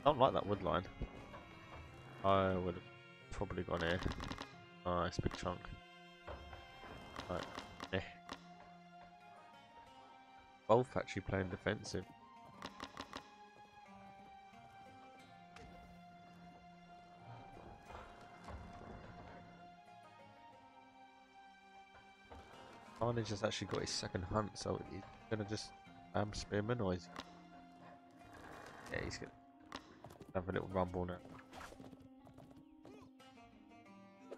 Speaker 1: I don't like that wood line. I would have probably gone here. Nice big chunk. Right. Eh. Both actually playing defensive. Carnage has actually got his second hunt, so he's gonna just spearman, or is he... Yeah, he's gonna have a little rumble now.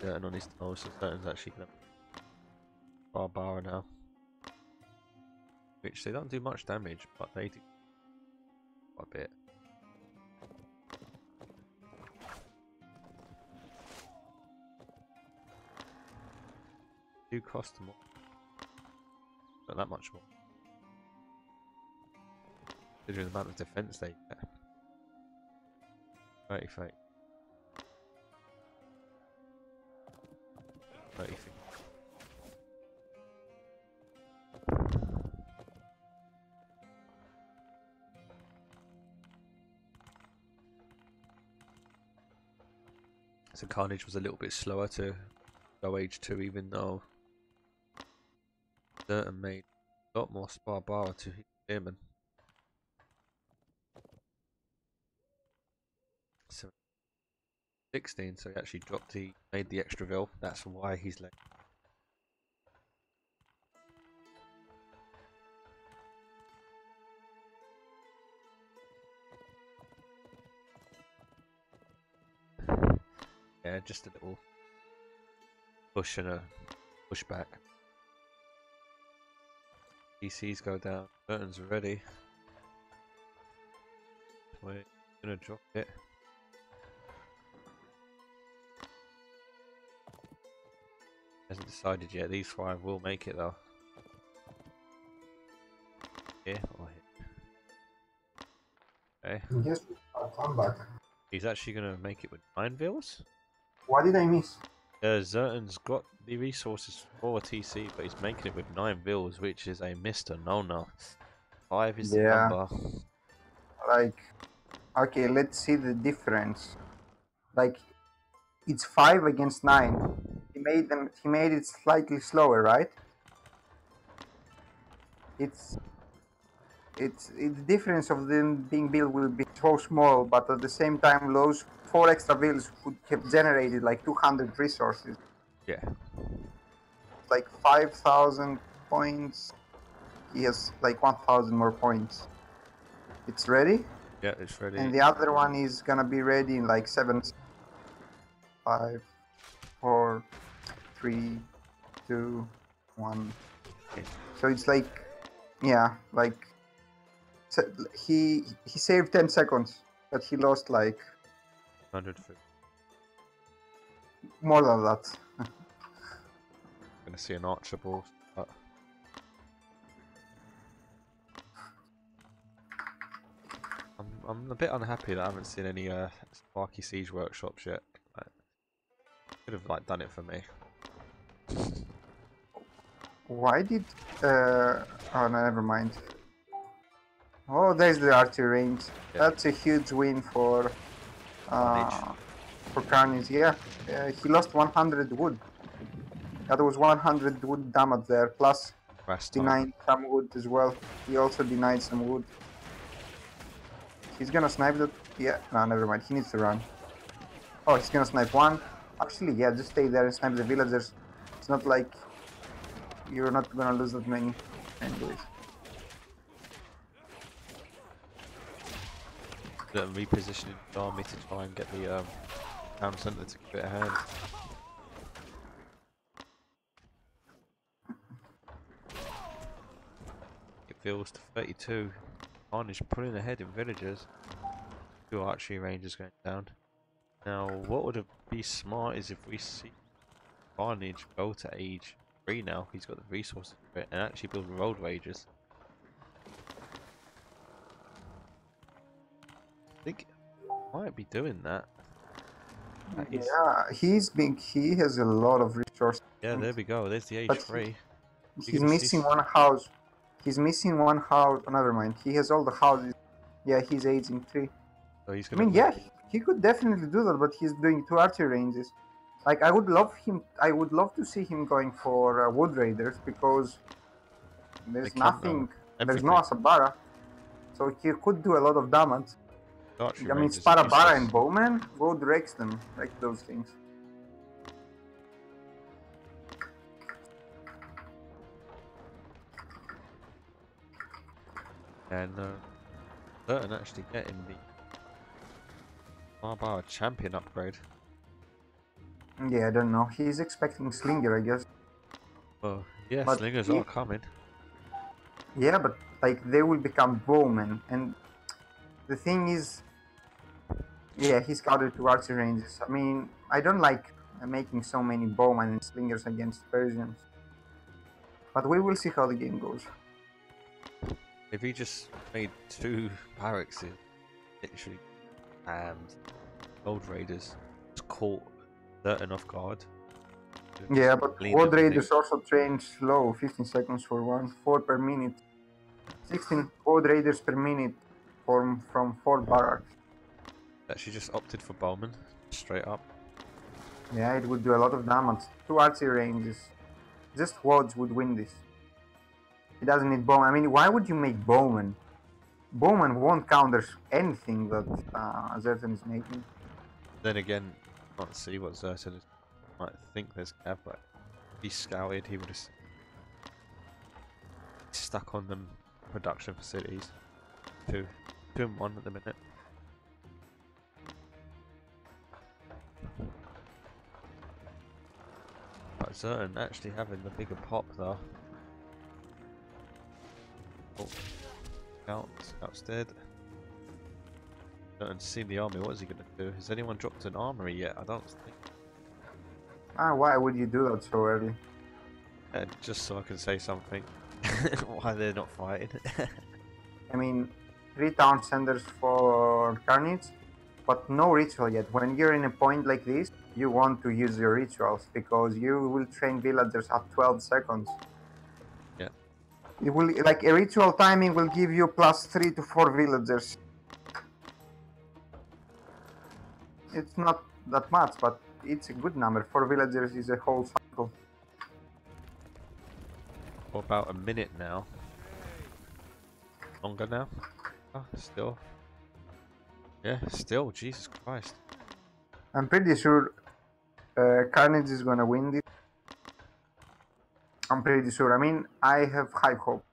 Speaker 1: And on his toes, so Certain's actually gonna Barbara now. Which they don't do much damage, but they do quite a bit. Do cost more. Not that much more. Considering the amount of defense they get. 30 feet. 30 feet. So Carnage was a little bit slower to go H2, even though Certain made a lot more Sparbara to hit Spearman. So 16, so he actually dropped made the extra Vil. That's why he's late. Yeah, just a little push and a push back. PCs go down. Burton's ready. We're gonna drop it. Hasn't decided yet. These 5 will make it though. Here or here? Okay.
Speaker 2: Yes, I'll come back.
Speaker 1: He's actually gonna make it with 9 Vils.
Speaker 2: What did I miss?
Speaker 1: Zerton's got the resources for TC, but he's making it with 9 Vils, which is a Mr. No. 5 is the number.
Speaker 2: Like, okay, let's see the difference. Like, it's 5 against 9. He made it slightly slower, right? The difference of them being built will be so small, but at the same time, those 4 extra builds would have generated like 200 resources.
Speaker 1: Yeah.
Speaker 2: Like 5,000 points. He has like 1,000 more points. It's ready?
Speaker 1: Yeah, it's ready.
Speaker 2: And the other one is gonna be ready in like 7, 5, 4, 3, 2, 1.
Speaker 1: Okay.
Speaker 2: So it's like, yeah, like he saved 10 seconds, but he lost like
Speaker 1: 150.
Speaker 2: more than that.
Speaker 1: Gonna see an archer ball. I'm a bit unhappy that I haven't seen any Sparky Siege workshops yet. Could have like done it for me.
Speaker 2: Why did oh no, never mind. Oh, there's the archery range.
Speaker 1: Yeah.
Speaker 2: That's a huge win for
Speaker 1: Carnage.
Speaker 2: Carnage. Yeah, he lost 100 wood. That was 100 wood damage there, plus
Speaker 1: Last time.
Speaker 2: denied some wood as well. He also denied some wood. He's gonna snipe that. Yeah, no, never mind. He needs to run. Oh, he's gonna snipe one. Actually, yeah, just stay there and snipe the villagers. It's not like you're not gonna lose that many. Anyways.
Speaker 1: Repositioning the army to try and get the town centre to give it a hand. It feels to 32. Carnage pulling ahead in villagers. 2 archery rangers going down. Now, what would be smart is if we see Carnage go to age 3 now. He's got the resources for it, and actually build road rages. I think might be doing that.
Speaker 2: Yeah, he has a lot of resources.
Speaker 1: Yeah, there we go. There's the age
Speaker 2: But
Speaker 1: 3.
Speaker 2: He's missing one house. He's missing one house. Oh, never mind. He has all the houses. Yeah, he's aging 3.
Speaker 1: So he's
Speaker 2: I
Speaker 1: gonna
Speaker 2: mean, yeah, he could definitely do that, but he's doing 2 archery ranges. Like, I would love to see him going for wood raiders, because there's nothing. There's no Asabara, so he could do a lot of damage. I mean, Sparabara and Bowman would wreck them, like those things.
Speaker 1: And Burton actually getting the Barbara champion upgrade.
Speaker 2: Yeah, I don't know. He's expecting Slinger, I guess.
Speaker 1: Well, yeah,
Speaker 2: But
Speaker 1: Slingers are coming.
Speaker 2: Yeah, but like they will become bowmen, and the thing is, yeah, he's scouted to archery ranges. I mean, I don't like making so many bowmen and slingers against Persians, but we will see how the game goes.
Speaker 1: If he just made 2 barracks, literally, and Gold Raiders just caught Burton off guard.
Speaker 2: Yeah, but Gold Raiders also train slow, 15 seconds for one, 4 per minute. 16 Gold Raiders per minute from 4 barracks.
Speaker 1: Actually just opted for Bowman, straight up.
Speaker 2: Yeah, it would do a lot of damage. 2 archery ranges. Just Wads would win this. He doesn't need Bowman. I mean, why would you make Bowman? Bowman won't counter anything that Zertan is making.
Speaker 1: Then again, can't see what Zertan is. Might think there's Gav, but if he scouted, he would have stuck on them production facilities. 2 and 1 at the minute. But Zertan actually having the bigger pop though. Oh, Scout's dead. Zertan's seen the army, what is he going to do? Has anyone dropped an armory yet? I don't think.
Speaker 2: Why would you do that so early?
Speaker 1: Just so I can say something. Why they're not fighting.
Speaker 2: I mean, 3 town centers for Carnage, but no ritual yet. When you're in a point like this, you want to use your rituals, because you will train villagers at 12 seconds.
Speaker 1: Yeah.
Speaker 2: It will, like, a ritual timing will give you plus 3 to 4 villagers. It's not that much, but it's a good number. 4 villagers is a whole cycle.
Speaker 1: For about a minute now. Longer now? Oh, still. Yeah, still. Jesus Christ.
Speaker 2: I'm pretty sure Carnage is gonna win this. I'm pretty sure. I mean, I have high hope,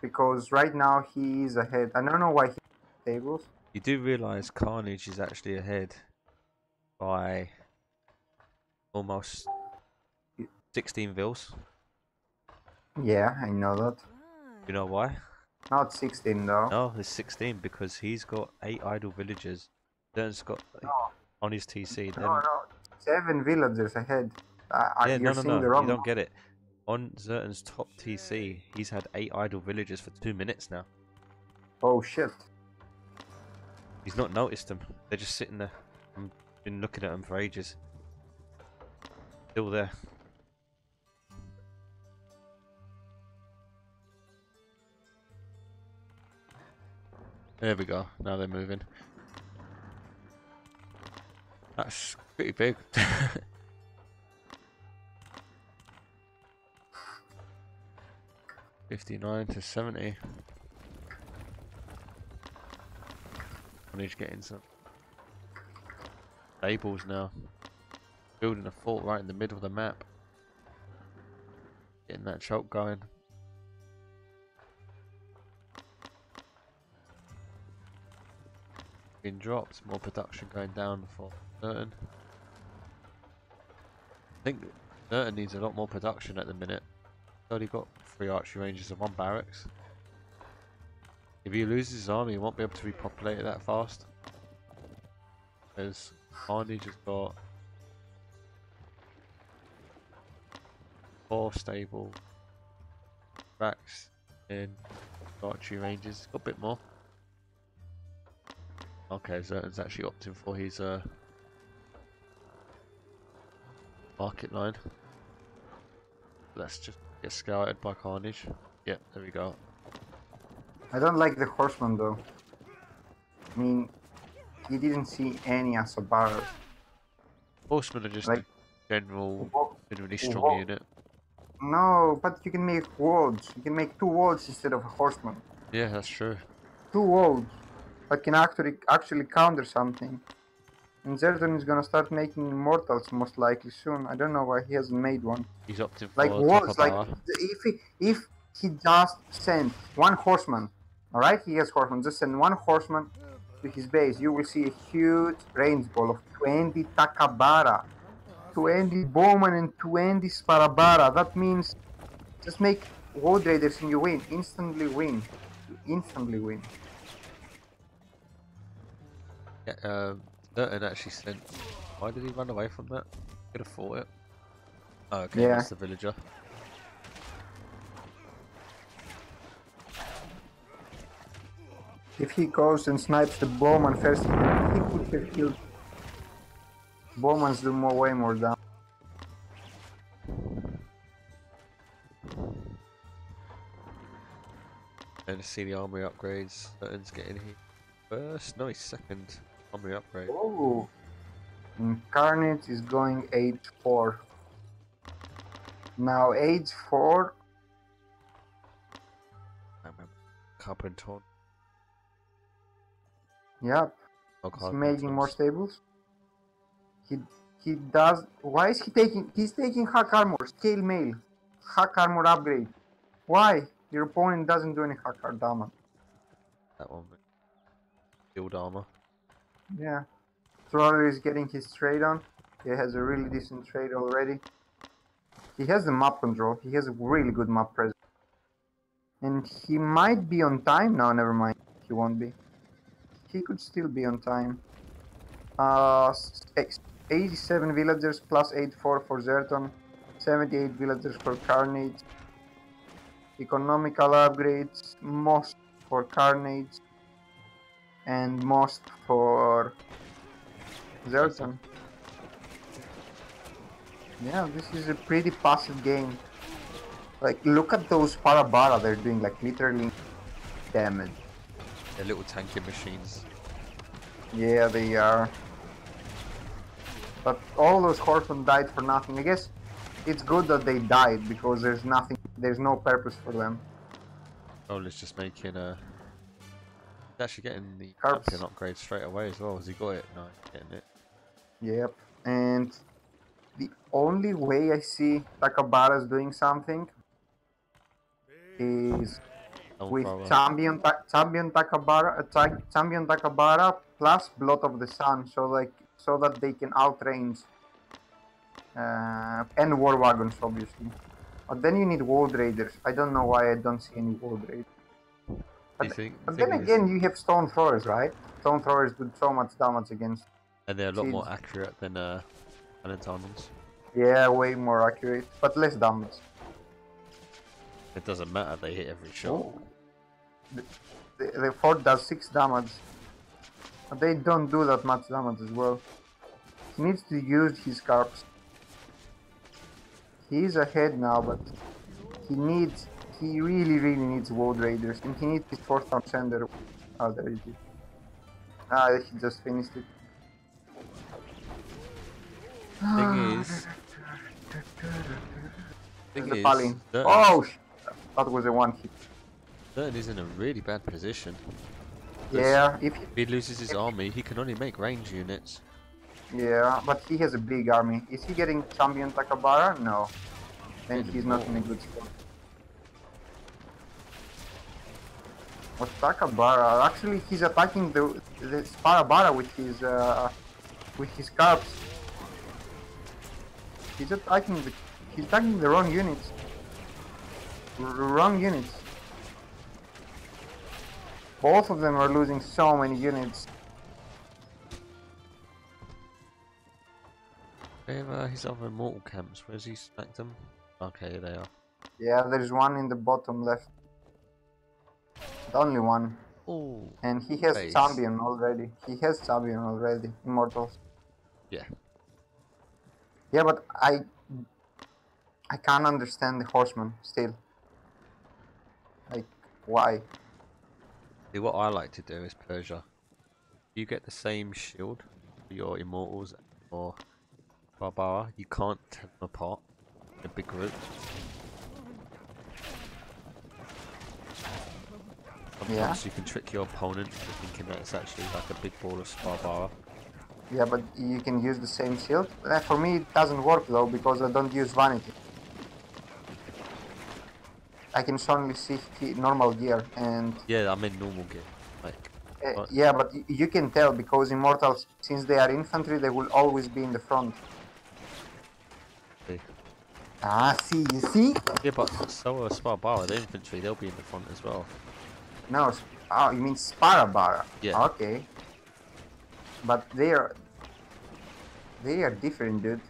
Speaker 2: because right now he is ahead. I don't know why he's tables.
Speaker 1: You do realise Carnage is actually ahead by almost 16 vils.
Speaker 2: Yeah, I know that.
Speaker 1: You know why?
Speaker 2: Not 16 though.
Speaker 1: No, it's 16 because he's got 8 idle villagers. Zertan's got on his TC.
Speaker 2: No, 7 villagers ahead.
Speaker 1: Yeah,
Speaker 2: you're seeing the wrong.
Speaker 1: You don't get it. On Zertan's top TC, he's had 8 idle villagers for 2 minutes now.
Speaker 2: Oh shit.
Speaker 1: He's not noticed them. They're just sitting there. I've been looking at them for ages. Still there. There we go. Now they're moving. That's pretty big. 59 to 70. I need to get in some stables now. Building a fort right in the middle of the map. Getting that choke going. Being dropped, more production going down for certain. I think certain needs a lot more production at the minute. He's already got 3 archery ranges and 1 barracks. If he loses his army, he won't be able to repopulate it that fast. Because Carnage has got 4 stable racks in archery ranges. He's got a bit more. Okay, Zerton's actually opting for his market line. Let's just get scouted by Carnage. Yep, there we go.
Speaker 2: I don't like the horseman though. I mean, you didn't see any Asabaras.
Speaker 1: Horsemen are just
Speaker 2: Like,
Speaker 1: a generally strong unit.
Speaker 2: No, but you can make wards. You can make 2 wards instead of a horseman.
Speaker 1: Yeah, that's true.
Speaker 2: 2 wards that can actually counter something. And Zerton is gonna start making immortals most likely soon. I don't know why he hasn't made one.
Speaker 1: He's opting for
Speaker 2: Like wards, like
Speaker 1: Takabara.
Speaker 2: if he just sent 1 horseman, alright, he has horseman, just send 1 horseman to his base, you will see a huge range ball of 20 Takabara, 20 bowman and 20 Sparabara. That means just make Wood Raiders and you win. Instantly win. You instantly win.
Speaker 1: Yeah, Zerton actually sent. Why did he run away from that? Could have fought it. Oh, okay,
Speaker 2: Yeah.
Speaker 1: that's the villager.
Speaker 2: If he goes and snipes the bowman first, he could have killed. Bowmans do way more damage.
Speaker 1: And to see the armory upgrades. Zerton's getting hit first. No, he's second. Armory upgrade.
Speaker 2: Oh, and Carnage is going age 4. Now age 4.
Speaker 1: I remember. Carpenton.
Speaker 2: Yep.
Speaker 1: Oh,
Speaker 2: He's making more stables. He does. Why is he taking? He's taking hack armor, scale mail, hack armor upgrade. Why? Your opponent doesn't do any hack armor damage.
Speaker 1: That one. Shield armor.
Speaker 2: Yeah. Troller is getting his trade on. He has a really decent trade already. He has the map control. He has a really good map presence. And he might be on time now. Never mind. He won't be. He could still be on time. 87 villagers plus 84 for Zerton, 78 villagers for Carnage. Economical upgrades, most for Carnage, and most for Zerton. Yeah, this is a pretty passive game. Like, look at those Parabara, they're doing like literally damage.
Speaker 1: They're little tanking machines.
Speaker 2: Yeah, they are. But all those horsemen died for nothing. I guess it's good that they died because there's nothing, there's no purpose for them.
Speaker 1: Oh, let's just making a. He's actually getting the
Speaker 2: Carps.
Speaker 1: champion upgrade straight away as well. Has he got it? No, he's getting it.
Speaker 2: Yep. And the only way I see Takabara's doing something is with champion Takabara plus Blood of the Sun, so that they can outrange and War Wagons obviously. But then you need World Raiders. I don't know why I don't see any World Raiders. But then again, you have Stone Throwers, right? Stone Throwers do so much damage against.
Speaker 1: And they're a lot more accurate than Valentine's.
Speaker 2: Yeah, way more accurate, but less damage.
Speaker 1: It doesn't matter, they hit every shot.
Speaker 2: Oh. The fort does 6 damage. But they don't do that much damage as well. He needs to use his carps. He is ahead now, but he really needs World Raiders, and he needs his 4th town center Oh, there it is. Ah, he just finished it.
Speaker 1: Thing
Speaker 2: the
Speaker 1: is,
Speaker 2: Palin. Oh, that was a one hit.
Speaker 1: Zertan is in a really bad position.
Speaker 2: Yeah,
Speaker 1: if he loses his army, he can only make range units.
Speaker 2: Yeah, but he has a big army. Is he getting champion Takabara? No. Then he's not in a good spot. But Takabara, actually he's attacking the Sparabara with his carps. He's attacking the wrong units. Wrong units. Both of them are losing so many units.
Speaker 1: Where his other immortal camps? Where's he smacked them? Okay, they are.
Speaker 2: Yeah, there's one in the bottom left. The only one.
Speaker 1: Oh.
Speaker 2: And he has champion already. Immortals.
Speaker 1: Yeah.
Speaker 2: Yeah, but I can't understand the horseman still. Like, why?
Speaker 1: See, what I like to do is Persia. You get the same shield for your immortals or Barbara. You can't tear them apart in a big group. Sometimes you can trick your opponent into thinking that it's actually like a big ball of Barbara.
Speaker 2: Yeah, but you can use the same shield. For me, it doesn't work though because I don't use vanity. I can only see normal gear and.
Speaker 1: Yeah, I'm in normal gear. Like.
Speaker 2: Yeah, but you can tell because immortals, since they are infantry, they will always be in the front.
Speaker 1: See.
Speaker 2: Ah, see, you see?
Speaker 1: Yeah, but so are Sparbara, the infantry, they'll be in the front as well.
Speaker 2: No, oh, you mean Sparabara?
Speaker 1: Yeah.
Speaker 2: Okay. But they are different, dude.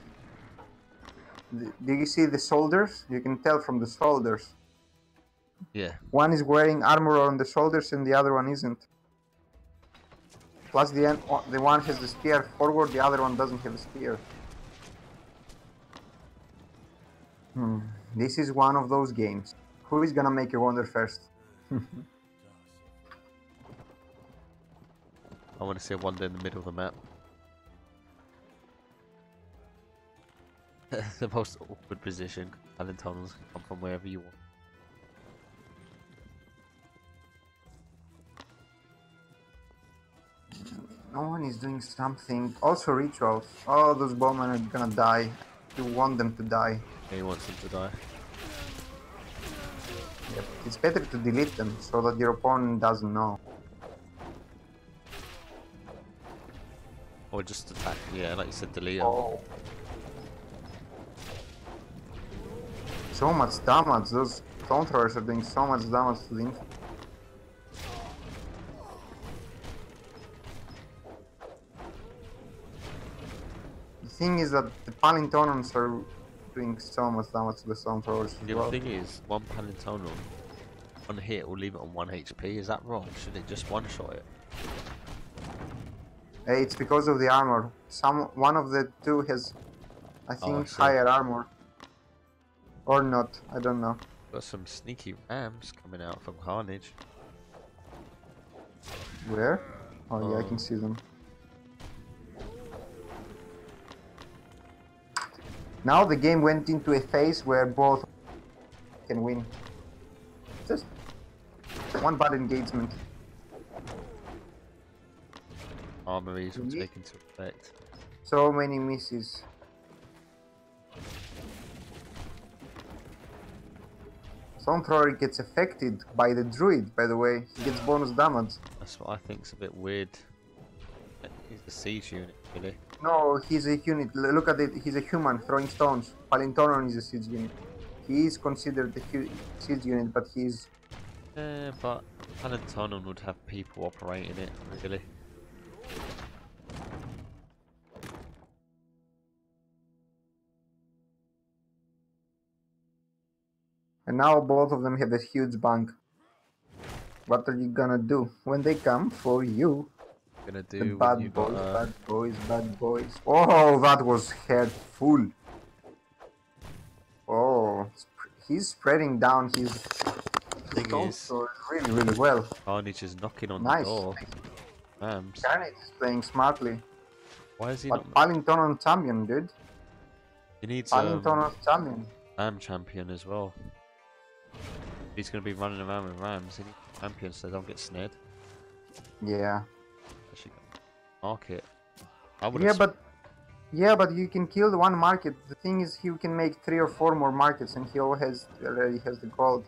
Speaker 2: Do you see the shoulders? You can tell from the shoulders.
Speaker 1: Yeah.
Speaker 2: One is wearing armor on the shoulders and the other one isn't. Plus the one has the spear forward, the other one doesn't have a spear. This is one of those games. Who is gonna make a wonder first?
Speaker 1: I want to see a wonder in the middle of the map. The most awkward position. Island tunnels can come from wherever you want.
Speaker 2: No one is doing something. Also rituals. Oh, those bowmen are gonna die. You want them to die.
Speaker 1: Yeah, he wants them to die.
Speaker 2: Yep. It's better to delete them so that your opponent doesn't know.
Speaker 1: Or just attack, yeah, like you said, delete them.
Speaker 2: Oh. So much damage, those stone throwers are doing so much damage to the infantry. The thing is that the Palintonons are doing so much damage to the stone throwers as well.
Speaker 1: The thing is, one Palintonon, one hit will leave it on 1 HP, is that wrong? Should it just one-shot it?
Speaker 2: It's because of the armor. One of the two has, I think, higher armor. Or not, I don't know.
Speaker 1: Got some sneaky rams coming out from Carnage.
Speaker 2: Where? Oh yeah, I can see them. Now the game went into a phase where both can win. Just one bad engagement.
Speaker 1: Armories will take into effect.
Speaker 2: So many misses. Stone Thrower gets affected by the druid, by the way. He gets bonus damage.
Speaker 1: That's what I think's a bit weird. He's a siege unit, really.
Speaker 2: No, he's a unit. Look at it. He's a human throwing stones. Palintonon is a siege unit. He is considered a siege unit, but he's...
Speaker 1: but Palintonon would have people operating it, really.
Speaker 2: And now both of them have a huge bank. What are you gonna do when they come for you?
Speaker 1: Gonna do
Speaker 2: the bad boys, bad boys, bad boys. Oh, that was head full. Oh, he's spreading down
Speaker 1: Thing is,
Speaker 2: also really, really well.
Speaker 1: Carnage is knocking on the
Speaker 2: Nice.
Speaker 1: door. Rams.
Speaker 2: Carnage is playing smartly.
Speaker 1: Why is he
Speaker 2: But
Speaker 1: not?
Speaker 2: Paddington on champion, dude.
Speaker 1: He needs
Speaker 2: Paddington on champion.
Speaker 1: Ram champion as well. He's going to be running around with Rams. He needs champions so they don't get snared.
Speaker 2: Yeah.
Speaker 1: Actually, market.
Speaker 2: Yeah, but you can kill the one market. The thing is, he can make 3 or 4 more markets, and he already has the gold.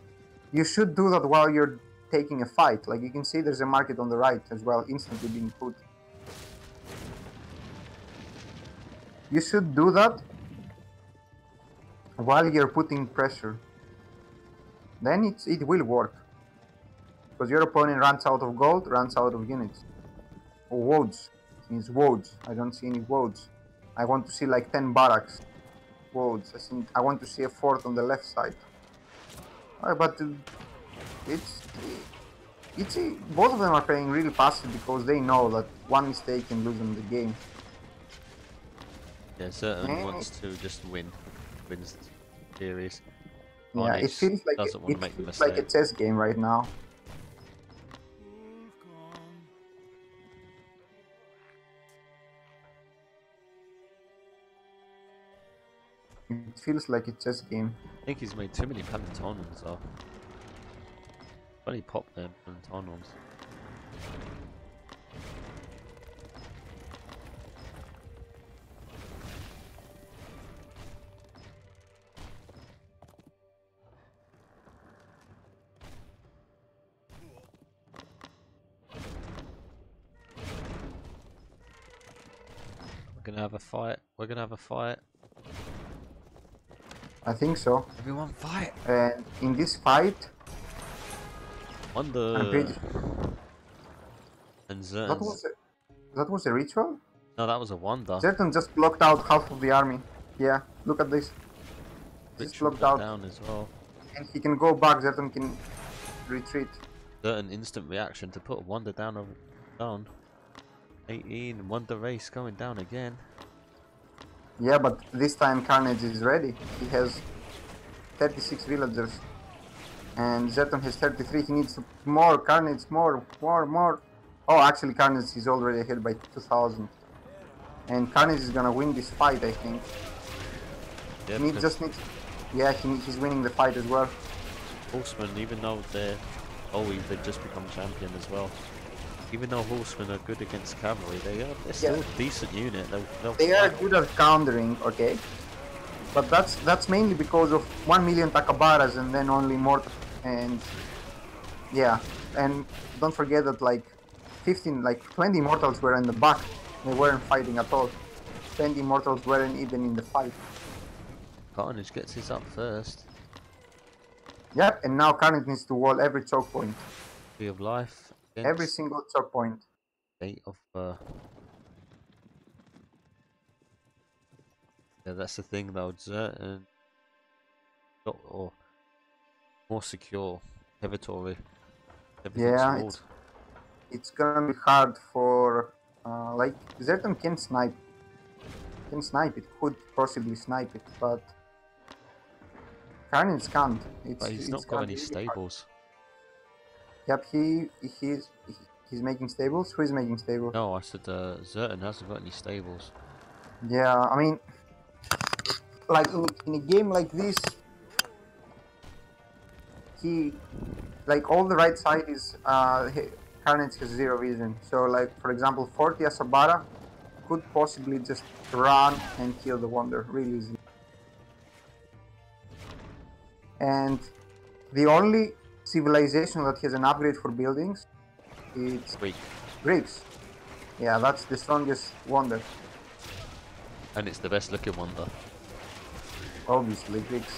Speaker 2: You should do that while you're taking a fight. Like you can see, there's a market on the right as well, instantly being put. You should do that while you're putting pressure. Then it will work. Because your opponent runs out of gold, runs out of units. Or woads. It means woads. I don't see any woads. I want to see like 10 barracks. Woads. I want to see a fort on the left side. But both of them are playing really passive because they know that one mistake can lose them the game.
Speaker 1: Yeah, certain wants to just wins the series.
Speaker 2: Yeah, it feels like a chess game right now. It feels like a chess game.
Speaker 1: I think he's made too many Pantons though. Funny pop them Pantons. We're gonna have a fight. We're gonna have a fight.
Speaker 2: I think so.
Speaker 1: Everyone fight!
Speaker 2: And in this fight,
Speaker 1: Wonder.
Speaker 2: I'm pretty...
Speaker 1: And
Speaker 2: that was a ritual?
Speaker 1: No, that was a wonder.
Speaker 2: Zerton just blocked out half of the army. Yeah, look at this. Just blocked out.
Speaker 1: Down as well.
Speaker 2: And he can go back, Zerton can retreat.
Speaker 1: Certain instant reaction to put a wonder down. 18, wonder race going down again.
Speaker 2: Yeah, but this time Carnage is ready. He has 36 villagers. And Zerton has 33. He needs more. Carnage, more. Oh, actually Carnage is already ahead by 2000. And Carnage is gonna win this fight, I think.
Speaker 1: Yep,
Speaker 2: he just needs... Yeah, he's winning the fight as well.
Speaker 1: Horsemen, even though they've just become champion as well. Even though horsemen are good against cavalry, they're still a decent unit.
Speaker 2: They are good at countering, okay, but that's mainly because of 1 million Takabaras and then only mortal. And yeah, and don't forget that like 20 mortals were in the back. They weren't fighting at all. 20 mortals weren't even in the fight.
Speaker 1: Carnage gets his up first.
Speaker 2: Yep, and now Carnage needs to wall every choke point.
Speaker 1: Tree of life.
Speaker 2: Every single choke point.
Speaker 1: State of yeah, that's the thing though. Zerton or more secure territory.
Speaker 2: Yeah, it's gonna be hard for like Zerton can snipe. It could possibly snipe it, but Carnage can't.
Speaker 1: But he's not got any stables.
Speaker 2: Yep, he's making stables. Who is making stables?
Speaker 1: No, I said Zerton hasn't got any stables.
Speaker 2: Yeah, I mean, like in a game like this, like all the right side is Carnage has 0 vision. So like for example, 40 Asabara could possibly just run and kill the Wonder really easily. And the only civilization that has an upgrade for buildings, it's Greeks. Yeah, that's the strongest Wonder.
Speaker 1: And it's the best looking Wonder.
Speaker 2: Obviously, Greeks.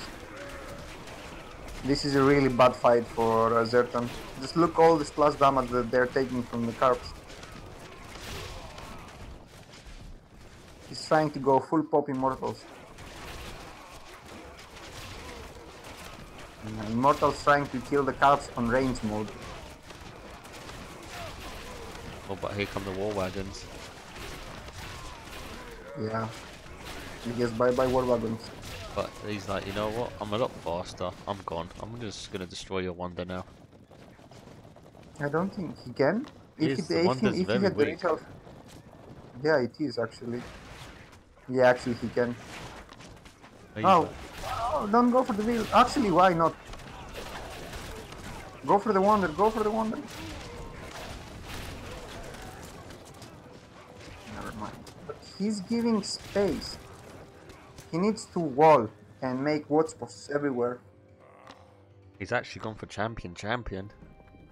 Speaker 2: This is a really bad fight for Zerton. Just look all the splash damage that they're taking from the carps. He's trying to go full pop Immortals. Immortals trying to kill the carps on range mode.
Speaker 1: Oh, but here come the war wagons.
Speaker 2: Yeah. Yes, bye bye war wagons.
Speaker 1: But he's like, you know what? I'm a lot faster. I'm gone. I'm just gonna destroy your wonder now.
Speaker 2: I don't think he can.
Speaker 1: The wonder's
Speaker 2: If he
Speaker 1: very
Speaker 2: had the
Speaker 1: weak.
Speaker 2: reach of... Yeah, it is actually. Yeah, actually he can.
Speaker 1: He's
Speaker 2: Oh,
Speaker 1: like,
Speaker 2: oh, don't go for the wheel. Actually, why not? Go for the wonder, go for the wonder. Never mind. But he's giving space. He needs to wall and make watch posts everywhere.
Speaker 1: he's actually gone for champion.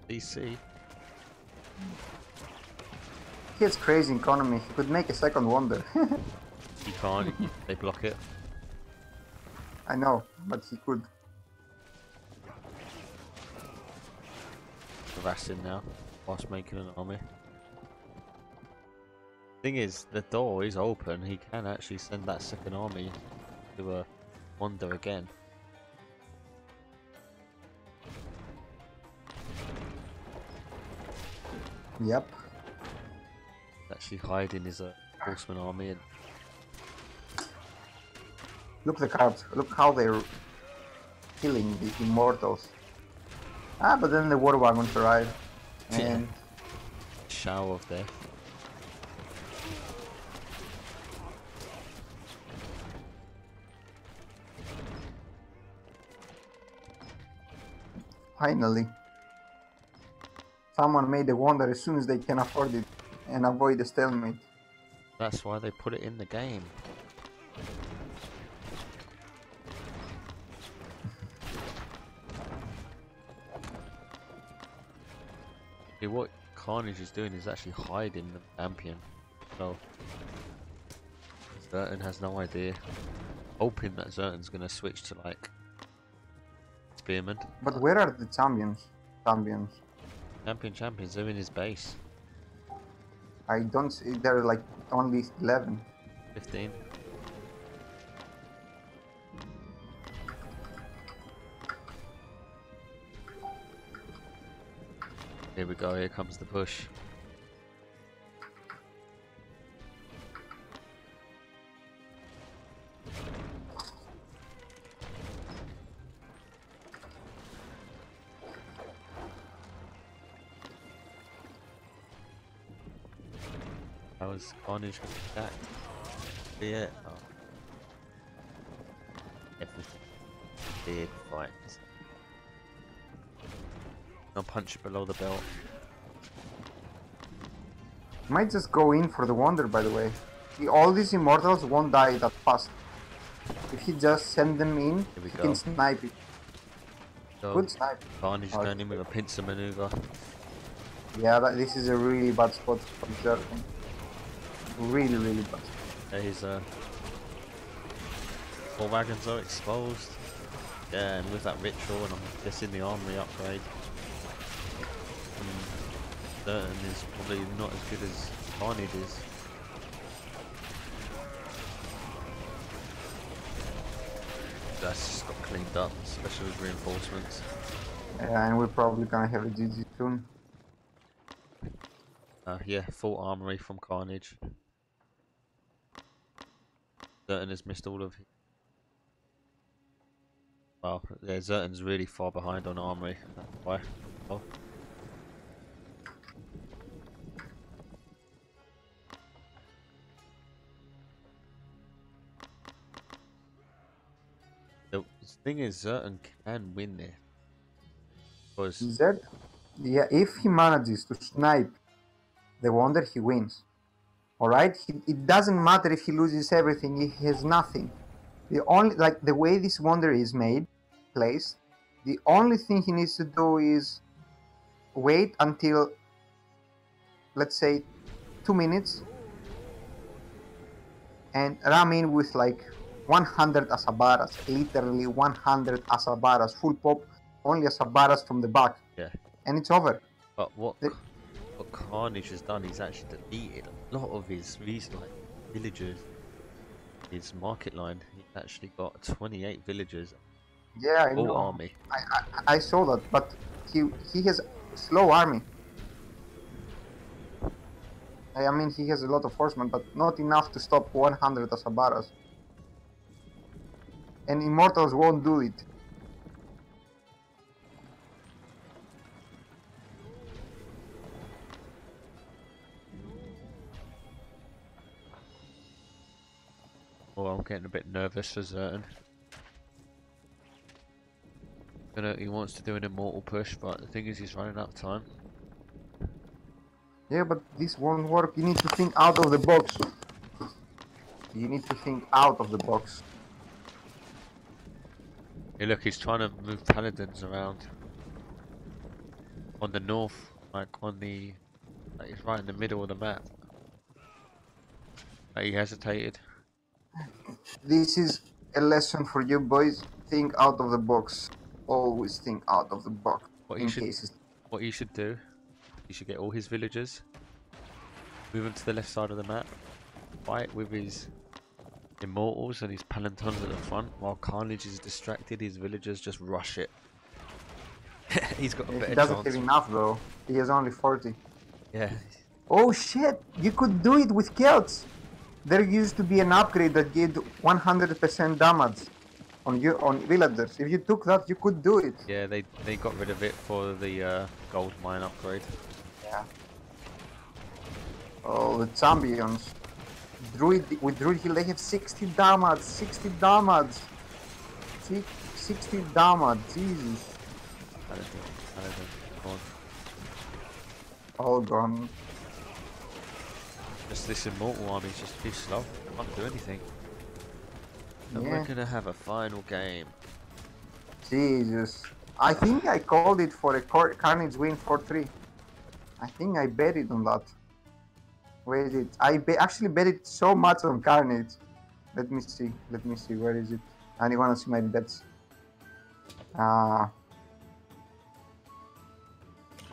Speaker 1: DC.
Speaker 2: He has crazy economy. He could make a second wonder.
Speaker 1: He can't. They block it.
Speaker 2: I know, but he could.
Speaker 1: Harassing now, whilst making an army. Thing is, the door is open. He can actually send that second army to wander again.
Speaker 2: Yep.
Speaker 1: Actually hiding his horseman army. And
Speaker 2: Look the cards. Look how they're killing the immortals. Ah, but then the war wagons arrive. And
Speaker 1: shower of death.
Speaker 2: finally, someone made a wonder as soon as they can afford it and avoid the stalemate.
Speaker 1: That's why they put it in the game. Okay, what Carnage is doing is actually hiding the champion. So Zertan has no idea. Hoping that Zertan's gonna switch to like Spearman.
Speaker 2: But where are the champions?
Speaker 1: Champions, they're in his base.
Speaker 2: I don't see, there are like only 11.
Speaker 1: 15. Here we go, here comes the push. How is Carnage going to attack? See it? Oh. Everything. Big fight. No punch it below the belt.
Speaker 2: Might just go in for the wonder, by the way. All these immortals won't die that fast. If he just send them in, he can snipe it.
Speaker 1: So
Speaker 2: Good snipe.
Speaker 1: Carnage is going in with a pincer maneuver.
Speaker 2: Yeah, this is a really bad spot for Zertan. Really, really bad.
Speaker 1: There his 4 wagons are exposed. Yeah, and with that ritual, and I'm guessing the armory upgrade. Zertan is probably not as good as Carnage is. That's just got cleaned up, especially with reinforcements.
Speaker 2: Yeah, and we're probably gonna have a GG soon.
Speaker 1: Yeah, full armory from Carnage. Zertan has missed all of his... Well, yeah, Zertan's really far behind on armory. That's why. Oh. The thing is, Zertan can win this. Because...
Speaker 2: Yeah, if he manages to snipe the wonder, he wins. Alright? It doesn't matter if he loses everything, he has nothing. The only, like, the way this wonder is made, placed, the only thing he needs to do is wait until, let's say, 2 minutes and ram in with like 100 asabaras, literally 100 asabaras, full pop, only asabaras from the back.
Speaker 1: Yeah.
Speaker 2: And it's over.
Speaker 1: But what Carnage has done, he's actually deleted a lot of his villagers. His market line, he's actually got 28 villagers.
Speaker 2: Yeah, I know.
Speaker 1: Army.
Speaker 2: I saw that, but he has slow army. I mean, he has a lot of horsemen, but not enough to stop 100 asabaras. and Immortals won't do it.
Speaker 1: Oh, I'm getting a bit nervous for certain. He wants to do an immortal push, but the thing is he's running out of time.
Speaker 2: Yeah, but this won't work. You need to think out of the box. You need to think out of the box.
Speaker 1: Hey, look, he's trying to move paladins around on the north, like he's right in the middle of the map. He hesitated.
Speaker 2: This is a lesson for you boys. Think out of the box. Always think out of the box.
Speaker 1: What he should do, he should get all his villagers, move them to the left side of the map, fight with his immortals and his palantons at the front, while Carnage is distracted. His villagers just rush it. He's got a better chance.
Speaker 2: He doesn't have enough though. He has only 40.
Speaker 1: Yeah.
Speaker 2: Oh shit! You could do it with Celts. There used to be an upgrade that gave 100% damage on villagers. If you took that, you could do it.
Speaker 1: Yeah, they got rid of it for the gold mine upgrade.
Speaker 2: Yeah. Oh, the champions. With Druid Heal, they have 60 damage. 60 damage. 60 damage. Jesus.
Speaker 1: Gone.
Speaker 2: All gone.
Speaker 1: Just this immortal army is just too slow. Can't do anything. And
Speaker 2: Yeah.
Speaker 1: we're gonna have a final game.
Speaker 2: Jesus. I think I called it for a Carnage win 4-3. I think I bet it on that. Where is it? I actually bet it so much on Carnage. Let me see. Let me see. Where is it? I want to see my bets.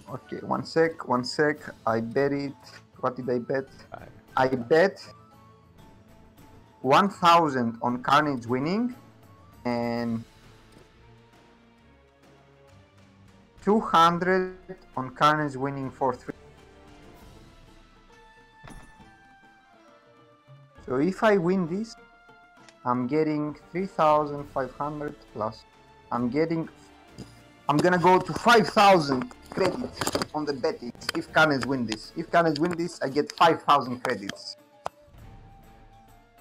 Speaker 2: Okay, one sec. I bet it. What did I bet? I bet 1,000 on Carnage winning and 200 on Carnage winning 4-3. So if I win this, I'm getting 3,500 plus. I'm gonna go to 5,000 credits on the betting if Carnage win this. If Carnage win this, I get 5,000 credits.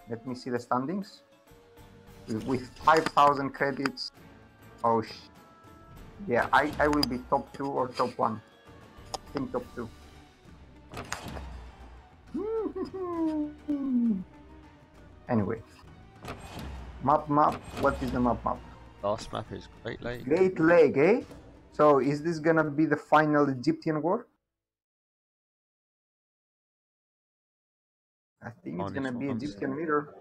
Speaker 2: Let me see the standings. With 5,000 credits, oh yeah, I will be top 2 or top 1. I think top 2. Anyway, map. What is the map?
Speaker 1: Last map is Great Lake.
Speaker 2: Great Lake, eh? So is this gonna be the final Egyptian war? I think it's gonna be Egyptian mirror.